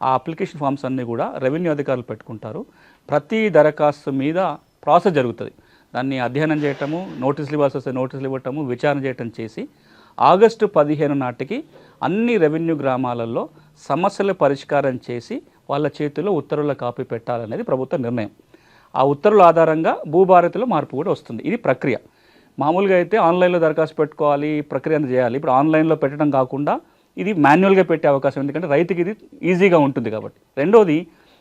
ఆ అప్లికేషన్ ఫామ్స్ అన్నీ కూడా రెవెన్యూ అధికారులు పెట్టుకుంటారు. ప్రతి దరఖాస్తు మీద ప్రాసెస్ జరుగుతుంది. దాన్ని అధ్యయనం చేయటము, నోటీసులు ఇవ్వాల్సి వస్తే నోటీసులు ఇవ్వటము, విచారణ చేయటం చేసి ఆగస్టు 15 నాటికి అన్ని రెవెన్యూ గ్రామాలలో సమస్యలు పరిష్కారం చేసి వాళ్ళ చేతిలో ఉత్తర్వుల కాపీ పెట్టాలనేది ప్రభుత్వ నిర్ణయం. ఆ ఉత్తర్వుల ఆధారంగా భూభారతిలో మార్పు కూడా వస్తుంది. ఇది ప్రక్రియ. మామూలుగా అయితే ఆన్లైన్లో దరఖాస్తు పెట్టుకోవాలి, ప్రక్రియ చేయాలి. ఇప్పుడు ఆన్లైన్లో పెట్టడం కాకుండా ఇది మాన్యువల్గా పెట్టే అవకాశం, ఎందుకంటే రైతుకి ఇది ఈజీగా ఉంటుంది కాబట్టి. రెండోది,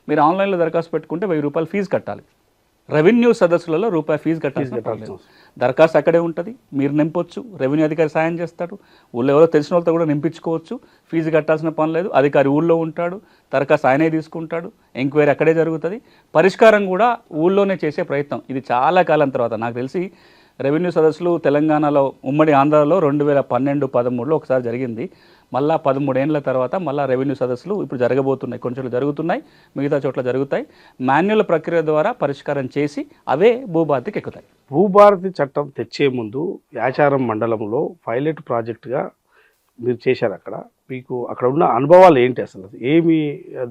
మీరు ఆన్లైన్లో దరఖాస్తు పెట్టుకుంటే 1000 రూపాయలు ఫీజు కట్టాలి. రెవెన్యూ సదస్సులలో రూపాయి ఫీజు కట్టాల్సిన దరఖాస్తు అక్కడే ఉంటుంది, మీరు నింపొచ్చు, రెవెన్యూ అధికారి సాయం చేస్తాడు, ఊళ్ళో ఎవరో తెలిసిన వాళ్ళతో కూడా నింపించుకోవచ్చు, ఫీజు కట్టాల్సిన పని లేదు, అధికారి ఊళ్ళో ఉంటాడు, దరఖాస్తు ఆయనే తీసుకుంటాడు, ఎంక్వైరీ అక్కడే జరుగుతుంది, పరిష్కారం కూడా ఊళ్ళోనే చేసే ప్రయత్నం. ఇది చాలా కాలం తర్వాత నాకు తెలిసి రెవెన్యూ సదస్సులు తెలంగాణలో ఉమ్మడి ఆంధ్రాలో 2012-13లో ఒకసారి జరిగింది. మళ్ళా 13 ఏళ్ళ తర్వాత మళ్ళీ రెవెన్యూ సదస్సులు ఇప్పుడు జరగబోతున్నాయి. కొన్ని చోట్ల జరుగుతున్నాయి, మిగతా చోట్ల జరుగుతాయి. మాన్యువల్ ప్రక్రియ ద్వారా పరిష్కారం చేసి అవే భూభారతికి ఎక్కుతాయి. భూభారతి చట్టం తెచ్చే ముందు యాచారం మండలంలో పైలట్ ప్రాజెక్టుగా మీరు చేశారు. అక్కడ మీకు అక్కడ ఉన్న అనుభవాలు ఏంటి అసలు, ఏమి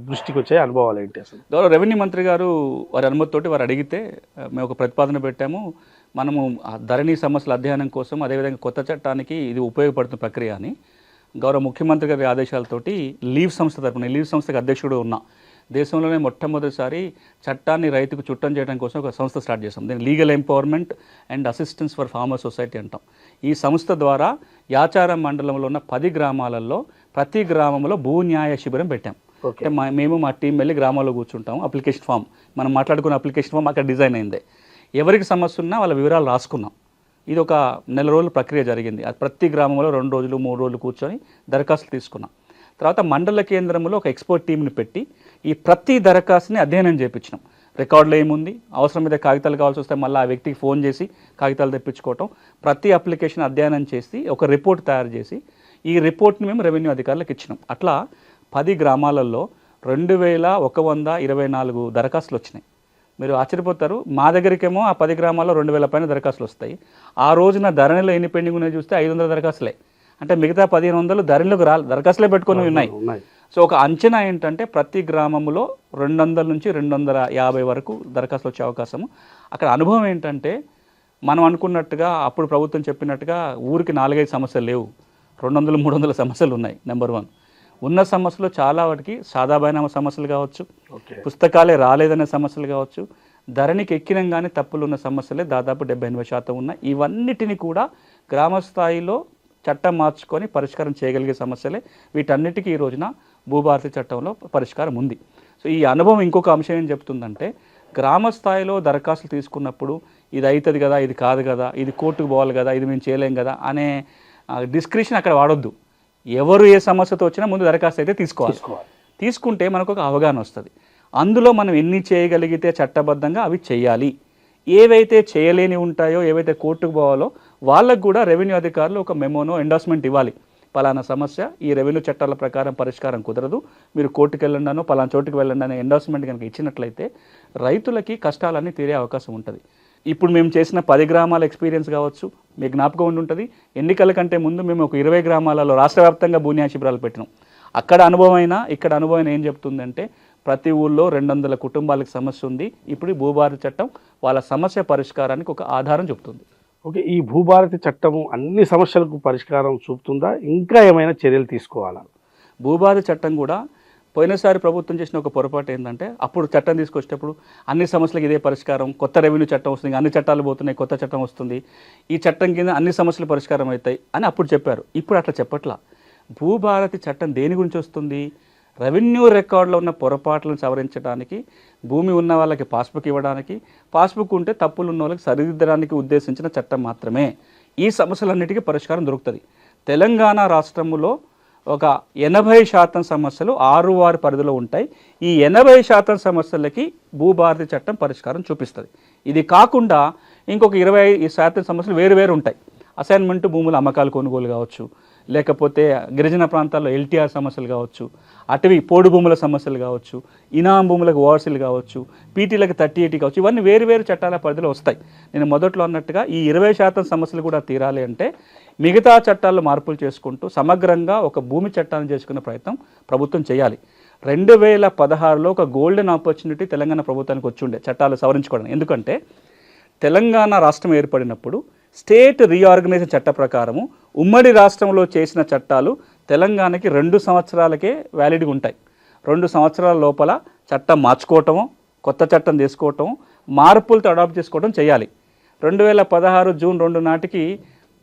దృష్టికి వచ్చాయి అనుభవాలు ఏంటి అసలు? గౌరవ రెవెన్యూ మంత్రి గారు వారి అనుమతితోటి వారు అడిగితే మేము ఒక ప్రతిపాదన పెట్టాము. మనము ఆ ధరణి సమస్యల అధ్యయనం కోసం అదేవిధంగా కొత్త చట్టానికి ఇది ఉపయోగపడుతున్న ప్రక్రియ అని గౌరవ ముఖ్యమంత్రి గారి ఆదేశాలతోటి లీవ్ సంస్థ తరపున, లీవ్ సంస్థకు అధ్యక్షుడు ఉన్నా, దేశంలోనే మొట్టమొదటిసారి చట్టాన్ని రైతుకు చుట్టం చేయడం కోసం ఒక సంస్థ స్టార్ట్ చేస్తాం. దీన్ని legal empowerment and assistance for farmer society అంటాం. ఈ సంస్థ ద్వారా యాచారం మండలంలో ఉన్న 10 గ్రామాలలో ప్రతి గ్రామంలో భూ న్యాయ శిబిరం పెట్టాం. అంటే మేము మా టీం వెళ్ళి గ్రామాల్లో కూర్చుంటాం. అప్లికేషన్ ఫామ్, మనం మాట్లాడుకున్న అప్లికేషన్ ఫామ్ అక్కడ డిజైన్ అయింది. ఎవరికి సమస్య ఉన్నా వాళ్ళ వివరాలు రాసుకున్నాం. ఇది ఒక నెల రోజుల ప్రక్రియ జరిగింది. అది ప్రతి గ్రామంలో 2 రోజులు 3 రోజులు కూర్చొని దరఖాస్తులు తీసుకున్నాం. తర్వాత మండల కేంద్రంలో ఒక ఎక్స్పర్ట్ టీంని పెట్టి ఈ ప్రతి దరఖాస్తుని అధ్యయనం చేయించినాం. రికార్డులో ఏముంది, అవసరం మీద కాగితాలు కావాల్సి వస్తే మళ్ళీ ఆ వ్యక్తికి ఫోన్ చేసి కాగితాలు తెప్పించుకోవటం, ప్రతి అప్లికేషన్ అధ్యయనం చేసి ఒక రిపోర్ట్ తయారు చేసి ఈ రిపోర్ట్ని మేము రెవెన్యూ అధికారులకు ఇచ్చినాం. అట్లా 10 గ్రామాలలో 2124 దరఖాస్తులు వచ్చినాయి. మీరు ఆశ్చర్యపోతారు, మా దగ్గరికేమో ఆ 10 గ్రామాల్లో 2000 పైన దరఖాస్తులు వస్తాయి. ఆ రోజున ధరణిలో ఎన్ని పెండింగ్ ఉన్నాయో చూస్తే 500 దరఖాస్తులే. అంటే మిగతా 1500 ధరణిలోకి దరఖాస్తులే పెట్టుకొని ఉన్నాయి. సో ఒక అంచనా ఏంటంటే ప్రతి గ్రామంలో 200 నుంచి 250 వరకు దరఖాస్తులు వచ్చే అవకాశము. అక్కడ అనుభవం ఏంటంటే మనం అనుకున్నట్టుగా అప్పుడు ప్రభుత్వం చెప్పినట్టుగా ఊరికి 4-5 సమస్యలు లేవు, 200-300 సమస్యలు ఉన్నాయి. నెంబర్ 1 ఉన్న సమస్యలు చాలా వాటికి సాదాబాయినామా సమస్యలు కావచ్చు, పుస్తకాలే రాలేదనే సమస్యలు కావచ్చు, ధరణికి ఎక్కినంగానే తప్పులు ఉన్న సమస్యలే దాదాపు 70-80% ఉన్నాయి. ఇవన్నిటిని కూడా గ్రామ స్థాయిలో చట్టం మార్చుకొని పరిష్కారం చేయగలిగే సమస్యలే. వీటన్నిటికీ ఈ రోజున భూభారతి చట్టంలో పరిష్కారం ఉంది. సో ఈ అనుభవం ఇంకొక అంశం ఏం చెప్తుందంటే, గ్రామ స్థాయిలో దరఖాస్తులు తీసుకున్నప్పుడు ఇది అవుతుంది కదా, ఇది కాదు కదా, ఇది కోర్టుకు పోవాలి కదా, ఇది మేము చేయలేం కదా అనే డిస్క్రిప్షన్ అక్కడ వాడొద్దు. ఎవరు ఏ సమస్యతో వచ్చినా ముందు దరఖాస్తు అయితే తీసుకోవాలి. తీసుకుంటే మనకు ఒక అవగాహన వస్తుంది. అందులో మనం ఎన్ని చేయగలిగితే చట్టబద్ధంగా అవి చేయాలి. ఏవైతే చేయలేని ఉంటాయో, ఏవైతే కోర్టుకు పోవాలో వాళ్ళకు కూడా రెవెన్యూ అధికారులు ఒక మెమోనో ఎండార్స్మెంట్ ఇవ్వాలి. పలానా సమస్య ఈ రెవెన్యూ చట్టాల ప్రకారం పరిష్కారం కుదరదు, మీరు కోర్టుకు వెళ్ళండానో పలానా చోటుకు వెళ్ళండి అనే ఎండార్స్మెంట్ కనుక ఇచ్చినట్లయితే రైతులకి కష్టాలన్నీ తీరే అవకాశం ఉంటుంది. ఇప్పుడు మేము చేసిన 10 గ్రామాల ఎక్స్పీరియన్స్ కావచ్చు, మీకు జ్ఞాపకం ఉండి ఉంటుంది. ఎన్నికల కంటే ముందు మేము ఒక 20 గ్రామాలలో రాష్ట్ర వ్యాప్తంగా భూన్యాయ శిబిరాలు పెట్టినాం. అక్కడ అనుభవం అయినా ఇక్కడ అనుభవం ఏం చెప్తుందంటే, ప్రతి ఊళ్ళో 200 కుటుంబాలకు సమస్య ఉంది. ఇప్పుడు భూభారతి చట్టం వాళ్ళ సమస్య పరిష్కారానికి ఒక ఆధారం చెప్తుంది. ఓకే, ఈ భూభారతి చట్టము అన్ని సమస్యలకు పరిష్కారం చూపుతుందా, ఇంకా ఏమైనా చర్యలు తీసుకోవాలా? భూభారతి చట్టం కూడా పోయినసారి ప్రభుత్వం చేసిన ఒక పొరపాటు ఏంటంటే, అప్పుడు చట్టం తీసుకొచ్చేటప్పుడు అన్ని సమస్యలకు ఇదే పరిష్కారం, కొత్త రెవెన్యూ చట్టం వస్తుంది, అన్ని చట్టాలు పోతున్నాయి, కొత్త చట్టం వస్తుంది, ఈ చట్టం కింద అన్ని సమస్యలు పరిష్కారం అవుతాయి అని అప్పుడు చెప్పారు. ఇప్పుడు అట్లా చెప్పట్లా. భూభారతి చట్టం దేని గురించి వస్తుంది? రెవెన్యూ రికార్డులో ఉన్న పొరపాట్లను సవరించడానికి, భూమి ఉన్న వాళ్ళకి పాస్బుక్ ఇవ్వడానికి, పాస్బుక్ ఉంటే తప్పులు ఉన్న వాళ్ళకి సరిదిద్దడానికి ఉద్దేశించిన చట్టం మాత్రమే. ఈ సమస్యలన్నిటికీ పరిష్కారం దొరుకుతుంది. తెలంగాణ రాష్ట్రంలో ఒక 80% సమస్యలు 6 వారి పరిధిలో ఉంటాయి. ఈ 80% సమస్యలకి భూభారతి చట్టం పరిష్కారం చూపిస్తుంది. ఇది కాకుండా ఇంకొక 20% సమస్యలు వేరు ఉంటాయి. అసైన్మెంట్ భూముల అమ్మకాలు కొనుగోలు కావచ్చు, లేకపోతే గిరిజన ప్రాంతాల్లో ఎల్టీఆర్ సమస్యలు కావచ్చు, అటవీ పోడు భూముల సమస్యలు కావచ్చు, ఇనాం భూములకు ఓవర్సీలు కావచ్చు, పీటీలకు 3080 కావచ్చు. ఇవన్నీ వేరు చట్టాల పరిధిలో వస్తాయి. నేను మొదట్లో అన్నట్టుగా ఈ 20% సమస్యలు కూడా తీరాలి అంటే మిగతా చట్టాల్లో మార్పులు చేసుకుంటూ సమగ్రంగా ఒక భూమి చట్టాన్ని చేసుకునే ప్రయత్నం ప్రభుత్వం చేయాలి. 2016లో ఒక గోల్డెన్ ఆపర్చునిటీ తెలంగాణ ప్రభుత్వానికి వచ్చి ఉండే చట్టాలు సవరించుకోవడం. ఎందుకంటే తెలంగాణ రాష్ట్రం ఏర్పడినప్పుడు స్టేట్ రీఆర్గనైజేషన్ చట్ట ప్రకారము ఉమ్మడి రాష్ట్రంలో చేసిన చట్టాలు తెలంగాణకి 2 సంవత్సరాలకే వ్యాలిడ్గా ఉంటాయి. 2 సంవత్సరాల లోపల చట్టం మార్చుకోవటము, కొత్త చట్టం తీసుకోవటం, మార్పులతో అడాప్ట్ చేసుకోవడం చేయాలి. 2016 జూన్ 2 నాటికి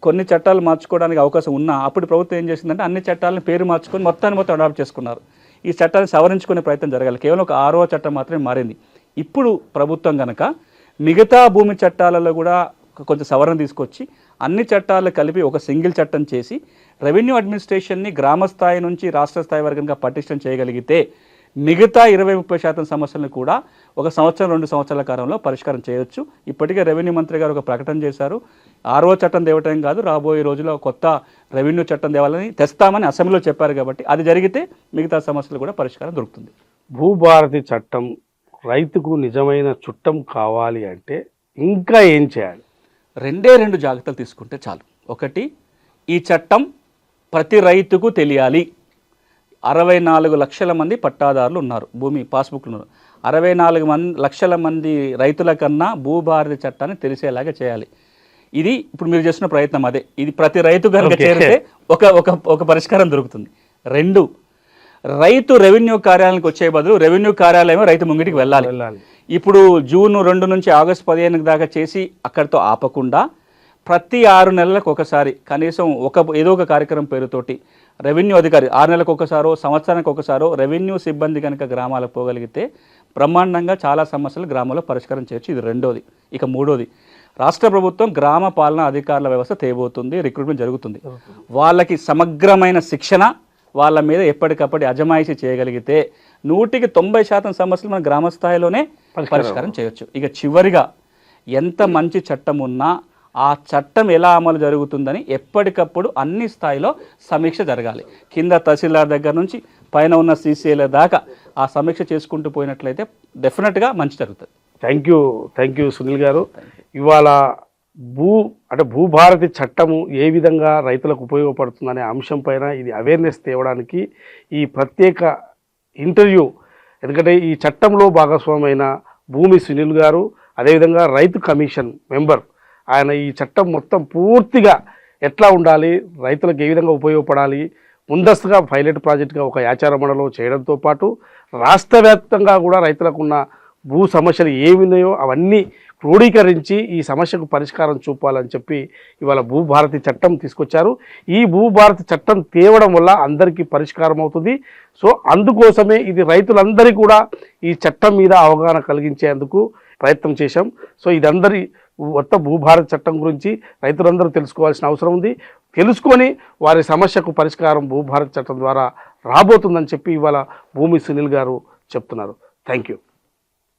కొన్ని చట్టాలు మార్చుకోవడానికి అవకాశం ఉన్నా అప్పుడు ప్రభుత్వం ఏం చేసిందంటే అన్ని చట్టాలను పేరు మార్చుకొని మొత్తం అడాప్ట్ చేసుకున్నారు. ఈ చట్టాన్ని సవరించుకునే ప్రయత్నం జరగాలి. కేవలం ఒక 6వ చట్టం మాత్రమే మారింది. ఇప్పుడు ప్రభుత్వం కనుక మిగతా భూమి చట్టాలలో కూడా కొంచెం సవరణ తీసుకొచ్చి అన్ని చట్టాలు కలిపి ఒక సింగిల్ చట్టం చేసి రెవెన్యూ అడ్మినిస్ట్రేషన్ని గ్రామ స్థాయి నుంచి రాష్ట్ర స్థాయి వరకు కనుక పటిష్టం చేయగలిగితే మిగతా 20-30% సమస్యలను కూడా 1 సంవత్సరం 2 సంవత్సరాల కాలంలో పరిష్కారం చేయొచ్చు. ఇప్పటికే రెవెన్యూ మంత్రి గారు ఒక ప్రకటన చేశారు. 6వ చట్టం తేవటం కాదు, రాబోయే రోజుల్లో కొత్త రెవెన్యూ చట్టం తేవాలని తెస్తామని అసెంబ్లీలో చెప్పారు. కాబట్టి అది జరిగితే మిగతా సమస్యలు కూడా పరిష్కారం దొరుకుతుంది. భూభారతి చట్టం రైతుకు నిజమైన చుట్టం కావాలి అంటే ఇంకా ఏం చేయాలి? 2 జాగ్రత్తలు తీసుకుంటే చాలు. ఒకటి, ఈ చట్టం ప్రతి రైతుకు తెలియాలి. 64 లక్షల మంది పట్టాదారులు ఉన్నారు, భూమి పాస్బుక్లు ఉన్నారు. 64 లక్షల మంది రైతుల కన్నా భూభారతి చట్టాన్ని తెలిసేలాగా చేయాలి. ఇది ఇప్పుడు మీరు చేస్తున్న ప్రయత్నం అదే. ఇది ప్రతి రైతు కనుక చేరితే ఒక పరిష్కారం దొరుకుతుంది. 2, రైతు రెవెన్యూ కార్యాలయానికి వచ్చే బదులు రెవెన్యూ కార్యాలయం రైతు ముంగిటికి వెళ్ళాలి. ఇప్పుడు జూన్ 2 నుంచి ఆగస్టు 15 దాకా చేసి అక్కడితో ఆపకుండా ప్రతి 6 నెలలకు ఒకసారి కనీసం ఏదో ఒక కార్యక్రమం పేరుతోటి రెవెన్యూ అధికారి 6 నెలలకు ఒకసారో సంవత్సరానికి ఒకసారో రెవెన్యూ సిబ్బంది కనుక గ్రామాలకు పోగలిగితే బ్రహ్మాండంగా చాలా సమస్యలు గ్రామంలో పరిష్కారం చేయొచ్చు. ఇది 2వది. ఇక 3వది, రాష్ట్ర ప్రభుత్వం గ్రామ పాలనా అధికారుల వ్యవస్థ తేబోతుంది, రిక్రూట్మెంట్ జరుగుతుంది. వాళ్ళకి సమగ్రమైన శిక్షణ, వాళ్ళ మీద ఎప్పటికప్పుడు అజమాయిషీ చేయగలిగితే 100% సమస్యలు మన గ్రామ స్థాయిలోనే పరిష్కారం చేయొచ్చు. ఇక చివరిగా ఎంత మంచి చట్టం ఉన్నా ఆ చట్టం ఎలా అమలు జరుగుతుందని ఎప్పటికప్పుడు అన్ని స్థాయిలో సమీక్ష జరగాలి. కింద తహసీల్దార్ దగ్గర నుంచి పైన ఉన్న సీసీఏల దాకా ఆ సమీక్ష చేసుకుంటూ పోయినట్లయితే డెఫినెట్గా మంచి జరుగుతుంది. థ్యాంక్ యూ సునీల్ గారు. ఇవాళ భూభారతి చట్టము ఏ విధంగా రైతులకు ఉపయోగపడుతుందనే అంశం పైన ఇది అవేర్నెస్ తేవడానికి ఈ ప్రత్యేక ఇంటర్వ్యూ. ఎందుకంటే ఈ చట్టంలో భాగస్వామైన భూమి సునీల్ గారు, అదేవిధంగా రైతు కమిషన్ మెంబర్, ఆయన ఈ చట్టం మొత్తం పూర్తిగా ఎట్లా ఉండాలి, రైతులకు ఏ విధంగా ఉపయోగపడాలి, ముందస్తుగా పైలట్ ప్రాజెక్టుగా ఒక యాచార మండలం చేయడంతో పాటు రాష్ట్ర వ్యాప్తంగా కూడా రైతులకు ఉన్న భూ సమస్యలు ఏమున్నాయో అవన్నీ క్రోడీకరించి ఈ సమస్యకు పరిష్కారం చూపాలని చెప్పి ఇవాళ భూభారతి చట్టం తీసుకొచ్చారు. ఈ భూభారతి చట్టం తేవడం వల్ల అందరికీ పరిష్కారం అవుతుంది. సో అందుకోసమే ఇది రైతులందరికీ కూడా ఈ చట్టం మీద అవగాహన కలిగించేందుకు ప్రయత్నం చేశాం. సో ఇదందరి మొత్తం భూభారతి చట్టం గురించి రైతులందరూ తెలుసుకోవాల్సిన అవసరం ఉంది. తెలుసుకొని వారి సమస్యకు పరిష్కారం భూభారతి చట్టం ద్వారా రాబోతుందని చెప్పి ఇవాళ భూమి సునీల్ గారు చెప్తున్నారు. Thank you.